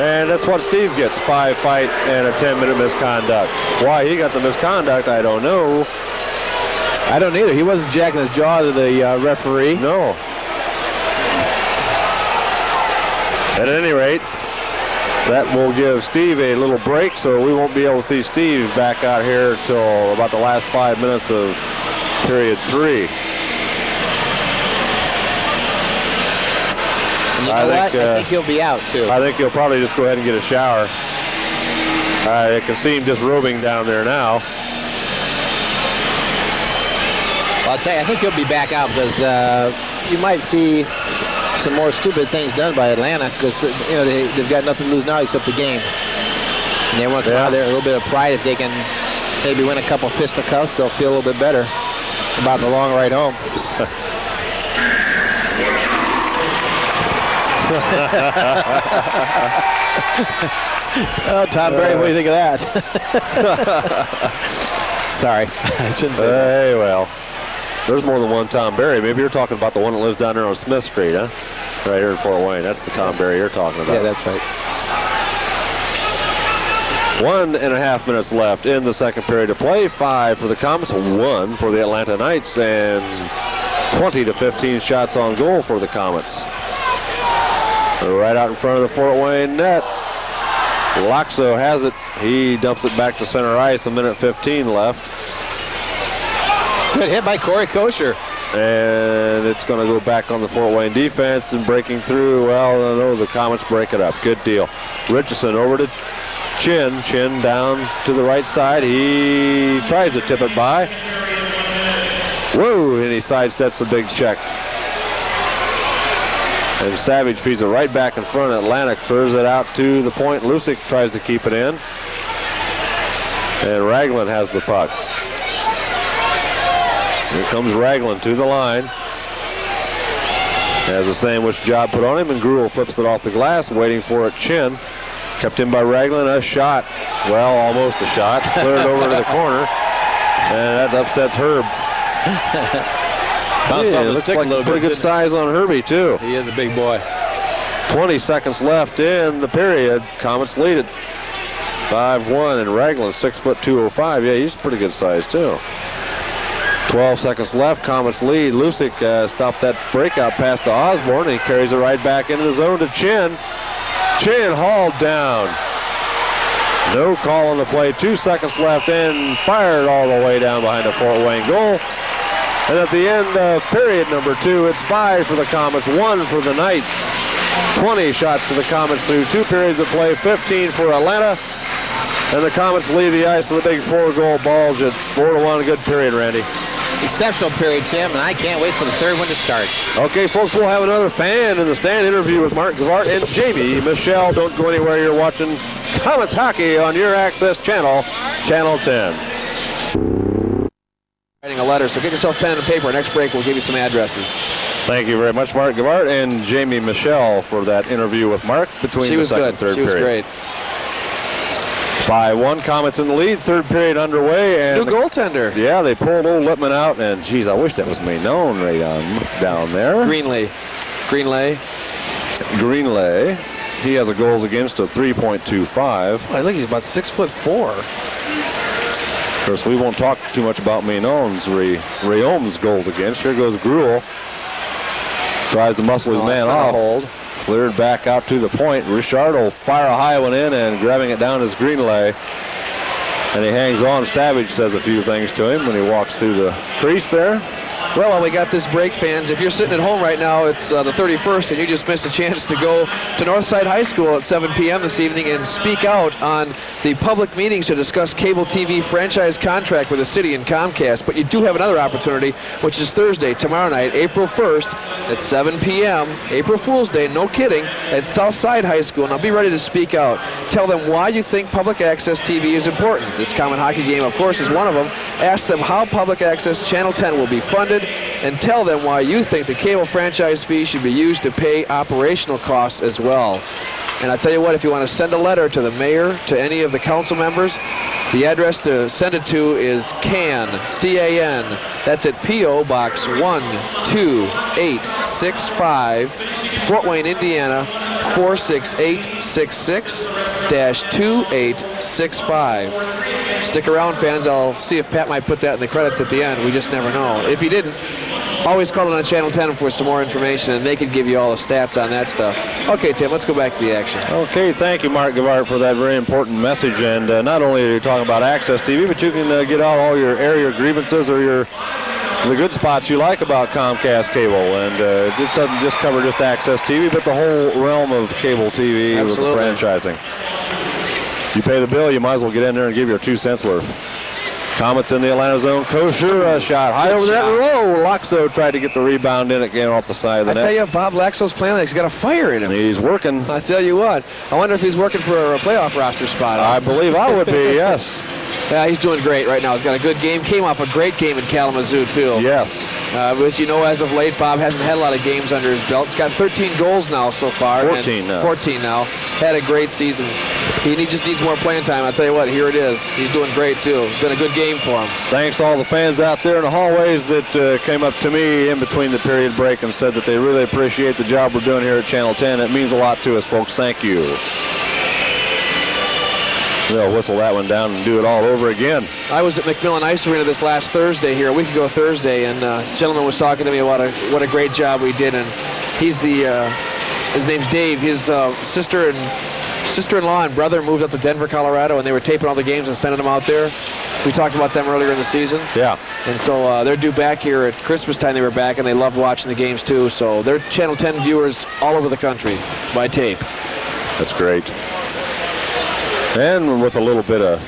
Speaker 1: and that's what Steve gets, 5 fight and a 10-minute misconduct. Why he got the misconduct, I don't know.
Speaker 2: I don't either. He wasn't jacking his jaw to the referee.
Speaker 1: No. At any rate, that will give Steve a little break, so we won't be able to see Steve back out here till about the last 5 minutes of period 3.
Speaker 2: You know I think he'll be out, too.
Speaker 1: I think he'll probably just go ahead and get a shower. I can see him disrobing down there now.
Speaker 2: Well, I'll tell you, I think he'll be back out because you might see some more stupid things done by Atlanta because they've got nothing to lose now except the game. And they want to come out there a little bit of pride. If they can maybe win a couple fisticuffs, they'll feel a little bit better about the long ride home. Oh, Tom Berry, what do you think of that? Sorry, I shouldn't say that.
Speaker 1: Hey, well, there's more than one Tom Berry. Maybe you're talking about the one that lives down there on Smith Street, huh? Right here in Fort Wayne. That's the Tom Berry you're talking about.
Speaker 2: Yeah, that's right.
Speaker 1: 1.5 minutes left in the second period of play. 5 for the Komets, 1 for the Atlanta Knights, and 20 to 15 shots on goal for the Komets. Right out in front of the Fort Wayne net. Lakso has it. He dumps it back to center ice. 1:15 left.
Speaker 2: Good hit by Kocur.
Speaker 1: And it's going to go back on the Fort Wayne defense and breaking through. Well, no, the Komets break it up. Good deal. Richison over to Chin. Chin down to the right side. He tries to tip it by. Whoa, and he sidesteps the big check. And Savage feeds it right back in front. Atlanta clears it out to the point. Lucyk tries to keep it in. And Ragland has the puck. Here comes Ragland to the line. Has a sandwich job put on him, and Gruhl flips it off the glass, waiting for it. Chin. Kept in by Ragland. A shot. Well, almost a shot. Cleared over to the corner. And that upsets Hurd. Yeah, it looks like a pretty good size on Herbie, too.
Speaker 2: He is a big boy.
Speaker 1: 20 seconds left in the period. Komets lead it 5-1, and Ragland 6'2", 205. Yeah, he's pretty good size, too. 12 seconds left. Komets lead. Lucyk stopped that breakout pass to Osborne, and he carries it right back into the zone to Chin. Chin hauled down. No call on the play. 2 seconds left in. Fired all the way down behind the Fort Wayne goal. And at the end of period number 2, it's 5 for the Komets, 1 for the Knights. 20 shots for the Komets through 2 periods of play, 15 for Atlanta. And the Komets lead the ice with a big 4-goal bulge at 4-1. Good period, Randy.
Speaker 2: Exceptional period, Tim, and I can't wait for the third one to start.
Speaker 1: Okay, folks, we'll have another fan in the stand interview with Mark Gavart and Jamie Michelle. Don't go anywhere. You're watching Komets Hockey on your Access Channel, Channel 10.
Speaker 3: Writing a letter, so get yourself pen and paper. Next break, we'll give you some addresses.
Speaker 1: Thank you very much, Mark Gavart and Jamie Michelle, for that interview with Mark between the second and third period.
Speaker 3: She was great.
Speaker 1: 5-1, Komets in the lead, third period underway. And
Speaker 3: new goaltender.
Speaker 1: Yeah, they pulled old Lippman out, and geez, I wish that was known right down there.
Speaker 3: Greenlay.
Speaker 1: He has a goals against of 3.25.
Speaker 3: I think he's about 6'4".
Speaker 1: Of course, we won't talk too much about Mainon's Rayom's goals against. Here goes Gruhl. Tries to muscle his man off.
Speaker 3: Hold.
Speaker 1: Cleared back out to the point. Richard will fire a high one in, and grabbing it down is Greenlay. And he hangs on. Savage says a few things to him when he walks through the crease there.
Speaker 3: Well, while we got this break, fans, if you're sitting at home right now, it's the 31st, and you just missed a chance to go to Northside High School at 7 p.m. this evening and speak out on the public meetings to discuss cable TV franchise contract with the city and Comcast. But you do have another opportunity, which is Thursday, tomorrow night, April 1st at 7 p.m., April Fool's Day, no kidding, at Southside High School. Now be ready to speak out. Tell them why you think public access TV is important. This Common Hockey game, of course, is one of them. Ask them how public access Channel 10 will be funded, and tell them why you think the cable franchise fee should be used to pay operational costs as well. And I tell you what, if you want to send a letter to the mayor, to any of the council members, the address to send it to is CAN, C-A-N. That's at P.O. Box 12865, Fort Wayne, Indiana, 46866-2865. Stick around, fans. I'll see if Pat might put that in the credits at the end. We just never know. If he didn't, always call it on Channel 10 for some more information, and they can give you all the stats on that stuff. Okay, Tim, let's go back to the action.
Speaker 1: Okay, thank you, Mark Gavart, for that very important message. And not only are you talking about Access TV, but you can get out all your area grievances or the good spots you like about Comcast cable. And it doesn't just cover just Access TV, but the whole realm of cable TV.
Speaker 3: Absolutely.
Speaker 1: With the franchising. You pay the bill, you might as well get in there and give your 2 cents worth. Komets in the Atlanta zone. Kocur shot high over that row. Lakso tried to get the rebound in again off the side of the net.
Speaker 3: I tell you, Bob Lakso's playing like he's got a fire in him.
Speaker 1: He's working.
Speaker 3: I tell you what, I wonder if he's working for a playoff roster spot.
Speaker 1: I believe I would be, yes.
Speaker 3: Yeah, he's doing great right now. He's got a good game. Came off a great game in Kalamazoo, too.
Speaker 1: Yes.
Speaker 3: As you know, as of late, Bob hasn't had a lot of games under his belt. He's got 13 goals now so far.
Speaker 1: 14 now.
Speaker 3: 14 now. Had a great season. He just needs more playing time. I'll tell you what, here it is. He's doing great, too. Been a good game for him.
Speaker 1: Thanks to all the fans out there in the hallways that came up to me in between the period break and said that they really appreciate the job we're doing here at Channel 10. It means a lot to us, folks. Thank you. They'll whistle that one down and do it all over again.
Speaker 3: I was at McMillan Ice Arena this last Thursday here, a week ago Thursday, and a gentleman was talking to me about what a great job we did. And he's his name's Dave. His sister-in-law and brother moved up to Denver, Colorado, and they were taping all the games and sending them out there. We talked about them earlier in the season.
Speaker 1: Yeah.
Speaker 3: And so they're due back here at Christmas time. They were back, and they loved watching the games too. So they're Channel 10 viewers all over the country by tape.
Speaker 1: That's great. And with a little bit of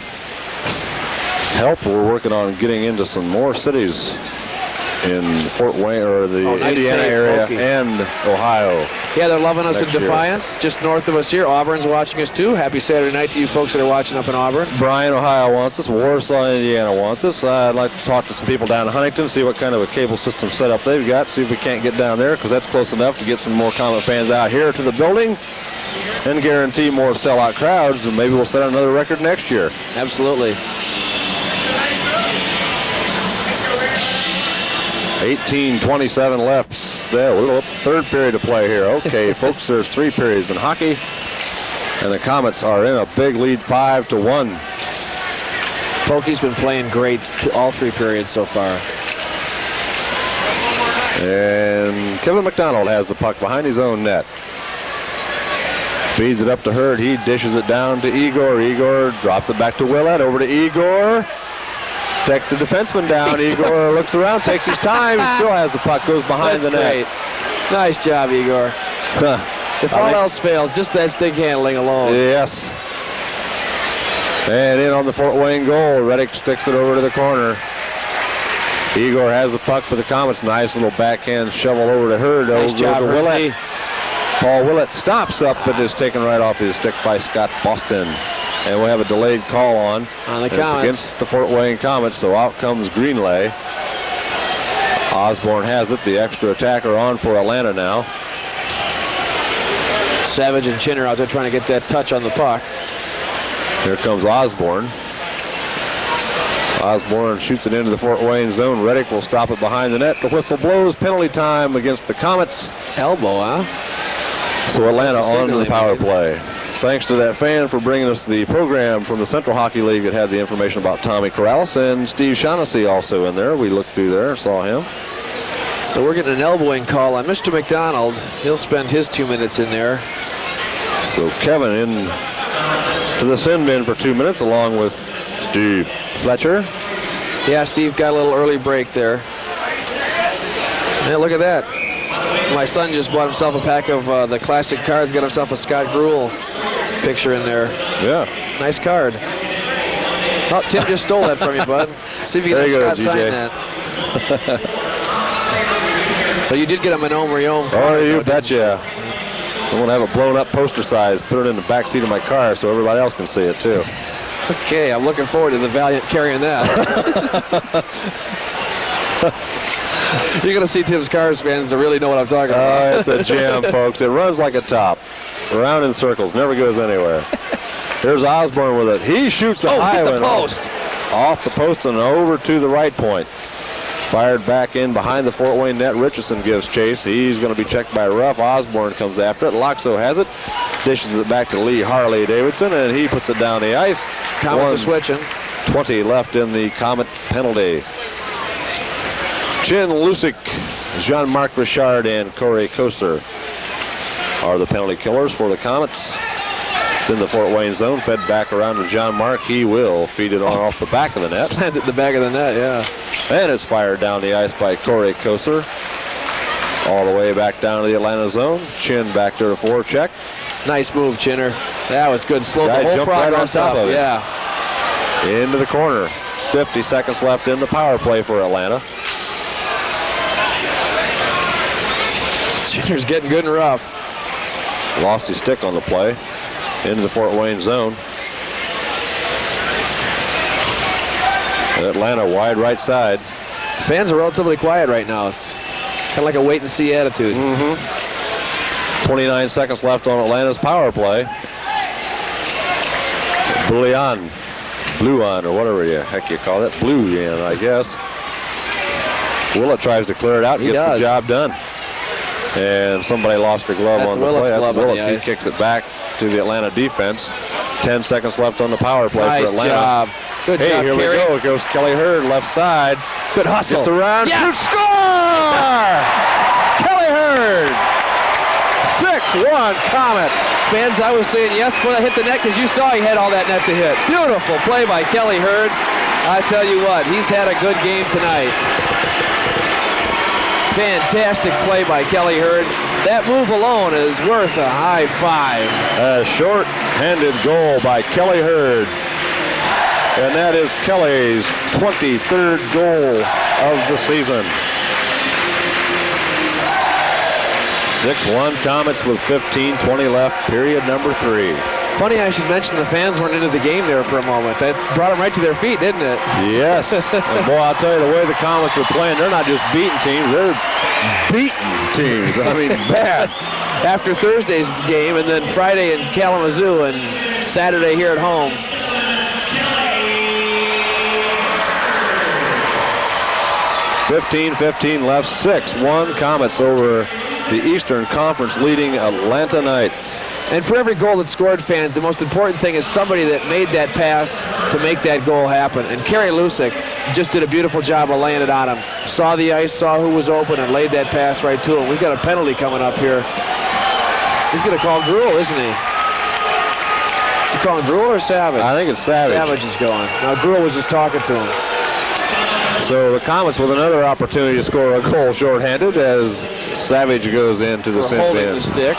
Speaker 1: help, we're working on getting into some more cities in Fort Wayne or the Indiana area and Ohio.
Speaker 3: Yeah, they're loving us in
Speaker 1: year.
Speaker 3: Defiance, just north of us here. Auburn's watching us too. Happy Saturday night to you folks that are watching up in Auburn.
Speaker 1: Bryan, Ohio wants us. Warsaw, Indiana wants us. I'd like to talk to some people down in Huntington, see what kind of a cable system setup they've got, see if we can't get down there, because that's close enough to get some more Comet fans out here to the building and guarantee more sellout crowds, and maybe we'll set another record next year.
Speaker 3: Absolutely.
Speaker 1: 18:27 left. There, we're third period to play here. Okay, folks, there's 3 periods in hockey, and the Komets are in a big lead, 5-1.
Speaker 3: Pokey's been playing great all 3 periods so far.
Speaker 1: And Kevin McDonald has the puck behind his own net. Feeds it up to Hurd. He dishes it down to Igor. Igor drops it back to Willett. Over to Igor. Takes the defenseman down. Igor looks around, takes his time, still has the puck, goes behind the net.
Speaker 3: Nice job, Igor. If all else fails, just that stick handling alone.
Speaker 1: Yes. And in on the Fort Wayne goal. Reddick sticks it over to the corner. Igor has the puck for the Komets. Nice little backhand shovel over to Hurd.
Speaker 3: Nice job,
Speaker 1: to Willett. Paul Willett stops up, but is taken right off his stick by Scott Boston. And we'll have a delayed call on
Speaker 3: the Komets.
Speaker 1: Against the Fort Wayne Komets, so out comes Greenlay. Osborne has it, the extra attacker on for Atlanta now.
Speaker 3: Savage and Chinner out there trying to get that touch on the puck.
Speaker 1: Here comes Osborne. Osborne shoots it into the Fort Wayne zone. Reddick will stop it behind the net. The whistle blows. Penalty time against the Komets.
Speaker 3: Elbow, huh?
Speaker 1: So Atlanta on to the power play. Thanks to that fan for bringing us the program from the Central Hockey League that had the information about Tommy Corrales, and Steve Shaughnessy also in there. We looked through there, saw him.
Speaker 3: So we're getting an elbowing call on Mr. McDonald. He'll spend his 2 minutes in there.
Speaker 1: So Kevin in to the sin bin for 2 minutes along with Steve Fletcher.
Speaker 3: Yeah, Steve got a little early break there. Yeah, look at that. My son just bought himself a pack of the classic cards, got himself a Scott Gruhl picture in there.
Speaker 1: Yeah.
Speaker 3: Nice card. Oh, Tim just stole that from you, bud. See if you can have Scott sign that. So you did get a Manon Riom.
Speaker 1: Oh, you betcha. I'm going to have it blown up poster size, put it in the back seat of my car so everybody else can see it too.
Speaker 3: Okay, I'm looking forward to the Valiant carrying that. You're going to see Tim's Cars fans that really know what I'm talking about.
Speaker 1: Oh, it's a gem, folks. It runs like a top. Around in circles, never goes anywhere. Here's Osborne with it. He shoots a high one off the post and over to the right point. Fired back in behind the Fort Wayne net. Richison gives chase. He's going to be checked by Ruff. Osborne comes after it. Lakso has it. Dishes it back to Lee Harley Davidson, and he puts it down the ice.
Speaker 3: Komets are switching.
Speaker 1: 20 left in the Komet penalty. Chin, Lucyk, Jean-Marc Richard, and Corey Kocur are the penalty killers for the Komets. It's in the Fort Wayne zone, fed back around to Jean-Marc. He will feed it on off the back of the net.
Speaker 3: Slanted the back of the net, yeah.
Speaker 1: And it's fired down the ice by Corey Kocur. All the way back down to the Atlanta zone. Chin back there to forecheck.
Speaker 3: Nice move, Chinner. That was good. Slowed
Speaker 1: Guy
Speaker 3: the whole
Speaker 1: jumped right on
Speaker 3: progress
Speaker 1: top
Speaker 3: up.
Speaker 1: of it.
Speaker 3: Yeah.
Speaker 1: Into the corner. 50 seconds left in the power play for Atlanta.
Speaker 3: Jenner's getting good and rough.
Speaker 1: Lost his stick on the play into the Fort Wayne zone. Atlanta wide right side.
Speaker 3: Fans are relatively quiet right now. It's kind of like a wait-and-see attitude.
Speaker 1: 29 seconds left on Atlanta's power play. Blue on, or whatever the heck you call it. Blue in, I guess. Willett tries to clear it out and gets the job done. And somebody lost a glove on the play. That's Willett. He kicks it back to the Atlanta defense. 10 seconds left on the power play for Atlanta.
Speaker 3: Job. Good job,
Speaker 1: here
Speaker 3: Kerry.
Speaker 1: we go. It goes Kelly Hurd, left side.
Speaker 3: Good hustle.
Speaker 1: Gets around to score! Kelly Hurd! 6-1 Komets.
Speaker 3: Fans, I was saying yes before that hit the net because you saw he had all that net to hit. Beautiful play by Kelly Hurd. I tell you what, he's had a good game tonight. Fantastic play by Kelly Hurd. That move alone is worth a high five.
Speaker 1: A short-handed goal by Kelly Hurd. And that is Kelly's 23rd goal of the season. 6-1 Komets with 15:20 left, period number 3.
Speaker 3: Funny I should mention the fans weren't into the game there for a moment. That brought them right to their feet, didn't it?
Speaker 1: Yes. And boy, I'll tell you, the way the Komets are playing, they're not just beating teams, they're beating teams. I mean, bad.
Speaker 3: After Thursday's game, and then Friday in Kalamazoo, and Saturday here at home.
Speaker 1: 15:15 left, 6-1 Komets over the Eastern Conference leading Atlanta Knights.
Speaker 3: And for every goal that's scored, fans, the most important thing is somebody that made that pass to make that goal happen. And Kerry Lucyk just did a beautiful job of laying it on him. Saw the ice, saw who was open, and laid that pass right to him. We've got a penalty coming up here. He's going to call Gruhl, isn't he? Is he calling Gruhl or Savage?
Speaker 1: I think it's Savage.
Speaker 3: Savage is going. Now, Gruhl was just talking to him.
Speaker 1: So the Komets with another opportunity to score a goal shorthanded as Savage goes into the sin
Speaker 3: holding
Speaker 1: bin.
Speaker 3: the stick.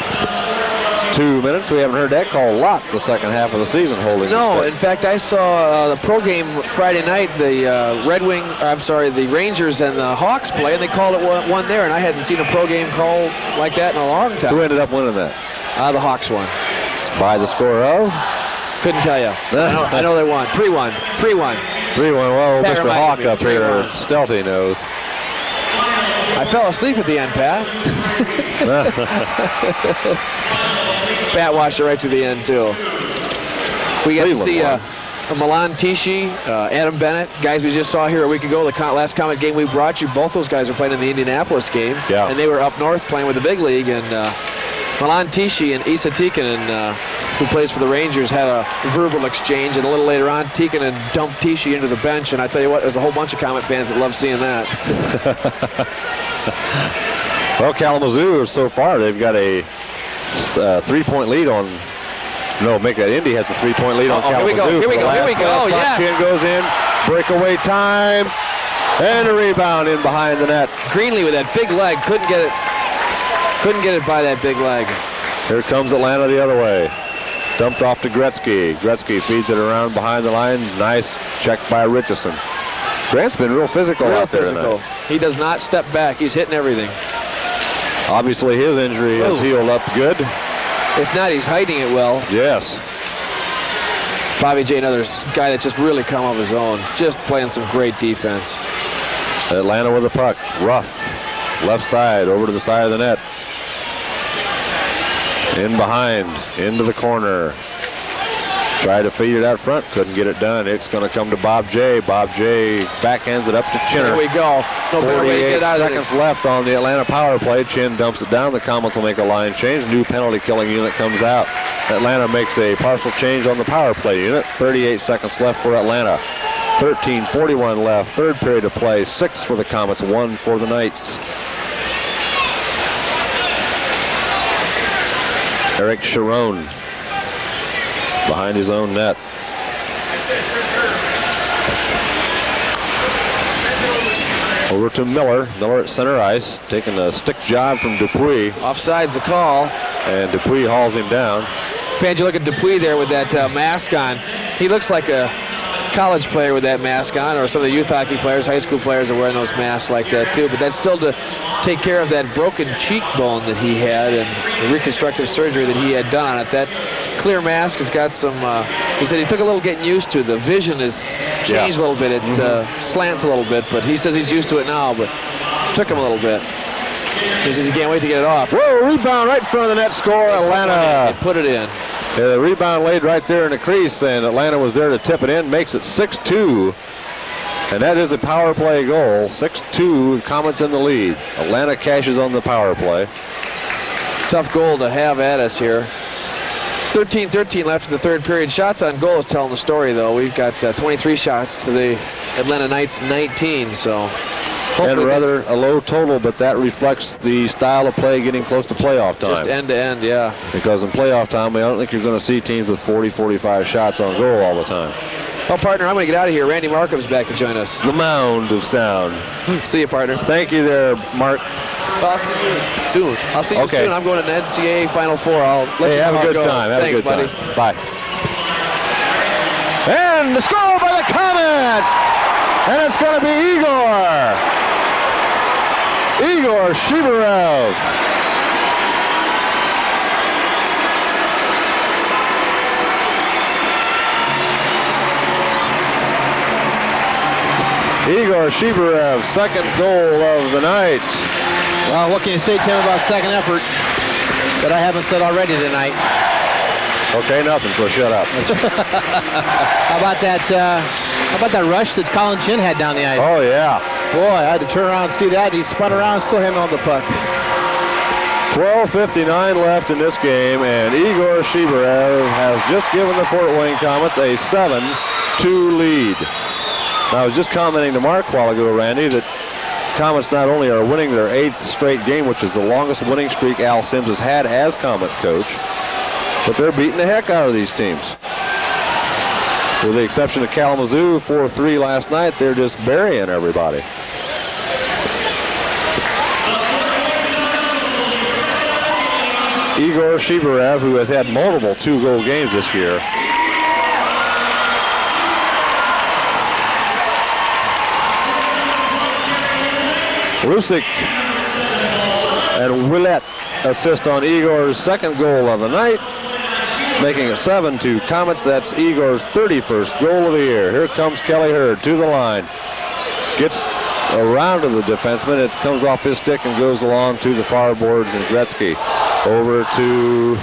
Speaker 1: 2 minutes. We haven't heard that call a lot the second half of the season, holding the stick.
Speaker 3: In fact, I saw the pro game Friday night, the the Rangers and the Hawks play, and they called it one there, and I hadn't seen a pro game call like that in a long time.
Speaker 1: Who ended up winning that?
Speaker 3: The Hawks won.
Speaker 1: By the score of?
Speaker 3: Couldn't tell you. I know they won. 3-1. 3-1.
Speaker 1: 3-1. Well,
Speaker 3: Pat
Speaker 1: Mr. Hawk up
Speaker 3: 3-1.
Speaker 1: here, Stelty knows.
Speaker 3: I fell asleep at the end, Pat. Pat watched it right to the end, too. We got to see Milan Tichy, Adam Bennett, guys we just saw here a week ago, the last Komet game we brought you. Both those guys are playing in the Indianapolis game.
Speaker 1: Yeah.
Speaker 3: And they were up north playing with the big league. And Milan Tichy and Issa Tikkanen, who plays for the Rangers, had a verbal exchange. And a little later on, Tikkanen dumped Tichy into the bench. And I tell you what, there's a whole bunch of Komet fans that love seeing that.
Speaker 1: Well, Kalamazoo, so far, they've got a 3-point lead on... Indy has a 3-point lead on Kalamazoo.
Speaker 3: Here we go, yes.
Speaker 1: Chin goes in, breakaway time, and a rebound in behind the net.
Speaker 3: Greenlee with that big leg, couldn't get it by that big leg.
Speaker 1: Here comes Atlanta the other way. Dumped off to Gretzky. Gretzky feeds it around behind the line. Nice check by Richison. Grant's been real physical out there tonight.
Speaker 3: He does not step back. He's hitting everything.
Speaker 1: Obviously, his injury has healed up good.
Speaker 3: If not, he's hiding it well.
Speaker 1: Yes.
Speaker 3: Bobby J, another guy that's just really come of his own. Just playing some great defense.
Speaker 1: Atlanta with the puck. Rough. Left side, over to the side of the net. In behind, into the corner. Tried to feed it out front, couldn't get it done. It's going to come to Bob J. Bob J backhands it up to Chinner.
Speaker 3: Here we go. No better way to get out of
Speaker 1: seconds left on the Atlanta power play. Chin dumps it down. The Komets will make a line change. New penalty killing unit comes out. Atlanta makes a partial change on the power play unit. 38 seconds left for Atlanta. 13:41 left. Third period of play. 6 for the Komets, 1 for the Knights. Eric Sharon behind his own net. Over to Miller. Miller at center ice, taking a stick job from Dupuis.
Speaker 3: Offside's the call.
Speaker 1: And Dupuis hauls him down.
Speaker 3: Fans, you look at Dupuis there with that mask on. He looks like college player with that mask on, or some of the youth hockey players, high school players are wearing those masks like that too. But that's still to take care of that broken cheekbone that he had and the reconstructive surgery that he had done on it. That clear mask has got some, he said he took a little getting used to. The vision has changed a little bit. It slants a little bit, but he says he's used to it now, but it took him a little bit. He says he can't wait to get it off.
Speaker 1: Whoa, rebound right in front of the net, score, Atlanta.
Speaker 3: Put it in.
Speaker 1: Yeah, the rebound laid right there in the crease, and Atlanta was there to tip it in, makes it 6-2. And that is a power play goal. 6-2, Komets in the lead. Atlanta cashes on the power play.
Speaker 3: Tough goal to have at us here. 13-13 left in the third period. Shots on goal is telling the story, though. We've got 23 shots to the Atlanta Knights 19, so...
Speaker 1: And rather a low total, but that reflects the style of play getting close to playoff time.
Speaker 3: Just end-to-end, yeah.
Speaker 1: Because in playoff time, I don't think you're going to see teams with 40, 45 shots on goal all the time.
Speaker 3: Well, partner, I'm going to get out of here. Randy Markham's back to join us.
Speaker 1: The mound of sound.
Speaker 3: See you, partner.
Speaker 1: Thank you there, Mark.
Speaker 3: Well, I'll see you soon. I'll see you soon. I'm going to the NCAA Final Four. I'll let you
Speaker 1: have
Speaker 3: know
Speaker 1: a good
Speaker 3: how it goes.
Speaker 1: time. Have
Speaker 3: Thanks,
Speaker 1: a good
Speaker 3: buddy.
Speaker 1: time. Bye. And the score by the Komets. And it's going to be Igor Chibriev. Igor Chibriev, second goal of the night.
Speaker 2: Well, what can you say, Tim, about second effort that I haven't said already tonight?
Speaker 1: Okay, nothing, so shut up.
Speaker 2: How about that rush that Colin Chin had down the ice?
Speaker 1: Oh, yeah.
Speaker 2: Boy, I had to turn around and see that. He spun around, still handling on the puck.
Speaker 1: 12:59 left in this game, and Igor Chibriev has just given the Fort Wayne Komets a 7-2 lead. Now, I was just commenting to Mark a while ago, Randy, that Komets not only are winning their 8th straight game, which is the longest winning streak Al Sims has had as Komet coach, but they're beating the heck out of these teams. With the exception of Kalamazoo, 4-3 last night, they're just burying everybody. Igor Chibriev, who has had multiple 2-goal games this year. Lucyk and Willett assist on Igor's second goal of the night, making it 7-2 Komets. That's Igor's 31st goal of the year. Here comes Kelly Hurd to the line. Gets around to the defenseman. It comes off his stick and goes along to the far boards, and Gretzky over to...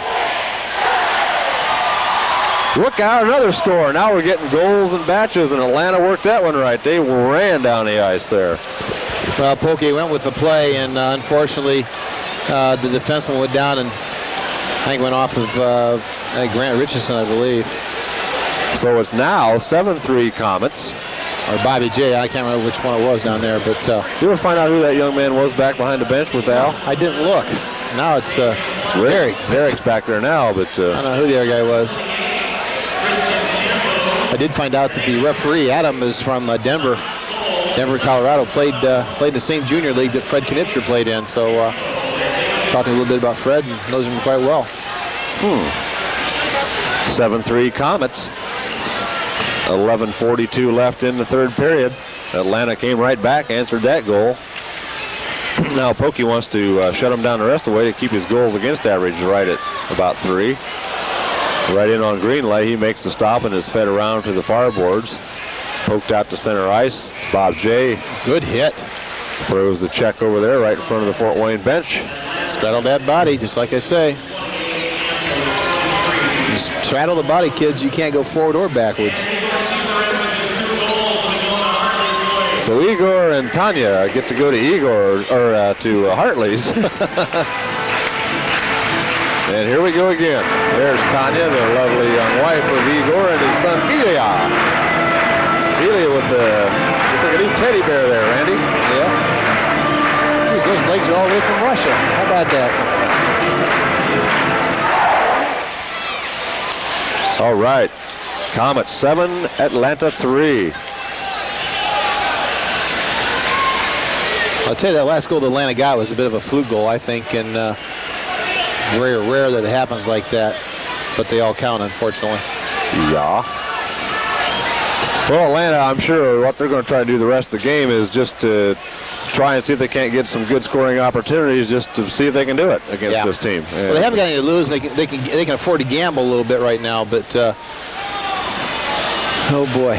Speaker 1: Look out, another score. Now we're getting goals in batches, and Atlanta worked that one right. They ran down the ice there.
Speaker 2: Well, Pokey went with the play, and unfortunately, the defenseman went down and I think went off of Grant Richison, I believe.
Speaker 1: So it's now 7-3 Komets.
Speaker 2: Or Bobby J. I can't remember which one it was down there, but...
Speaker 1: Did you ever find out who that young man was back behind the bench with Al?
Speaker 2: I didn't look. Now it's
Speaker 1: Reddick. Reddick's back there now, but...
Speaker 2: I don't know who the other guy was. I did find out that the referee, Adam, is from Denver, Colorado. Played in the same junior league that Fred Knipscher played in, so talking a little bit about Fred and knows him quite well.
Speaker 1: 7-3 Komets. 11:42 left in the third period. Atlanta came right back, answered that goal. Now Pokey wants to shut him down the rest of the way to keep his goals against average right at about 3. Right in on Greenlay, he makes the stop and is fed around to the far boards. Poked out to center ice. Bob J.
Speaker 2: Good hit.
Speaker 1: Throws the check over there right in front of the Fort Wayne bench.
Speaker 2: Straddle that body, just like I say. Just straddle the body, kids. You can't go forward or backwards.
Speaker 1: So Igor and Tanya get to go to Igor, or to Hartley's. And here we go again. There's Tanya, the lovely young wife of Igor, and his son Ilya. Ilya with the, looks like a new teddy bear there, Randy.
Speaker 2: Yeah. Jeez, those legs are all the way from Russia. How about that?
Speaker 1: All right. Komets 7, Atlanta 3.
Speaker 2: I'll tell you, that last goal that Atlanta got was a bit of a fluke goal, I think, and very rare that it happens like that, but they all count, unfortunately.
Speaker 1: Yeah. Well, Atlanta, I'm sure what they're going to try to do the rest of the game is just to try and see if they can't get some good scoring opportunities, just to see if they can do it against this team.
Speaker 2: Well, they haven't got any to lose. They can afford to gamble a little bit right now, but oh boy.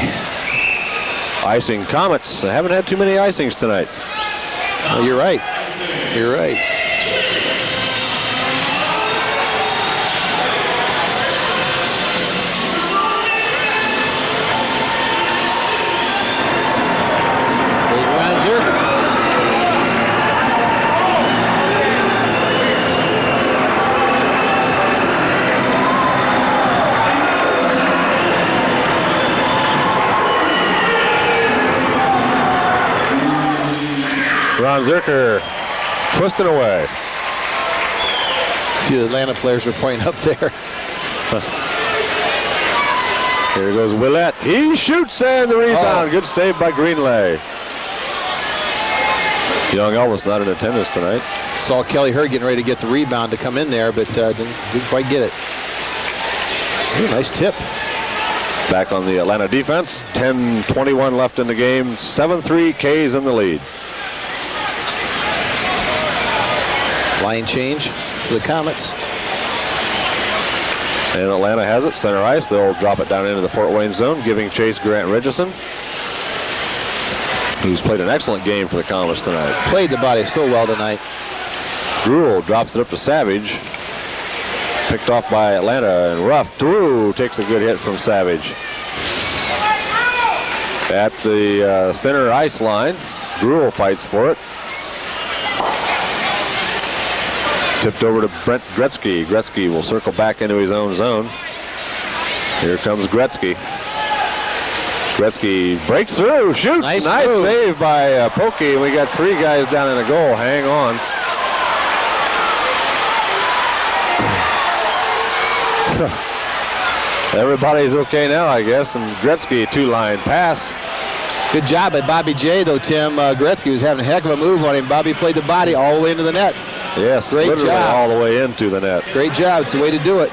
Speaker 1: Icing Komets. They haven't had too many icings tonight.
Speaker 2: Oh, you're right. You're right.
Speaker 1: Zerker twisting away.
Speaker 2: A few Atlanta players are pointing up there.
Speaker 1: Here goes Willett. He shoots and the rebound. Good save by Greenlay. Young Elvis not in attendance tonight.
Speaker 2: Saw Kelly Hurd getting ready to get the rebound to come in there, but didn't quite get it. Ooh, nice tip.
Speaker 1: Back on the Atlanta defense. 10:21 left in the game. 7-3 K's in the lead.
Speaker 2: Line change to the Komets.
Speaker 1: And Atlanta has it, center ice. They'll drop it down into the Fort Wayne zone, giving chase Grant Richison, who's played an excellent game for the Komets tonight.
Speaker 2: Played the body so well tonight.
Speaker 1: Gruhl drops it up to Savage. Picked off by Atlanta, and rough through. Takes a good hit from Savage. At the center ice line, Gruhl fights for it. Tipped over to Brent Gretzky. Gretzky will circle back into his own zone. Here comes Gretzky. Gretzky breaks through, shoots. Nice save by Pokey. We got 3 guys down in the goal. Hang on. Everybody's okay now, I guess. And Gretzky, 2-line pass.
Speaker 2: Good job by Bobby J, though, Tim. Gretzky was having a heck of a move on him. Bobby played the body all the way into the net.
Speaker 1: Yes,
Speaker 2: great job.
Speaker 1: All the way into the net.
Speaker 2: Great job. It's the way to do it.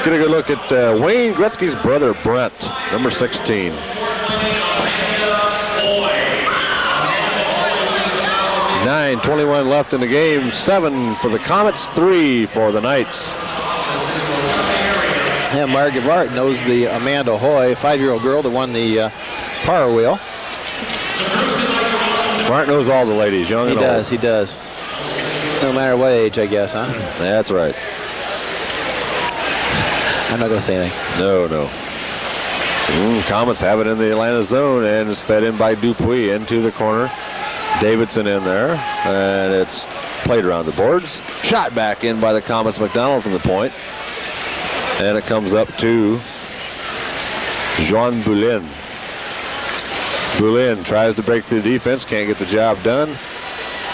Speaker 1: Get a good look at Wayne Gretzky's brother, Brent, number 16. 9:21 left in the game. 7 for the Komets, 3 for the Knights.
Speaker 2: Yeah, Margaret Bart knows the Amanda Hoy, 5-year-old girl that won the Power Wheel.
Speaker 1: Bart knows all the ladies, young and old.
Speaker 2: He does. No matter what age, I guess, huh?
Speaker 1: That's right.
Speaker 2: I'm not going to say anything.
Speaker 1: No. Komets have it in the Atlanta zone, and it's fed in by Dupuis into the corner. Davidson in there, and it's played around the boards. Shot back in by the Komets. McDonald from the point. And it comes up to Jean Boulin. Boulin tries to break through the defense, can't get the job done.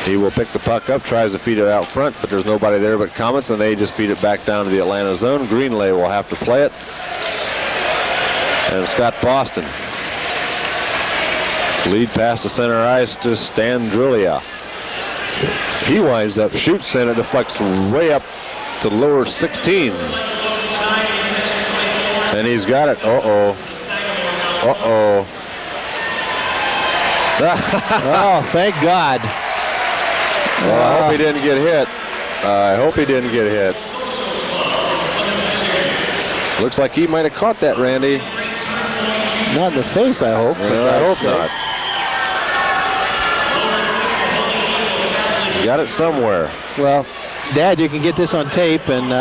Speaker 1: He will pick the puck up, tries to feed it out front, but there's nobody there but Komets, and they just feed it back down to the Atlanta zone. Greenlay will have to play it. And Scott Boston. Lead pass to center ice to Stan Drulia. He winds up, shoots, and it deflects way up to lower 16. And he's got it. Uh-oh.
Speaker 2: Oh, thank God.
Speaker 1: Well, I hope he didn't get hit. Looks like he might have caught that, Randy.
Speaker 2: Not in the face, I hope.
Speaker 1: I hope not. Got it somewhere.
Speaker 2: Well, Dad, you can get this on tape, and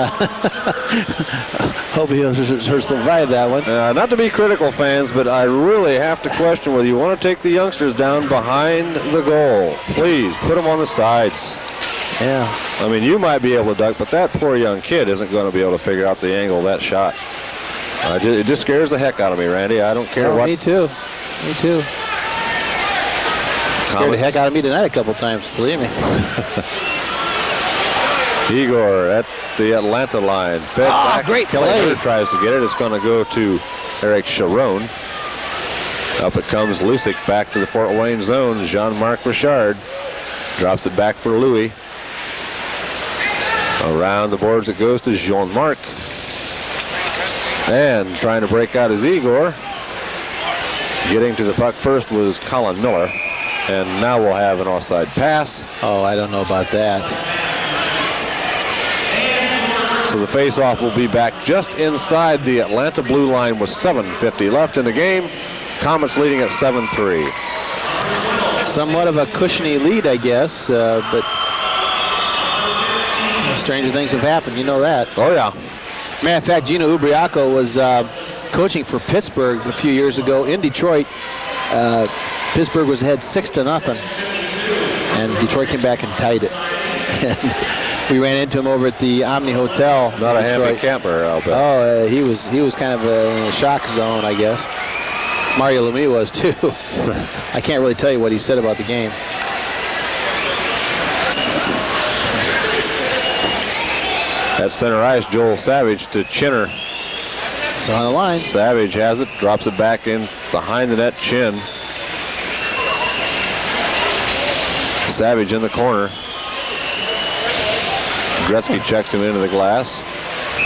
Speaker 2: hope he'll survive that one.
Speaker 1: Not to be critical, fans, but I really have to question whether you want to take the youngsters down behind the goal. Please, put them on the sides.
Speaker 2: Yeah.
Speaker 1: I mean, you might be able to duck, but that poor young kid isn't going to be able to figure out the angle of that shot. It just scares the heck out of me, Randy. I don't care what.
Speaker 2: Me too. Scared the heck out of me tonight a couple times, believe me.
Speaker 1: Igor at the Atlanta line. Fed back.
Speaker 2: Great
Speaker 1: Kelly
Speaker 2: play.
Speaker 1: Hurd tries to get it. It's going to go to Eric Sharon. Up it comes Lucyk back to the Fort Wayne zone. Jean-Marc Richard drops it back for Louis. Around the boards it goes to Jean-Marc. And trying to break out is Igor. Getting to the puck first was Colin Miller. And now we'll have an offside pass.
Speaker 2: Oh, I don't know about that.
Speaker 1: So the face-off will be back just inside the Atlanta blue line with 7:50 left in the game. Komets leading at 7-3.
Speaker 2: Somewhat of a cushiony lead, I guess, but stranger things have happened. You know that.
Speaker 1: Oh, yeah.
Speaker 2: Matter of fact, Gino Ubriaco was coaching for Pittsburgh a few years ago in Detroit. Pittsburgh was ahead 6-0, and Detroit came back and tied it. We ran into him over at the Omni Hotel.
Speaker 1: Not a happy camper, I'll bet.
Speaker 2: Oh, he was kind of in a shock zone, I guess. Mario Lemieux was too. I can't really tell you what he said about the game.
Speaker 1: At center ice, Joel Savage to Chinner.
Speaker 2: So on the line.
Speaker 1: Savage has it, drops it back in behind the net. Chin. Savage in the corner. Gretzky checks him into the glass.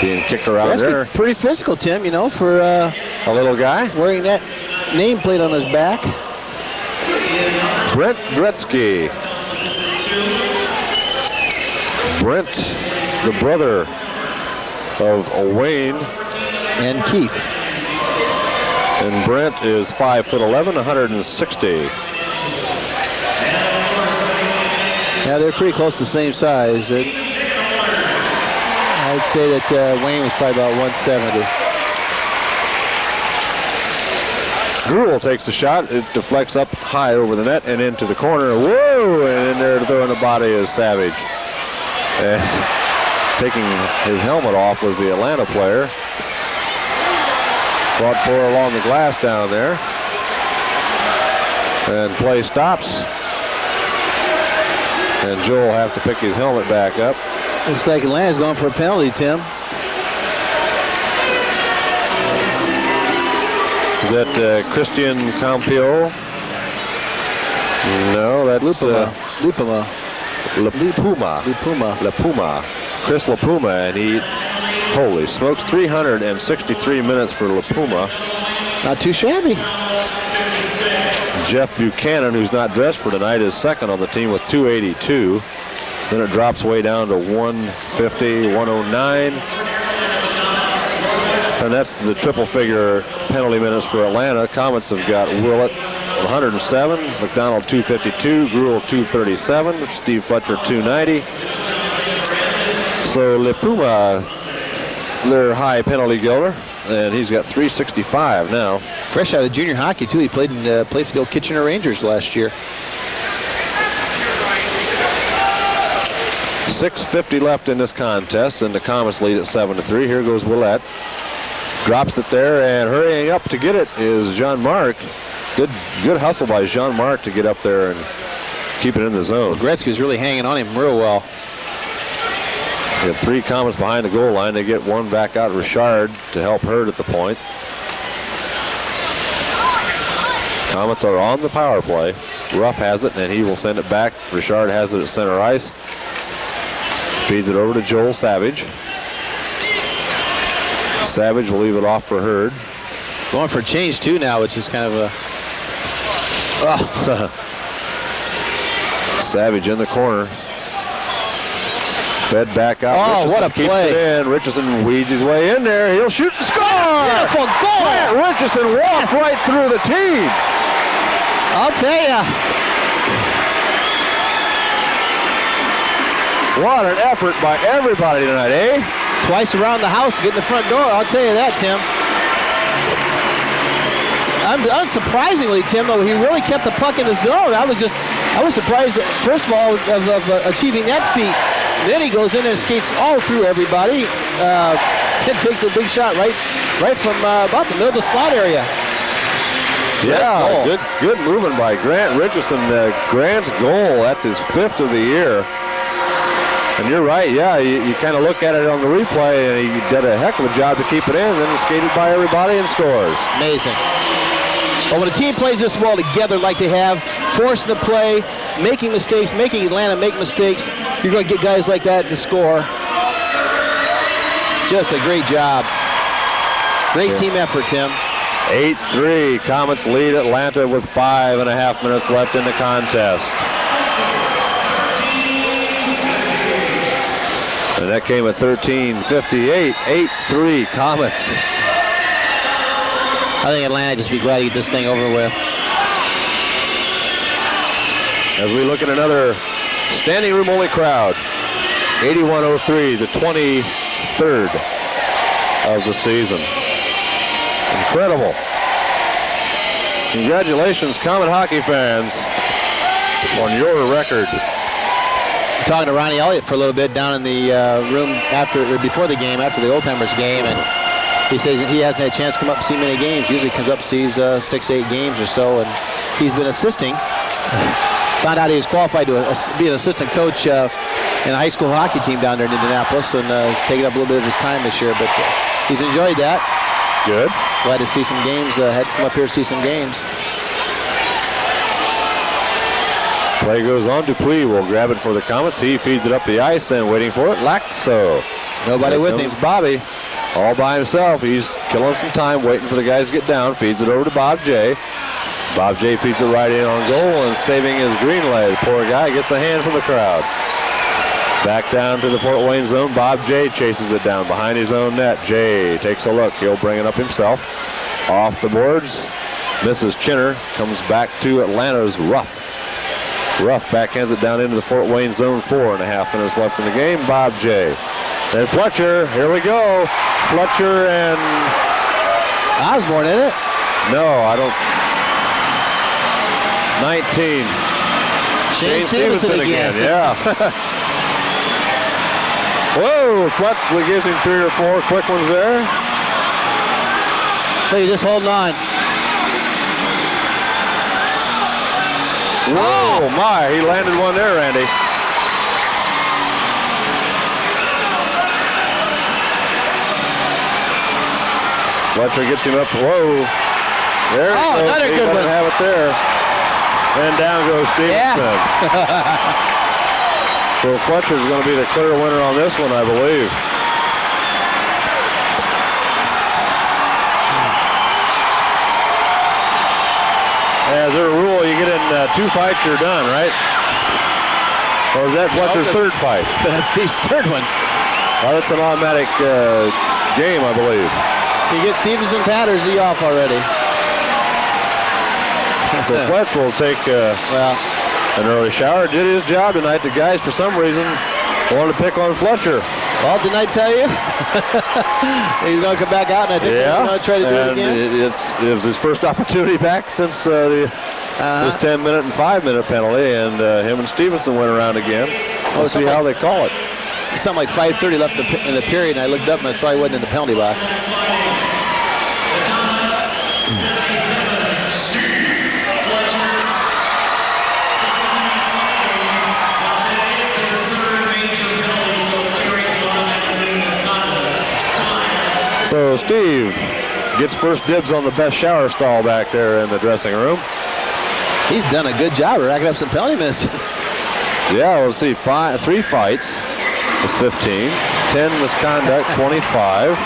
Speaker 1: Being kicked around
Speaker 2: Gretzky,
Speaker 1: there.
Speaker 2: pretty physical, Tim, you know, for
Speaker 1: a little guy.
Speaker 2: Wearing that nameplate on his back.
Speaker 1: Brent Gretzky. Brent, the brother of Wayne
Speaker 2: and Keith.
Speaker 1: And Brent is 5'11", 160.
Speaker 2: Yeah, they're pretty close to the same size. I'd say that Wayne was probably about 170.
Speaker 1: Gruhl takes the shot. It deflects up high over the net and into the corner. Whoa! And in there throwing the body is Savage. And taking his helmet off was the Atlanta player. Fought for along the glass down there. And play stops. And Joel will have to pick his helmet back up.
Speaker 2: Looks like Atlanta's going for a penalty, Tim.
Speaker 1: Is that Christian Campio? No, that's
Speaker 2: Lupuma.
Speaker 1: Lapuma. Chris Lapuma, and he, holy smokes, 363 minutes for Lapuma.
Speaker 2: Not too shabby.
Speaker 1: Jeff Buchanan, who's not dressed for tonight, is second on the team with 282. Then it drops way down to 150, 109. And that's the triple figure penalty minutes for Atlanta. Komets have got Willett 107, McDonald 252, Gruhl 237, Steve Fletcher 290. So Lapuma, their high penalty killer, and he's got 365 now.
Speaker 2: Fresh out of junior hockey too. He played for the old Kitchener Rangers last year.
Speaker 1: 6:50 left in this contest, and the Komets lead at 7-3. Here goes Willett. Drops it there, and hurrying up to get it is Jean-Marc. Good hustle by Jean-Marc to get up there and keep it in the zone.
Speaker 2: Gretzky's really hanging on him real well.
Speaker 1: We got 3 Komets behind the goal line. They get one back out, Richard, to help Hurd at the point. Komets are on the power play. Ruff has it, and he will send it back. Richard has it at center ice. Feeds it over to Joel Savage. Savage will leave it off for Hurd.
Speaker 2: Going for a change too now, which is kind of a... Oh.
Speaker 1: Savage in the corner. Fed back out.
Speaker 2: Oh,
Speaker 1: Richison
Speaker 2: what a play.
Speaker 1: Keeps it in. Richison weeds his way in there. He'll shoot and score!
Speaker 2: Beautiful goal!
Speaker 1: Richison walked right through the team.
Speaker 2: I'll tell ya.
Speaker 1: What an effort by everybody tonight, eh?
Speaker 2: Twice around the house to get in the front door. I'll tell you that, Tim. Unsurprisingly, Tim, though, he really kept the puck in the zone. I was surprised, first of all, of achieving that feat. Then he goes in and skates all through everybody. And takes a big shot right from about the middle of the slot area.
Speaker 1: Yeah, good movement by Grant Richison. Grant's goal, that's his 5th of the year. And you're right, yeah, you kind of look at it on the replay, and he did a heck of a job to keep it in, and then he skated by everybody and scores.
Speaker 2: Amazing. Well, when a team plays this well together like they have, forcing the play, making mistakes, making Atlanta make mistakes, you're going to get guys like that to score. Just a great job. Great team effort, Tim.
Speaker 1: 8-3. Komets lead Atlanta with 5.5 minutes left in the contest. And that came at 13:58. 8-3 Komets.
Speaker 2: I think Atlanta just be glad to get this thing over with.
Speaker 1: As we look at another standing room only crowd. 81-03, the 23rd of the season. Incredible. Congratulations, Komet hockey fans, on your record.
Speaker 2: I'm talking to Ronnie Elliott for a little bit down in the room before the game, after the Old Timers game, and he says he hasn't had a chance to come up and see many games. Usually comes up and sees 6-8 games or so, and he's been assisting. Found out he was qualified to be an assistant coach in a high school hockey team down there in Indianapolis, and has taken up a little bit of his time this year, but he's enjoyed that.
Speaker 1: Good.
Speaker 2: Glad to see some games. Had to come up here to see some games.
Speaker 1: Play goes on. Dupuis will grab it for the Komets. He feeds it up the ice, and waiting for it, Lakso.
Speaker 2: Nobody with him.
Speaker 1: Bobby, all by himself. He's killing some time, waiting for the guys to get down. Feeds it over to Bob J. Bob J feeds it right in on goal, and saving his green leg. Poor guy gets a hand from the crowd. Back down to the Fort Wayne zone. Bob J chases it down behind his own net. J takes a look. He'll bring it up himself. Off the boards. Misses Chinner. Comes back to Atlanta's Ruff. Ruff backhands it down into the Fort Wayne zone. 4.5 minutes left in the game. Bob J. And Fletcher. Here we go. Fletcher and
Speaker 2: Osborne, isn't it?
Speaker 1: No, I don't. 19.
Speaker 2: Shane Stevenson again.
Speaker 1: Yeah. Whoa, Fletcher gives him 3 or 4 quick ones there.
Speaker 2: So he's just holding on.
Speaker 1: Whoa, my, he landed one there, Randy. Fletcher gets him up. Whoa. There he goes.
Speaker 2: Another good one.
Speaker 1: Have it there. And down goes Stevenson.
Speaker 2: Yeah.
Speaker 1: So Fletcher's going to be the clear winner on this one, I believe. As a rule, you get in 2 fights, you're done, right? Or is that Fletcher's 3rd fight?
Speaker 2: That's Steve's 3rd one.
Speaker 1: Well, that's an automatic game, I believe.
Speaker 2: You get Stevenson Patter's off already.
Speaker 1: So Fletcher will take an early shower. Did his job tonight. The guys, for some reason, wanted to pick on Fletcher.
Speaker 2: Well, didn't I tell you? He's going to come back out, and I think he's going to try to do it again.
Speaker 1: It was his first opportunity back since this 10-minute and 5-minute penalty, and him and Stevenson went around again. We'll see how they call it.
Speaker 2: Something like 5:30 left in the period, and I looked up and I saw he wasn't in the penalty box.
Speaker 1: So Steve gets first dibs on the best shower stall back there in the dressing room.
Speaker 2: He's done a good job of racking up some penalty minutes.
Speaker 1: Yeah, we'll see. 3 fights. It's 15. 10 misconduct, 25.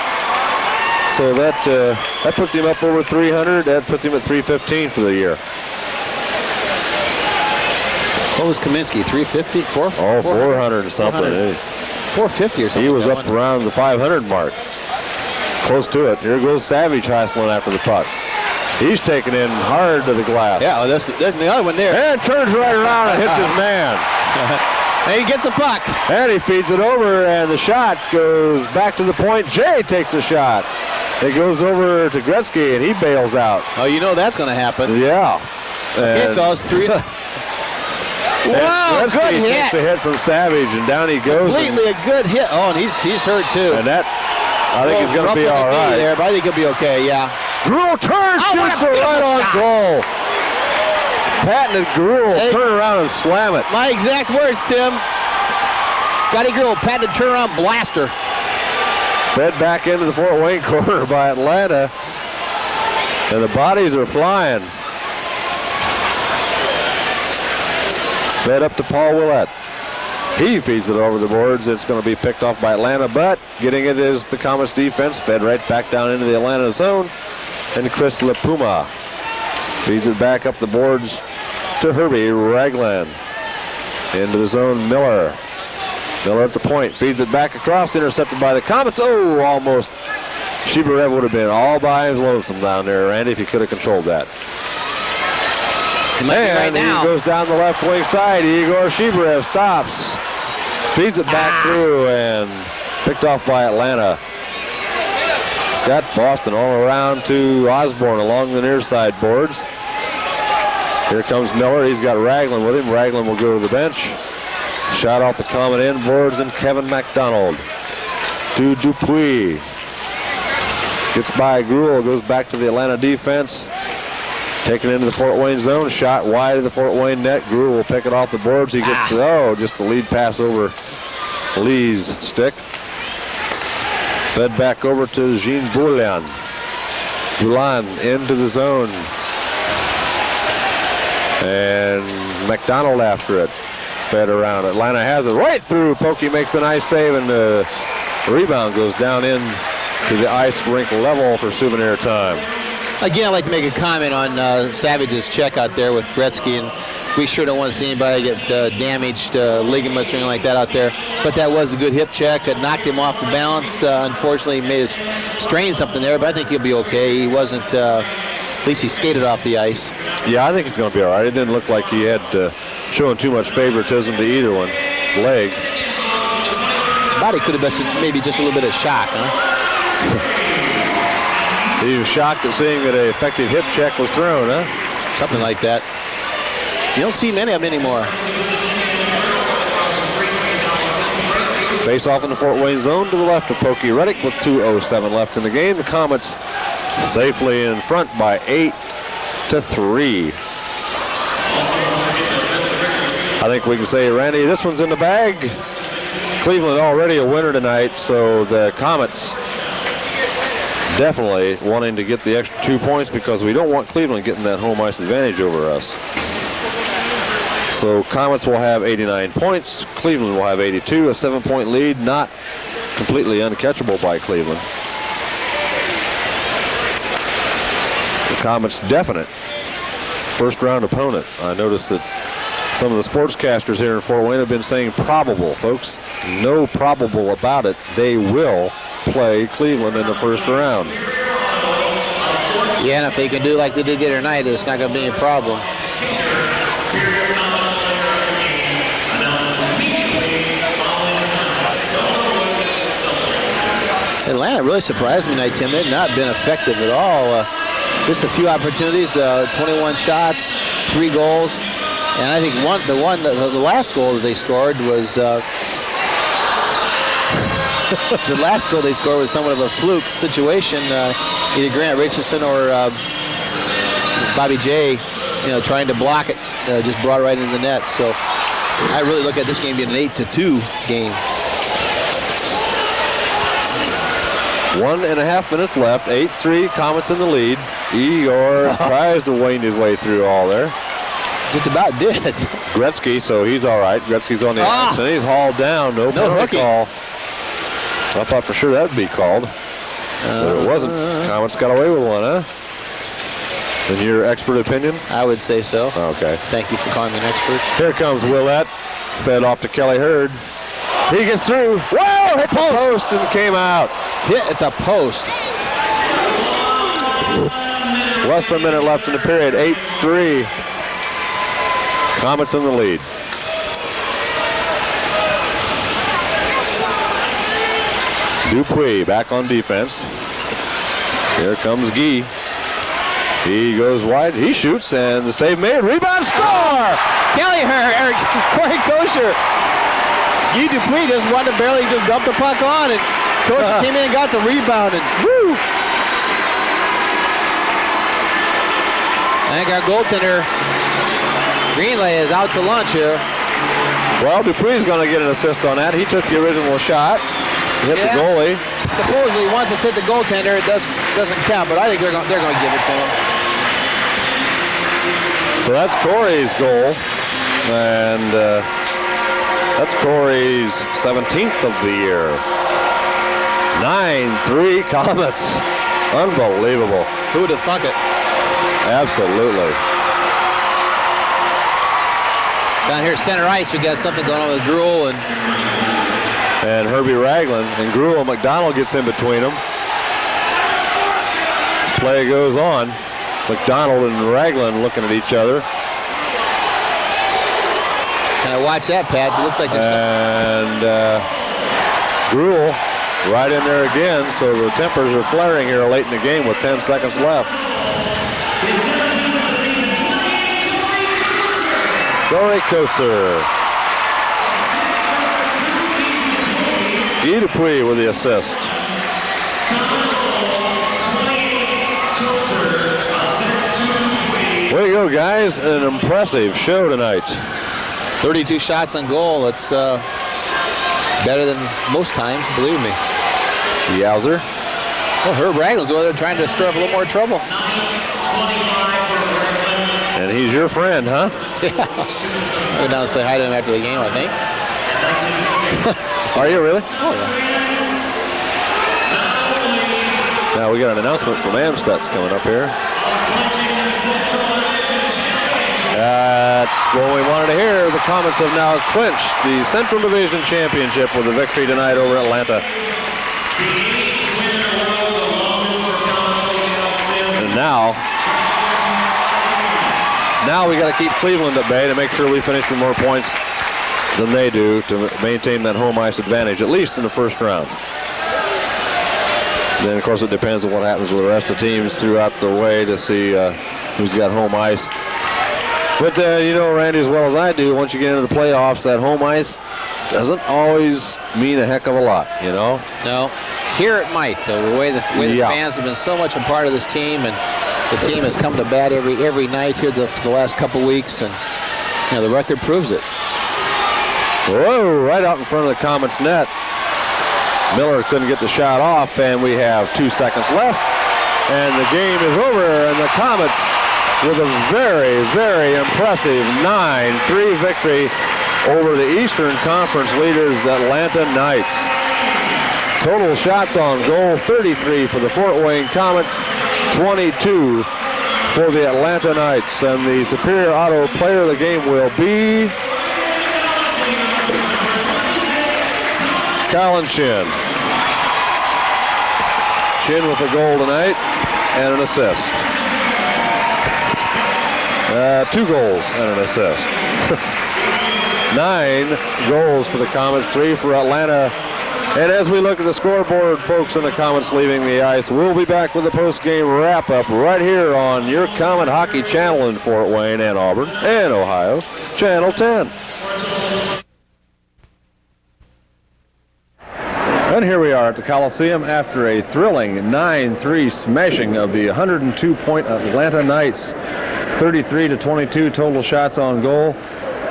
Speaker 1: So that puts him up over 300. That puts him at 315 for the year.
Speaker 2: What was Kaminsky? 350?
Speaker 1: 400 or something.
Speaker 2: 450 or something.
Speaker 1: He was up around the 500 mark. Close to it. Here goes Savage hustling after the puck. He's taken in hard to the glass.
Speaker 2: Yeah, there's the other one there.
Speaker 1: And turns right around and hits his man.
Speaker 2: And he gets a puck.
Speaker 1: And he feeds it over, and the shot goes back to the point. Jay takes a shot. It goes over to Gretzky, and he bails out.
Speaker 2: Oh, you know that's going to happen.
Speaker 1: Yeah.
Speaker 2: Okay, fellas, 3. Wow,
Speaker 1: Gretzky
Speaker 2: good hit.
Speaker 1: takes a hit from Savage, and down he goes.
Speaker 2: Completely a good hit. Oh, and he's hurt, too.
Speaker 1: And that, I think he's going to be all right.
Speaker 2: There, but I think he'll be okay, yeah.
Speaker 1: Gruhl turns, shoots it right on goal. Patton and Gruhl turn around and slam it.
Speaker 2: My exact words, Tim. Scotty Gruhl, Patton turn around blaster.
Speaker 1: Fed back into the Fort Wayne corner by Atlanta. And the bodies are flying. Fed up to Paul Willett. He feeds it over the boards. It's going to be picked off by Atlanta, but getting it is the Komets defense. Fed right back down into the Atlanta zone. and Chris LaPuma. Feeds it back up the boards to Herbie Ragland. Into the zone, Miller. Miller at the point, feeds it back across, intercepted by the Komets. Oh, almost. Chibriev would have been all by his lonesome down there, Randy, if he could have controlled that.
Speaker 2: And right now.
Speaker 1: He goes down the left wing side. Igor Chibriev stops. Feeds it back through and picked off by Atlanta. Scott Boston all around to Osborne along the near side boards. Here comes Miller. He's got Ragland with him. Ragland will go to the bench. Shot off the Comet end boards, and Kevin McDonald to Dupuis. Gets by Gruhl, goes back to the Atlanta defense. Taken into the Fort Wayne zone, shot wide of the Fort Wayne net. Gruhl will pick it off the boards. He gets, just the lead pass over Lee's stick. Fed back over to Jean Boulan. Boulan into the zone. And McDonald after it. Fed around. Atlanta has it right through. Pokey makes a nice save, and the rebound goes down in to the ice rink level for souvenir time.
Speaker 2: Again, I'd like to make a comment on Savage's check out there with Gretzky, and we sure don't want to see anybody get damaged ligaments or anything like that out there. But that was a good hip check. It knocked him off the balance. Unfortunately, he may have strained something there, but I think he'll be okay. He wasn't, at least he skated off the ice.
Speaker 1: Yeah, I think it's going to be all right. It didn't look like he had shown too much favoritism to either one leg.
Speaker 2: Body could have been maybe just a little bit of shock, huh?
Speaker 1: He was shocked at seeing that an effective hip check was thrown, huh?
Speaker 2: Something like that. You don't see many of them anymore.
Speaker 1: Face off in the Fort Wayne zone to the left of Pokey Reddick with 2:07 left in the game. The Komets safely in front by 8-3. I think we can say, Randy, this one's in the bag. Cleveland already a winner tonight, so the Komets definitely wanting to get the extra 2 points because we don't want Cleveland getting that home ice advantage over us. So Komets will have 89 points. Cleveland will have 82, a 7-point lead, not completely uncatchable by Cleveland. The Komets' definite first-round opponent. I noticed that some of the sportscasters here in Fort Wayne have been saying probable, folks. No probable about it. They will play Cleveland in the first round.
Speaker 2: Yeah, and if they can do like they did the other night, it's not going to be a problem. Atlanta really surprised me tonight, Tim. They've not been effective at all. Just a few opportunities, 21 shots, 3 goals. And I think the last goal that they scored was the last goal they scored was somewhat of a fluke situation. Either Grant Richison or Bobby J, trying to block it, just brought it right into the net. So I really look at this game being an 8-2 game.
Speaker 1: 1.5 minutes left. 8-3. Komets in the lead. Igor tries to wind his way through all there.
Speaker 2: Just about did.
Speaker 1: Gretzky, so he's all right. Gretzky's on the ice, and he's hauled down. No penalty call. I thought for sure that would be called, but it wasn't. Komets got away with one, huh? In your expert opinion?
Speaker 2: I would say so.
Speaker 1: Okay.
Speaker 2: Thank you for calling me an expert.
Speaker 1: Here comes Willett. Fed off to Kelly Hurd. He gets through. Whoa! Hit the post and came out.
Speaker 2: Hit at the post.
Speaker 1: Less than a minute left in the period. 8-3. Komets in the lead. Dupuis back on defense. Here comes Guy. He goes wide. He shoots, and the save made. Rebound, score!
Speaker 2: Kelly Hurd, Corey Kocur. Guy Dupuis just wanted to barely just dump the puck on, and Kocur came in and got the rebound, and woo! I think our goaltender, Greenlay, is out to lunch here.
Speaker 1: Well, Dupuis is going to get an assist on that. He took the original shot. Hit the goalie.
Speaker 2: Supposedly, once it's hit the goaltender, it doesn't count, but I think they're going to give it to him.
Speaker 1: So that's Corey's goal, and that's Corey's 17th of the year. 9-3 Komets Unbelievable.
Speaker 2: Who would have thunk it?
Speaker 1: Absolutely.
Speaker 2: Down here at center ice, we got something going on with Gruhl
Speaker 1: and Herbie Ragland. And Gruhl and McDonald gets in between them. Play goes on. McDonald and Ragland looking at each other.
Speaker 2: Kind of watch that, Pat. It looks like there's
Speaker 1: Gruhl right in there again, so the tempers are flaring here late in the game with 10 seconds left. Corey Kocur. Dupuis with the assist. Way to go, guys. An impressive show tonight.
Speaker 2: 32 shots on goal. It's better than most times, believe me.
Speaker 1: Yowzer.
Speaker 2: Well, Herb Ragland's over there trying to stir up a little more trouble.
Speaker 1: And he's your friend, huh?
Speaker 2: Yeah. Go down and say hi to him after the game, I think.
Speaker 1: Are you really?
Speaker 2: Oh, yeah.
Speaker 1: Now we got an announcement from Amstutz coming up here. That's what we wanted to hear. The Komets have now clinched the Central Division Championship with a victory tonight over Atlanta. And now we got to keep Cleveland at bay to make sure we finish with more points than they do to maintain that home ice advantage, at least in the first round. Then, of course, it depends on what happens with the rest of the teams throughout the way to see who's got home ice. But you know, Randy, as well as I do, once you get into the playoffs, that home ice doesn't always mean a heck of a lot, you know?
Speaker 2: No. Here it might, though. The way the fans have been so much a part of this team, and the team has come to bat every night here the last couple weeks, and you know, the record proves it.
Speaker 1: Whoa, right out in front of the Komets net. Miller couldn't get the shot off, and we have 2 seconds left, and the game is over, and the Komets with a very, very impressive 9-3 victory over the Eastern Conference leaders, Atlanta Knights. Total shots on goal, 33 for the Fort Wayne Komets, 22 for the Atlanta Knights. And the Superior Auto player of the game will be Colin Shin. Shin with the goal tonight and an assist. 2 goals and an assist. 9 goals for the Komets, 3 for Atlanta. And as we look at the scoreboard, folks, and the Komets leaving the ice, we'll be back with the post-game wrap-up right here on your Komet Hockey Channel in Fort Wayne and Auburn and Ohio, Channel 10. And here we are at the Coliseum after a thrilling 9-3 smashing of the 102-point Atlanta Knights. 33-22 total shots on goal.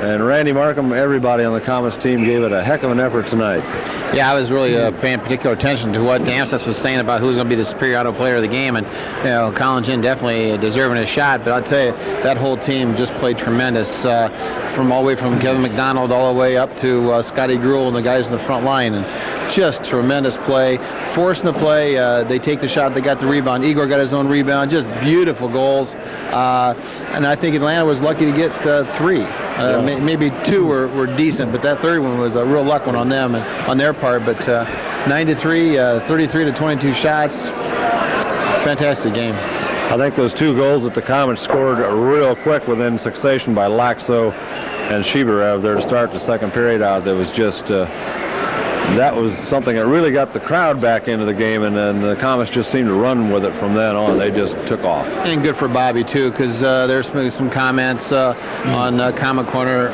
Speaker 1: And Randy Markham, everybody on the Komets team gave it a heck of an effort tonight.
Speaker 2: Yeah, I was really paying particular attention to what Amstutz was saying about who's going to be the Superior Auto player of the game. And, you know, Colin Ginn definitely deserving a shot. But I'll tell you, that whole team just played tremendous. From all the way from Kevin McDonald all the way up to Scotty Gruhl and the guys in the front line. And just tremendous play. Forcing the play. They take the shot. They got the rebound. Igor got his own rebound. Just beautiful goals. And I think Atlanta was lucky to get 3. Maybe 2 were decent, but that third one was a real luck one on them and on their part. But 9-3, 33-22 shots. Fantastic game.
Speaker 1: I think those 2 goals that the Komets scored real quick within succession by Lakso and Chibriev there to start the second period out, that was just that was something that really got the crowd back into the game, and then the Komets just seemed to run with it from then on. They just took off.
Speaker 2: And good for Bobby, too, because there's some comments on Comic Corner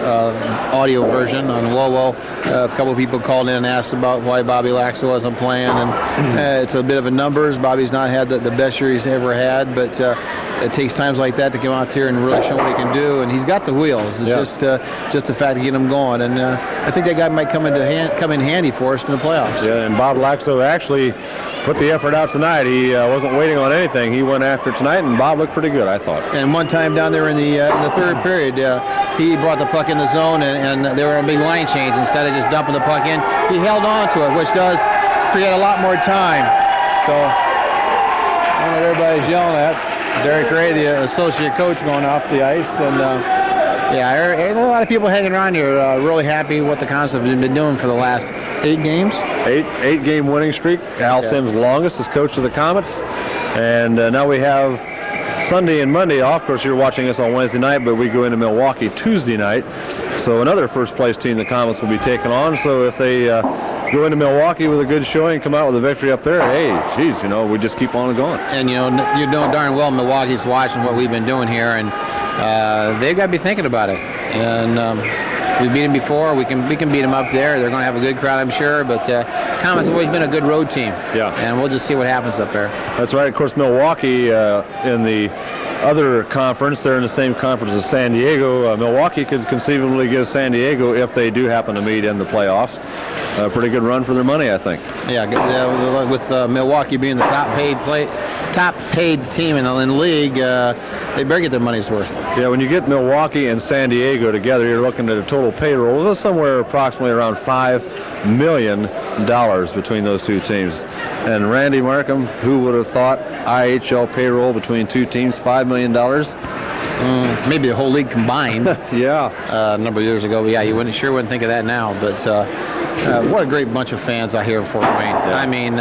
Speaker 2: audio version on WoWo. A couple people called in and asked about why Bobby Lakso wasn't playing, and it's a bit of a numbers. Bobby's not had the best year he's ever had, but it takes times like that to come out here and really show what he can do, and he's got the wheels. It's just the fact to get him going, and I think that guy might come in handy for us in the playoffs.
Speaker 1: Yeah, and Bob Lakso actually put the effort out tonight. He wasn't waiting on anything. He went after tonight, and Bob looked pretty good, I thought.
Speaker 2: And one time down there in the third period, he brought the puck in the zone, and they were a big line change. Instead of just dumping the puck in, he held on to it, which does create a lot more time. So,
Speaker 10: everybody's yelling at. Derek Ray, the associate coach, going off the ice. And, yeah, there are a lot of people hanging around here really happy what the Comets have been doing for the last 8 games.
Speaker 1: Eight-game winning streak. Al Sims' longest as coach of the Comets. And now we have Sunday and Monday off. Of course, you're watching us on Wednesday night, but we go into Milwaukee Tuesday night. So another first-place team the Comets will be taking on. So if they go into Milwaukee with a good showing, come out with a victory up there, hey, geez, we just keep on going.
Speaker 2: And, you know darn well Milwaukee's watching what we've been doing here, and they've got to be thinking about it. And we beat them before. We can beat them up there. They're going to have a good crowd, I'm sure. But Comets have always been a good road team.
Speaker 1: Yeah.
Speaker 2: And we'll just see what happens up there.
Speaker 1: That's right. Of course, Milwaukee in the other conference, they're in the same conference as San Diego. Milwaukee could conceivably give San Diego, if they do happen to meet in the playoffs, a pretty good run for their money, I think.
Speaker 2: Yeah, with Milwaukee being the top paid team in the league, they better get their money's worth.
Speaker 1: Yeah, when you get Milwaukee and San Diego together, you're looking at a total payroll of somewhere approximately around $5 million between those two teams. And Randy Markham, who would have thought IHL payroll between two teams, $5 million?
Speaker 2: Maybe the whole league combined.
Speaker 1: Yeah.
Speaker 2: A number of years ago. But yeah, you wouldn't think of that now. But what a great bunch of fans out here in Fort Wayne. Yeah. I mean,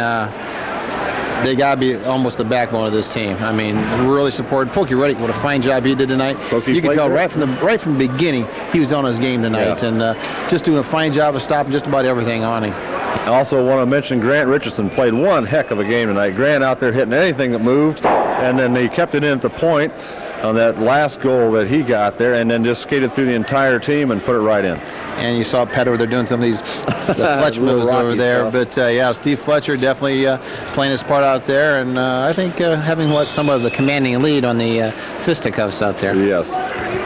Speaker 2: they got to be almost the backbone of this team. I mean, really supported. Reddick, what a fine job he did tonight. You can tell right from the beginning he was on his game tonight, and just doing a fine job of stopping just about everything on him.
Speaker 1: I also want to mention Grant Richison played one heck of a game tonight. Grant out there hitting anything that moved, and then he kept it in at the point on that last goal that he got there, and then just skated through the entire team and put it right in.
Speaker 2: And you saw Petto, they're doing some of these Fletcher moves over there. Stuff. But yeah, Steve Fletcher definitely playing his part out there, and I think having some of the commanding lead on the fisticuffs out there.
Speaker 1: Yes.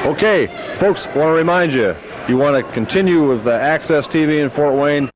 Speaker 1: Okay, folks, want to remind you, you want to continue with Access TV in Fort Wayne,